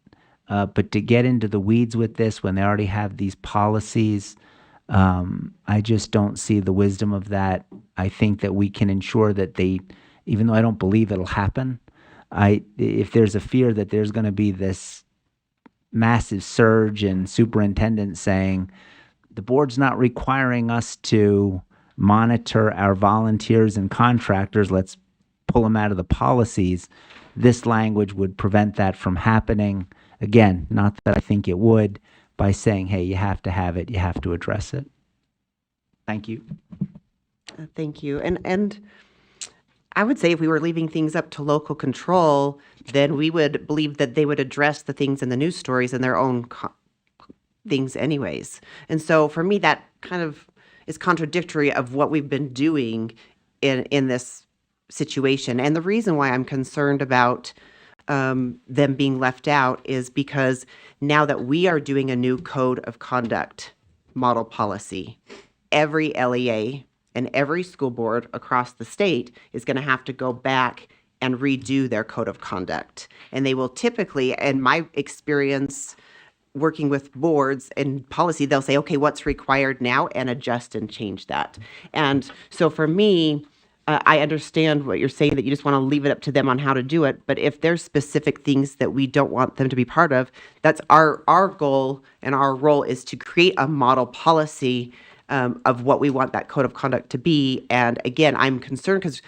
But to get into the weeds with this when they already have these policies, I just don't see the wisdom of that. I think that we can ensure that they, even though I don't believe it'll happen, if there's a fear that there's going to be this massive surge in superintendents saying, the board's not requiring us to monitor our volunteers and contractors, let's pull them out of the policies, this language would prevent that from happening. Again, not that I think it would, by saying, hey, you have to have it, you have to address it. Thank you. Thank you. And I would say if we were leaving things up to local control, then we would believe that they would address the things in the news stories in their own things anyways. And so for me, that kind of is contradictory of what we've been doing in this situation. And the reason why I'm concerned about them being left out is because now that we are doing a new code of conduct model policy, every LEA and every school board across the state is going to have to go back and redo their code of conduct. And they will typically, in my experience working with boards and policy, they'll say, okay, what's required now, and adjust and change that. And so for me, I understand what you're saying, that you just want to leave it up to them on how to do it. But if there's specific things that we don't want them to be part of, that's our goal, and our role is to create a model policy of what we want that code of conduct to be. And again, I'm concerned because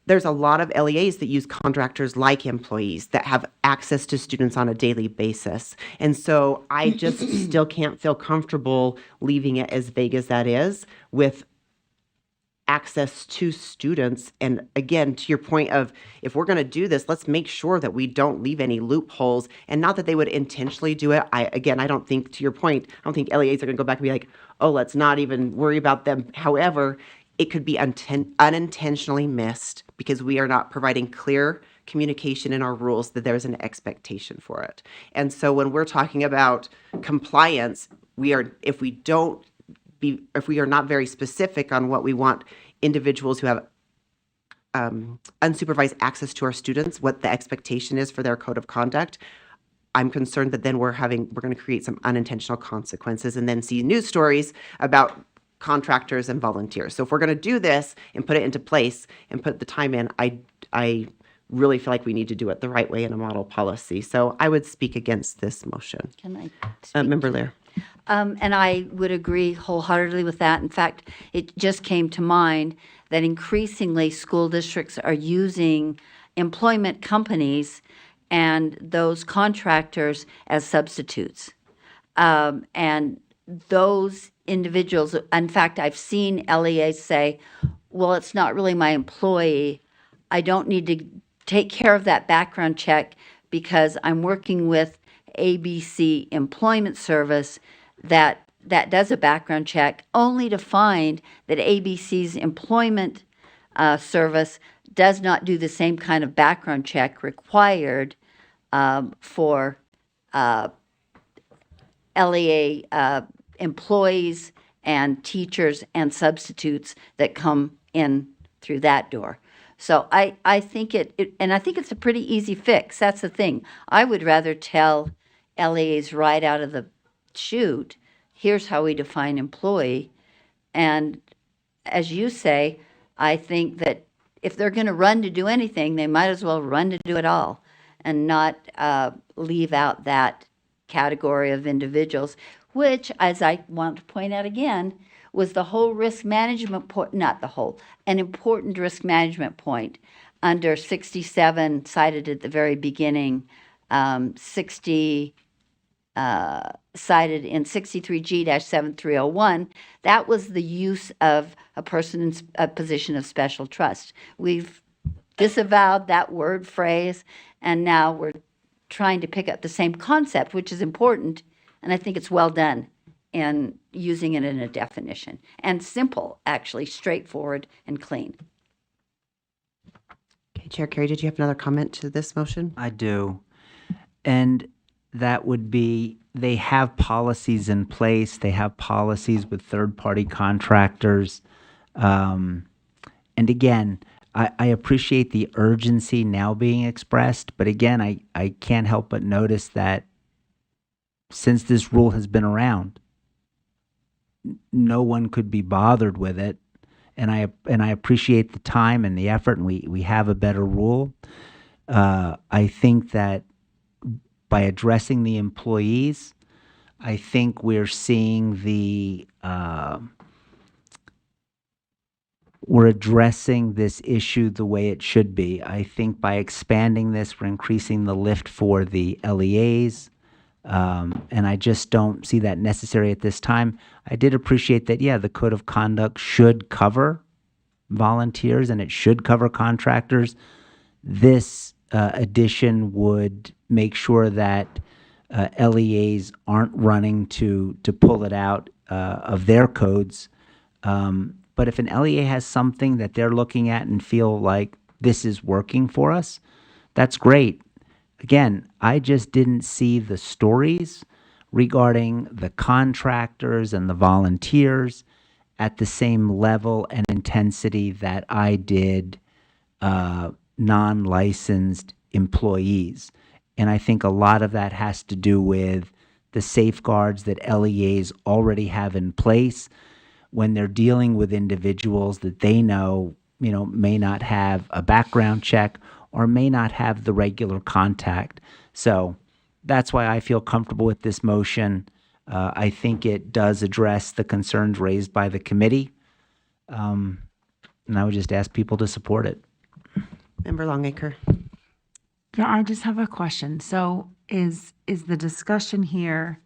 there's a lot of LEAs that use contractors like employees that have access to students on a daily basis. And so I just still can't feel comfortable leaving it as vague as that is with access to students. And again, to your point of, if we're going to do this, let's make sure that we don't leave any loopholes, and not that they would intentionally do it. I don't think, to your point, I don't think LEAs are going to go back and be like, oh, let's not even worry about them. However, it could be unintentionally missed because we are not providing clear communication in our rules that there's an expectation for it. And so when we're talking about compliance, if we are not very specific on what we want individuals who have unsupervised access to our students, what the expectation is for their code of conduct, I'm concerned that then we're going to create some unintentional consequences and then see news stories about contractors and volunteers. So if we're going to do this and put it into place and put the time in, I really feel like we need to do it the right way in a model policy. So I would speak against this motion. Can I speak? Member Lear. And I would agree wholeheartedly with that. In fact, it just came to mind that increasingly school districts are using employment companies and those contractors as substitutes. And those individuals, in fact, I've seen LEAs say, well, it's not really my employee. I don't need to take care of that background check because I'm working with ABC Employment Service that does a background check, only to find that ABC's employment service does not do the same kind of background check required for LEA employees and teachers and substitutes that come in through that door. So I think and I think it's a pretty easy fix. That's the thing. I would rather tell LEAs right out of the chute, here's how we define employee. And as you say, I think that if they're going to run to do anything, they might as well run to do it all and not leave out that category of individuals, which, as I want to point out again, was the whole risk management point, not the whole, an important risk management point under 67, cited at the very beginning, 60, cited in 63G-7301, that was the use of a person in a position of special trust. We've disavowed that word phrase, and now we're trying to pick up the same concept, which is important, and I think it's well done in using it in a definition. And simple, actually, straightforward and clean. Okay, Chair Carey, did you have another comment to this motion? I do. And that would be, they have policies in place. They have policies with third-party contractors. And again, I appreciate the urgency now being expressed, but again, I can't help but notice that since this rule has been around, no one could be bothered with it. And I appreciate the time and the effort, and we have a better rule. I think that by addressing the employees, I think we're seeing we're addressing this issue the way it should be. I think by expanding this, we're increasing the lift for the LEAs. And I just don't see that necessary at this time. I did appreciate that, yeah, the code of conduct should cover volunteers and it should cover contractors. This addition would make sure that LEAs aren't running to pull it out of their codes. But if an LEA has something that they're looking at and feel like this is working for us, that's great. Again, I just didn't see the stories regarding the contractors and the volunteers at the same level and intensity that I did non-licensed employees. And I think a lot of that has to do with the safeguards that LEAs already have in place when they're dealing with individuals that they know, may not have a background check or may not have the regular contact. So that's why I feel comfortable with this motion. I think it does address the concerns raised by the committee. And I would just ask people to support it. Member Longacre. Yeah, I just have a question. So is the discussion here,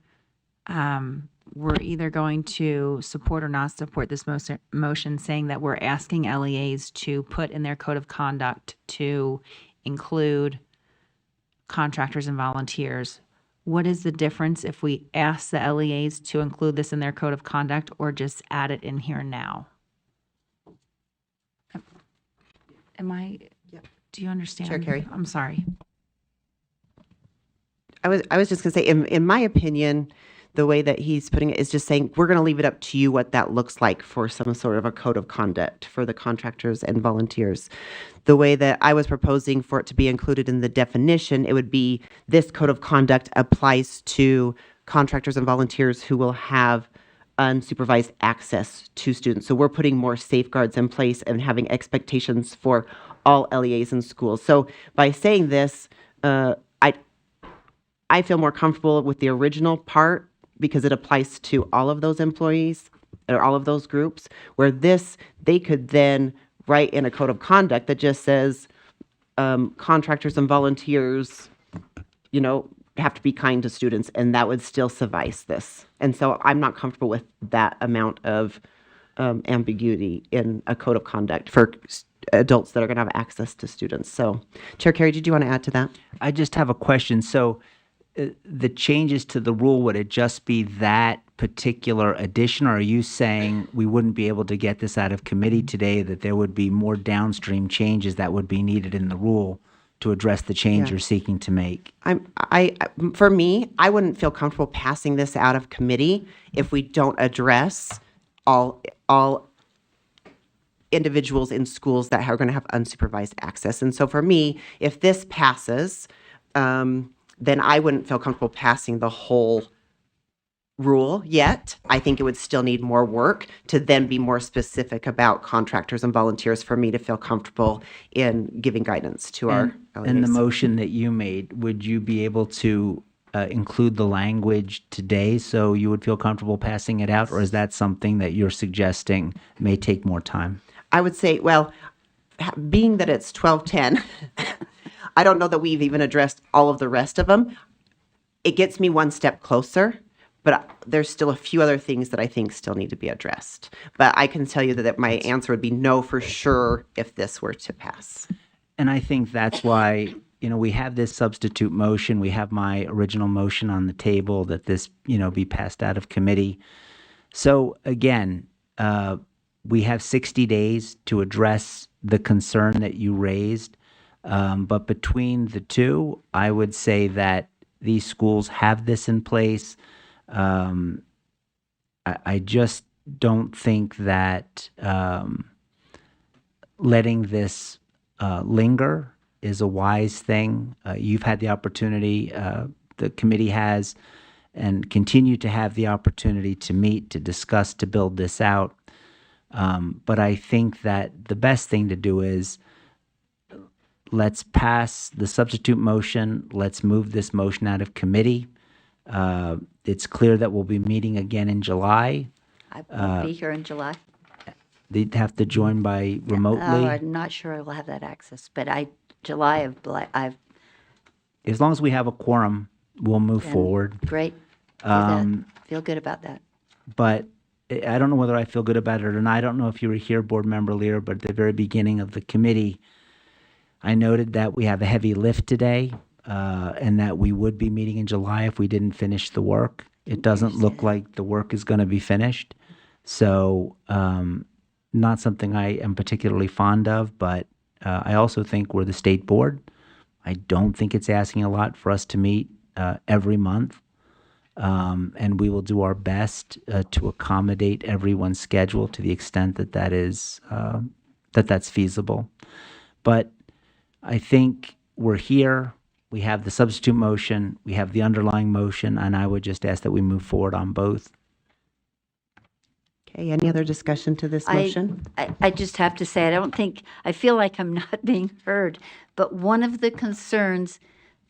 we're either going to support or not support this motion saying that we're asking LEAs to put in their code of conduct to include contractors and volunteers? What is the difference if we ask the LEAs to include this in their code of conduct or just add it in here now? Do you understand? Chair Carey. I'm sorry. I was just going to say, in my opinion, the way that he's putting it is just saying, we're going to leave it up to you what that looks like for some sort of a code of conduct for the contractors and volunteers. The way that I was proposing for it to be included in the definition, it would be this code of conduct applies to contractors and volunteers who will have unsupervised access to students. So we're putting more safeguards in place and having expectations for all LEAs in schools. So by saying this, I feel more comfortable with the original part because it applies to all of those employees or all of those groups, where this, they could then write in a code of conduct that just says contractors and volunteers, have to be kind to students, and that would still suffice this. And so I'm not comfortable with that amount of ambiguity in a code of conduct for adults that are going to have access to students. So, Chair Carey, did you want to add to that? I just have a question. So the changes to the rule, would it just be that particular addition, or are you saying we wouldn't be able to get this out of committee today, that there would be more downstream changes that would be needed in the rule to address the change you're seeking to make? For me, I wouldn't feel comfortable passing this out of committee if we don't address all individuals in schools that are going to have unsupervised access. And so for me, if this passes, then I wouldn't feel comfortable passing the whole rule yet. I think it would still need more work to then be more specific about contractors and volunteers for me to feel comfortable in giving guidance to our LEAs. In the motion that you made, would you be able to include the language today so you would feel comfortable passing it out, or is that something that you're suggesting may take more time? I would say, well, being that it's 12:10, I don't know that we've even addressed all of the rest of them. It gets me one step closer, but there's still a few other things that I think still need to be addressed. But I can tell you that my answer would be no for sure if this were to pass. And I think that's why, we have this substitute motion. We have my original motion on the table that this, be passed out of committee. So again, we have 60 days to address the concern that you raised. But between the two, I would say that these schools have this in place. I just don't think that letting this linger is a wise thing. You've had the opportunity, the committee has, and continue to have the opportunity to meet, to discuss, to build this out. But I think that the best thing to do is let's pass the substitute motion. Let's move this motion out of committee. It's clear that we'll be meeting again in July. I won't be here in July. They'd have to join by remotely. I'm not sure I will have that access, but I've As long as we have a quorum, we'll move been forward. great. Feel good about that. But I don't know whether I feel good about it or not. I don't know if you were here, Board Member Lear, but at the very beginning of the committee, I noted that we have a heavy lift today, and that we would be meeting in July if we didn't finish the work. It doesn't look like the work is going to be finished. So, not something I am particularly fond of, but I also think we're the state board. I don't think it's asking a lot for us to meet every month. And we will do our best to accommodate everyone's schedule to the extent that that's feasible. But I think we're here. We have the substitute motion. We have the underlying motion, and I would just ask that we move forward on both. Okay, any other discussion to this motion? I just have to say, I feel like I'm not being heard, but one of the concerns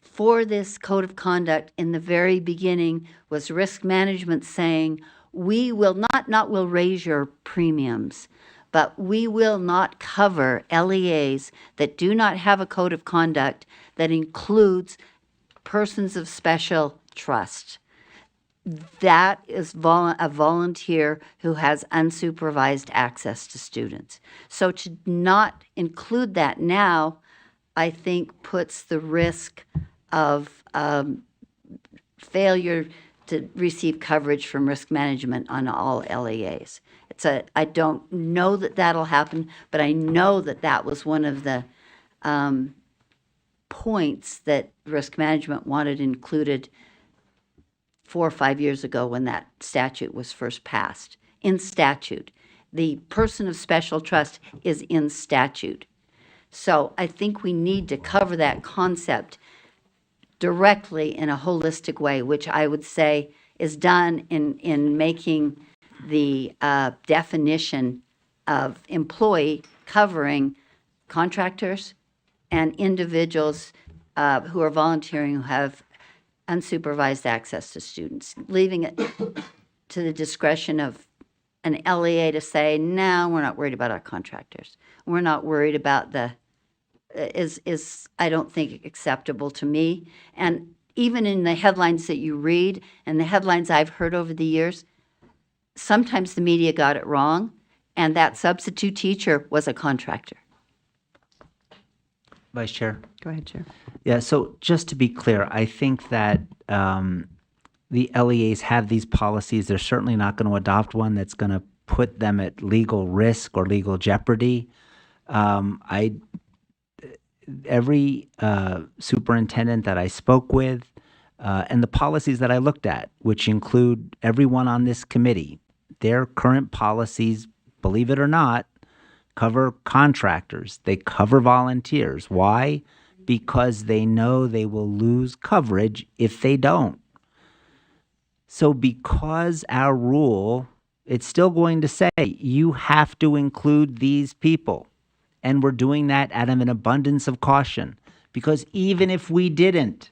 for this code of conduct in the very beginning was risk management saying, we will not will raise your premiums, but we will not cover LEAs that do not have a code of conduct that includes persons of special trust. That is a volunteer who has unsupervised access to students. So to not include that now, I think puts the risk of failure to receive coverage from risk management on all LEAs. I don't know that that'll happen, but I know that that was one of the points that risk management wanted included 4 or 5 years ago when that statute was first passed. In statute, the person of special trust is in statute. So I think we need to cover that concept directly in a holistic way, which I would say is done in making the definition of employee covering contractors and individuals who are volunteering who have unsupervised access to students, leaving it to the discretion of an LEA to say, no, we're not worried about our contractors. We're not worried about is I don't think acceptable to me. And even in the headlines that you read and the headlines I've heard over the years, sometimes the media got it wrong, and that substitute teacher was a contractor. Vice Chair. Go ahead, Chair. Yeah, so just to be clear, I think that the LEAs have these policies. They're certainly not going to adopt one that's going to put them at legal risk or legal jeopardy. Every superintendent that I spoke with and the policies that I looked at, which include everyone on this committee, their current policies, believe it or not, cover contractors. They cover volunteers. Why? Because they know they will lose coverage if they don't. So because our rule, it's still going to say you have to include these people. And we're doing that out of an abundance of caution. Because even if we didn't,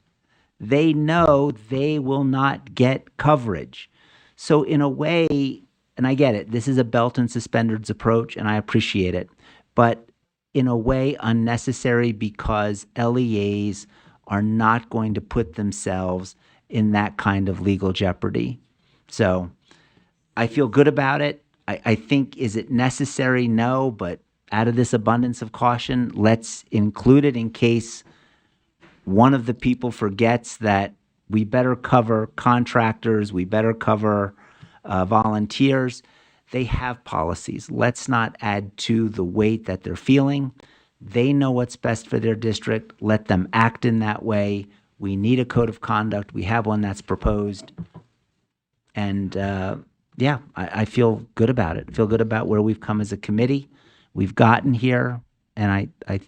they know they will not get coverage. So in a way, and I get it, this is a belt and suspenders approach, and I appreciate it, but in a way unnecessary because LEAs are not going to put themselves in that kind of legal jeopardy. So I feel good about it. I think, is it necessary? No, but out of this abundance of caution, let's include it in case one of the people forgets that we better cover contractors, we better cover volunteers. They have policies. Let's not add to the weight that they're feeling, They know what's best for their district. Let them act in that way. We need a code of conduct. We have one that's proposed. And yeah, I feel good about it. I feel good about where we've come as a committee. We've gotten here, and I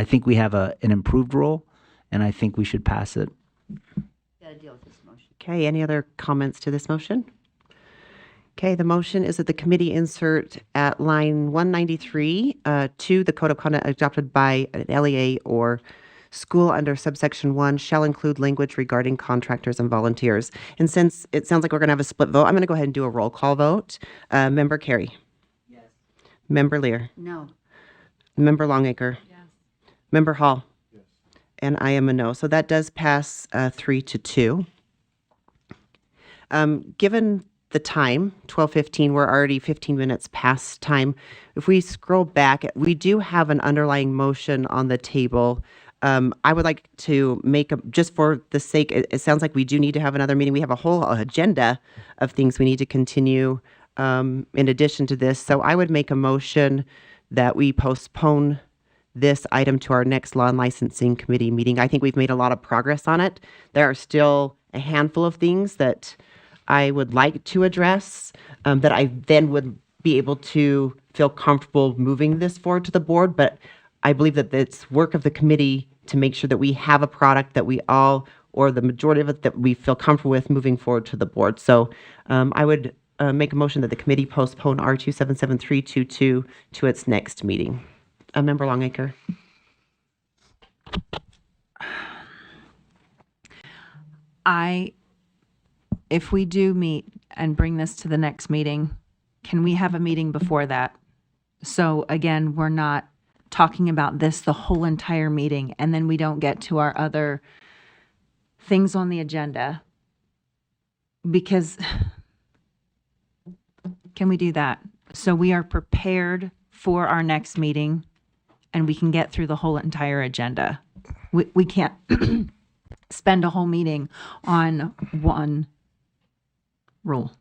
think we have an improved rule, and I think we should pass it. Got to deal with this motion. Okay, any other comments to this motion? Okay, the motion is that the committee insert at line 193 to the code of conduct adopted by an LEA or school under subsection 1 shall include language regarding contractors and volunteers. And since it sounds like we're going to have a split vote, I'm going to go ahead and do a roll call vote. Member Carey? Yes. Member Lear? No. Member Longacre? Yes. Member Hall? Yes. And I am a no. So that does pass 3-2. Given the time, 12:15, we're already 15 minutes past time. If we scroll back, we do have an underlying motion on the table. I would like to make, just for the sake, it sounds like we do need to have another meeting. We have a whole agenda of things we need to continue in addition to this. So I would make a motion that we postpone this item to our next law and licensing committee meeting. I think we've made a lot of progress on it. There are still a handful of things that I would like to address that I then would be able to feel comfortable moving this forward to the board. But I believe that it's work of the committee to make sure that we have a product that we all, or the majority of it, that we feel comfortable with moving forward to the board. So I would make a motion that the committee postpone R277322 to its next meeting. Member Longacre. If we do meet and bring this to the next meeting, can we have a meeting before that? So again, we're not talking about this the whole entire meeting, and then we don't get to our other things on the agenda. Because, can we do that? So we are prepared for our next meeting, and we can get through the whole entire agenda. We can't spend a whole meeting on one rule.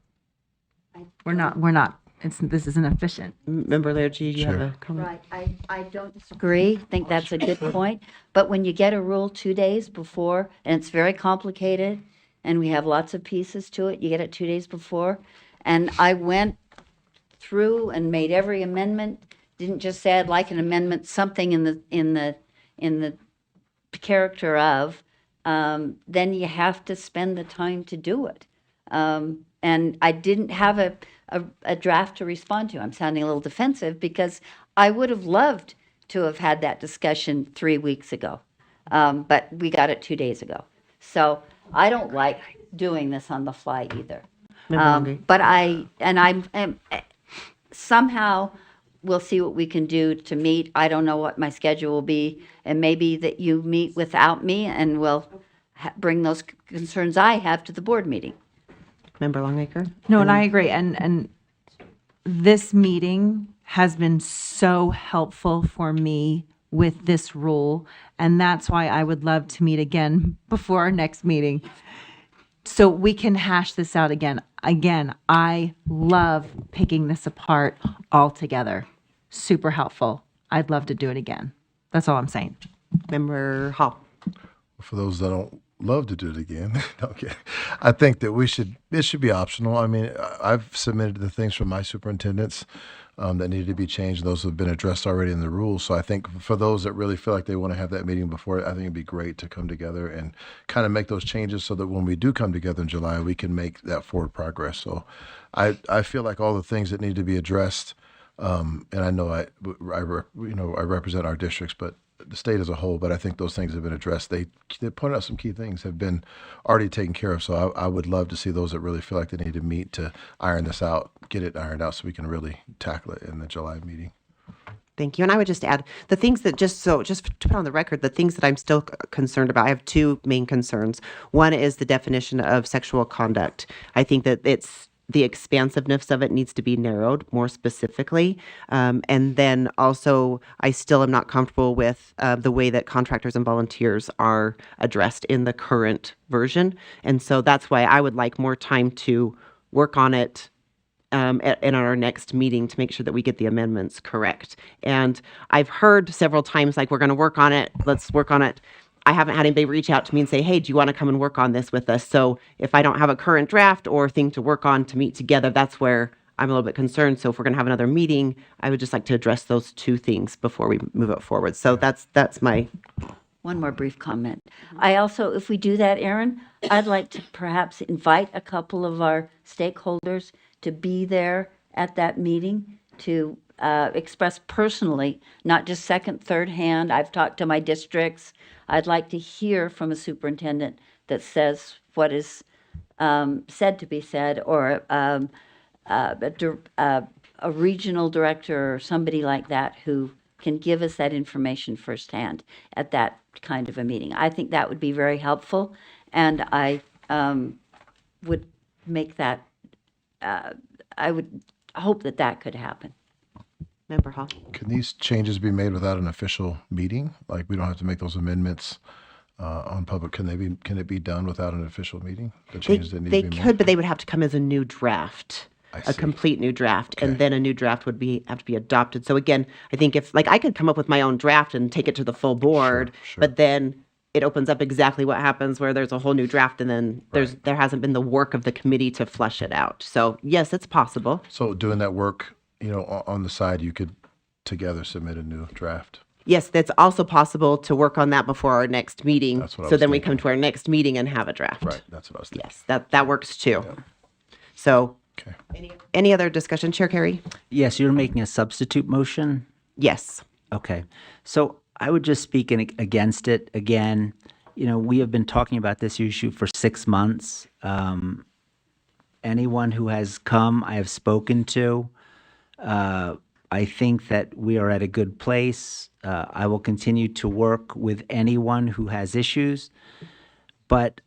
We're not, this isn't efficient. Member Laird, do you have a comment? Right, I don't disagree. I think that's a good point. But when you get a rule 2 days before, and it's very complicated, and we have lots of pieces to it, you get it 2 days before. And I went through and made every amendment, didn't just say I'd like an amendment, something in the character of, then you have to spend the time to do it. And I didn't have a draft to respond to. I'm sounding a little defensive because I would have loved to have had that discussion 3 weeks ago. But we got it 2 days ago. So I don't like doing this on the fly either. But I'm somehow we'll see what we can do to meet. I don't know what my schedule will be, and maybe that you meet without me and we'll bring those concerns I have to the board meeting. Member Longacre? No, and I agree. And this meeting has been so helpful for me with this rule. And that's why I would love to meet again before our next meeting, so we can hash this out again. Again, I love picking this apart all together. Super helpful. I'd love to do it again. That's all I'm saying. Member Hall? For those that don't love to do it again, okay, I think that it should be optional. I mean, I've submitted the things from my superintendents that needed to be changed. Those have been addressed already in the rules. So I think for those that really feel like they want to have that meeting before, I think it'd be great to come together and kind of make those changes so that when we do come together in July, we can make that forward progress. So I feel like all the things that need to be addressed, and I know I represent our districts, but the state as a whole, but I think those things have been addressed. They pointed out some key things have been already taken care of. So I would love to see those that really feel like they need to meet to iron this out, get it ironed out so we can really tackle it in the July meeting. Thank you. And I would just add the things that just to put on the record, the things that I'm still concerned about. I have two main concerns. One is the definition of sexual conduct. I think that the expansiveness of it needs to be narrowed more specifically. And then also, I still am not comfortable with the way that contractors and volunteers are addressed in the current version. And so that's why I would like more time to work on it in our next meeting to make sure that we get the amendments correct. And I've heard several times, like, we're going to work on it. Let's work on it. I haven't had anybody reach out to me and say, hey, do you want to come and work on this with us? So if I don't have a current draft or thing to work on to meet together, that's where I'm a little bit concerned. So if we're going to have another meeting, I would just like to address those two things before we move it forward. So that's my... One more brief comment. I also, if we do that, Aaron, I'd like to perhaps invite a couple of our stakeholders to be there at that meeting to express personally, not just second, third hand. I've talked to my districts. I'd like to hear from a superintendent that says what is said to be said, or a regional director or somebody like that who can give us that information firsthand at that kind of a meeting. I think that would be very helpful, and I would make that, I would hope that that could happen. Member Hall. Can these changes be made without an official meeting? Like, we don't have to make those amendments on public. Can it be done without an official meeting? The changes that need They to be made? could, but they would have to come as a new draft. A see. complete new draft, Okay. and then a new draft would have to be adopted. So again, I think if, like, I could come up with my own draft and take it to the full board, Sure. but then it opens up exactly what happens where there's a whole new draft, and then there hasn't been the work of the committee to flush it out. So yes, it's possible. So doing that work, on the side, you could together submit a new draft. Yes, that's also possible to work on that before our next meeting. That's what I so was then we thinking. come to our next meeting and have a draft. Right, that's what I was thinking. Yes, that works too. So Okay. any other discussion, Chair Carey? Yes, you're making a substitute motion? Yes. Okay. So I would just speak against it again. We have been talking about this issue for 6 months. Anyone who has come, I have spoken to. I think that we are at a good place. I will continue to work with anyone who has issues. But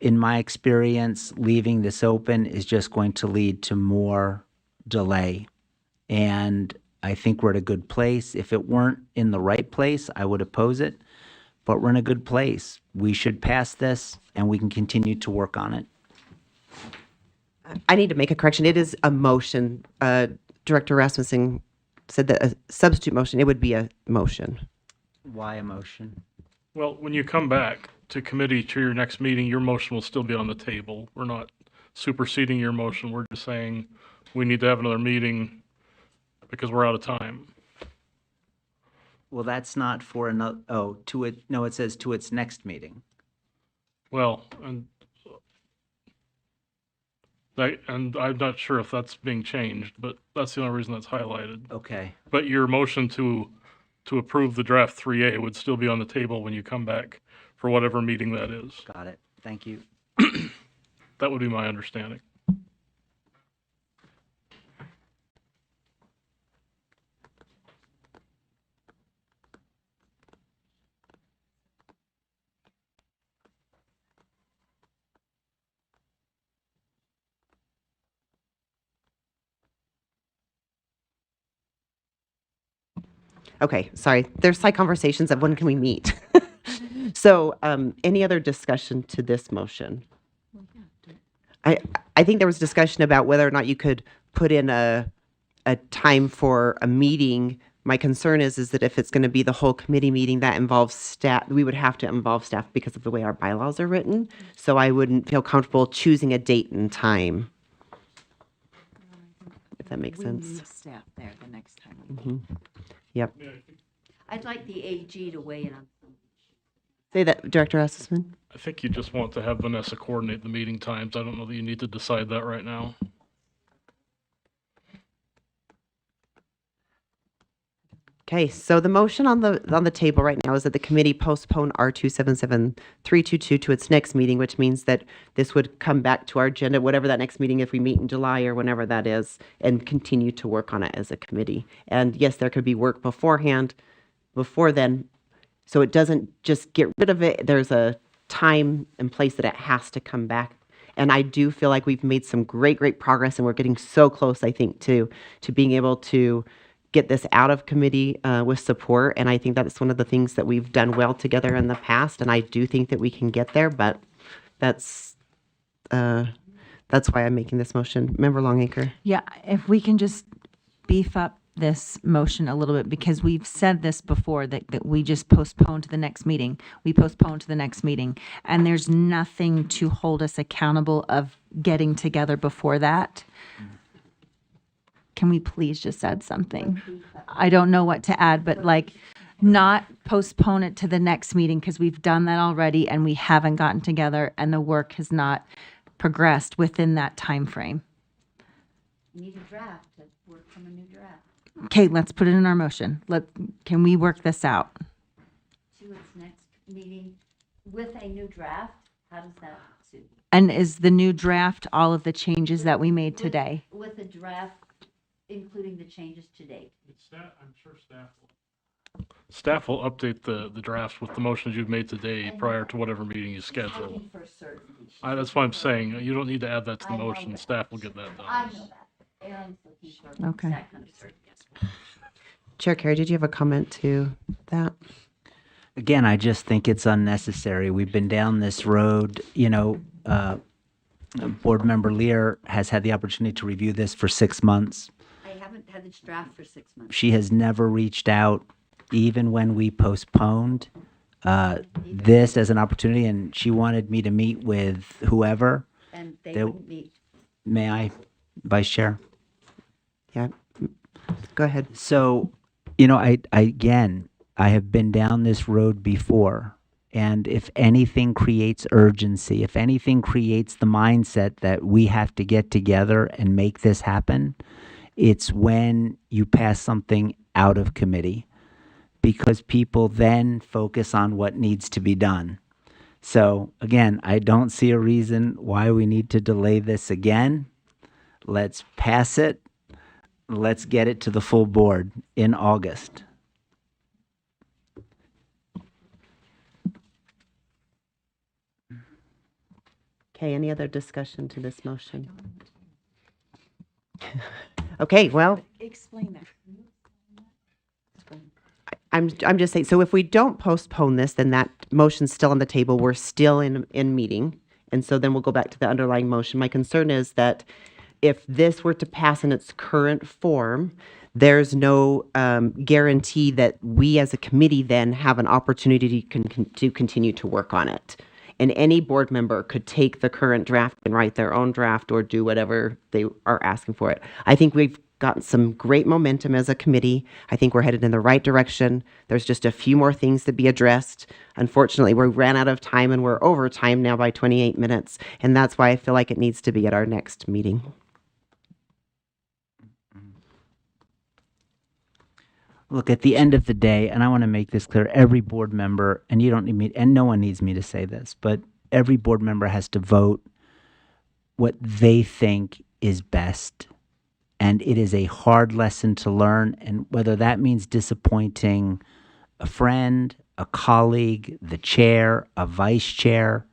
in my experience, leaving this open is just going to lead to more delay. And I think we're at a good place. If it weren't in the right place, I would oppose it. But we're in a good place. We should pass this, and we can continue to work on it. I need to make a correction. It is a motion. Director Rasmussen said that a substitute motion, it would be a motion. Why a motion? Well, when you come back to committee to your next meeting, your motion will still be on the table. We're not superseding your motion. We're just saying we need to have another meeting because we're out of time. Well, that's not for another, it says to its next meeting. Well, and I'm not sure if that's being changed, but that's the only reason that's highlighted. Okay. But your motion to approve the draft 3A would still be on the table when you come back for whatever meeting that is. Got it. Thank you. That would be my understanding. Okay, sorry. There's side conversations of when can we meet? So any other discussion to this motion? I think there was discussion about whether or not you could put in a time for a meeting. My concern is that if it's going to be the whole committee meeting, that involves staff. We would have to involve staff because of the way our bylaws are written. So I wouldn't feel comfortable choosing a date and time. If that makes We sense. need staff there the next time. Yep. I'd like the AG to weigh in on. Say that, Director Esselstyn. I think you just want to have Vanessa coordinate the meeting times. I don't know that you need to decide that right now. Okay, so the motion on the table right now is that the committee postpone R277322 to its next meeting, which means that this would come back to our agenda, whatever that next meeting, if we meet in July or whenever that is, and continue to work on it as a committee. And yes, there could be work beforehand, before then, so it doesn't just get rid of it. There's a time and place that it has to come back. And I do feel like we've made some great progress, and we're getting so close, I think, to being able to get this out of committee with support. And I think that's one of the things that we've done well together in the past. And I do think that we can get there, but that's That's why I'm making this motion. Member Longacre. Yeah, if we can just beef up this motion a little bit, because we've said this before, that we just postpone to the next meeting. We postpone to the next meeting, and there's nothing to hold us accountable of getting together before that. Can we please just add something? I don't know what to add, but like, not postpone it to the next meeting, because we've done that already and we haven't gotten together and the work has not progressed within that time frame. Need a draft, to work from a new draft. Okay, let's put it in our motion. Can we work this out? To its next meeting with a new draft, how does that suit? And is the new draft all of the changes that we made today? With a draft, including the changes to date. I'm sure staff will update the drafts with the motions you've made today prior to whatever meeting you schedule. For certainty. That's why I'm saying you don't need to add that to the I know motion. that. Staff will get that I done. know that. Aaron's looking for Okay. that kind of certainty. Chair Carey, did you have a comment to that? Again, I just think it's unnecessary. We've been down this road, Board Member Lear has had the opportunity to review this for 6 months. I haven't had this draft for 6 months. She has never reached out, even when we postponed this as an opportunity, and she wanted me to meet with whoever. And they There- wouldn't meet. May I, Vice Chair? Yeah. Go ahead. So, I have been down this road before. And if anything creates urgency, if anything creates the mindset that we have to get together and make this happen, it's when you pass something out of committee, because people then focus on what needs to be done. So again, I don't see a reason why we need to delay this again. Let's pass it. Let's get it to the full board in August. Okay, any other discussion to this motion? Okay, well, Explain that. I'm just saying, so if we don't postpone this, then that motion's still on the table. We're still in meeting. And so then we'll go back to the underlying motion. My concern is that if this were to pass in its current form, there's no guarantee that we as a committee then have an opportunity to continue to work on it. And any board member could take the current draft and write their own draft or do whatever they are asking for it. I think we've gotten some great momentum as a committee. I think we're headed in the right direction. There's just a few more things to be addressed. Unfortunately, we ran out of time and we're over time now by 28 minutes. And that's why I feel like it needs to be at our next meeting. Look, at the end of the day, and I want to make this clear, every board member, and you don't need me, and no one needs me to say this, but every board member has to vote what they think is best. And it is a hard lesson to learn, and whether that means disappointing a friend, a colleague, the chair, a vice chair,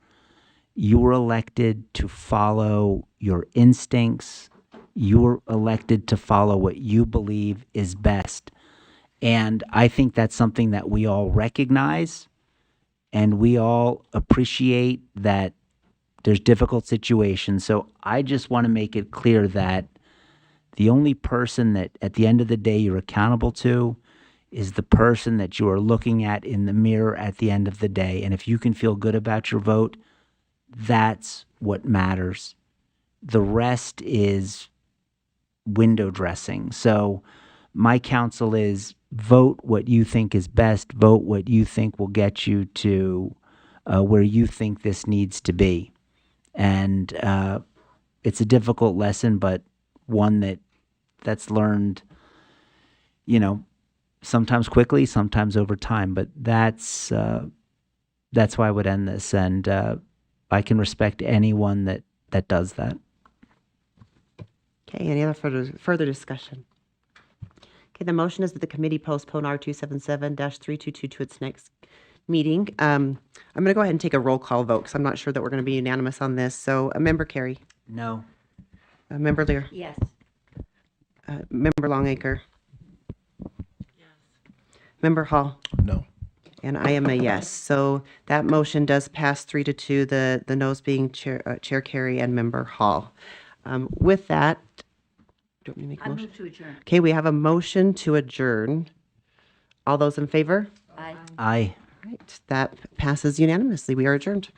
you were elected to follow your instincts. You were elected to follow what you believe is best. And I think that's something that we all recognize, and we all appreciate that there's difficult situations. So I just want to make it clear that the only person that at the end of the day you're accountable to is the person that you are looking at in the mirror at the end of the day. And if you can feel good about your vote, that's what matters. The rest is window dressing. So my counsel is vote what you think is best, vote what you think will get you to where you think this needs to be. And it's a difficult lesson, but one that's learned, sometimes quickly, sometimes over time. But that's why I would end this, and I can respect anyone that does that. Okay, any other further discussion? Okay, the motion is that the committee postpone R277-322 to its next meeting. I'm going to go ahead and take a roll call vote because I'm not sure that we're going to be unanimous on this. So, Member Carey. No. Member Lear. Yes. Member Longacre. Yes. Member Hall. No. And I am a yes. So that motion does pass 3-2, the noes being Chair Carey and Member Hall. With that, do you want me to make a I motion? move to adjourn. Okay, we have a motion to adjourn. All those in favor? Aye. Aye. Right, that passes unanimously. We are adjourned.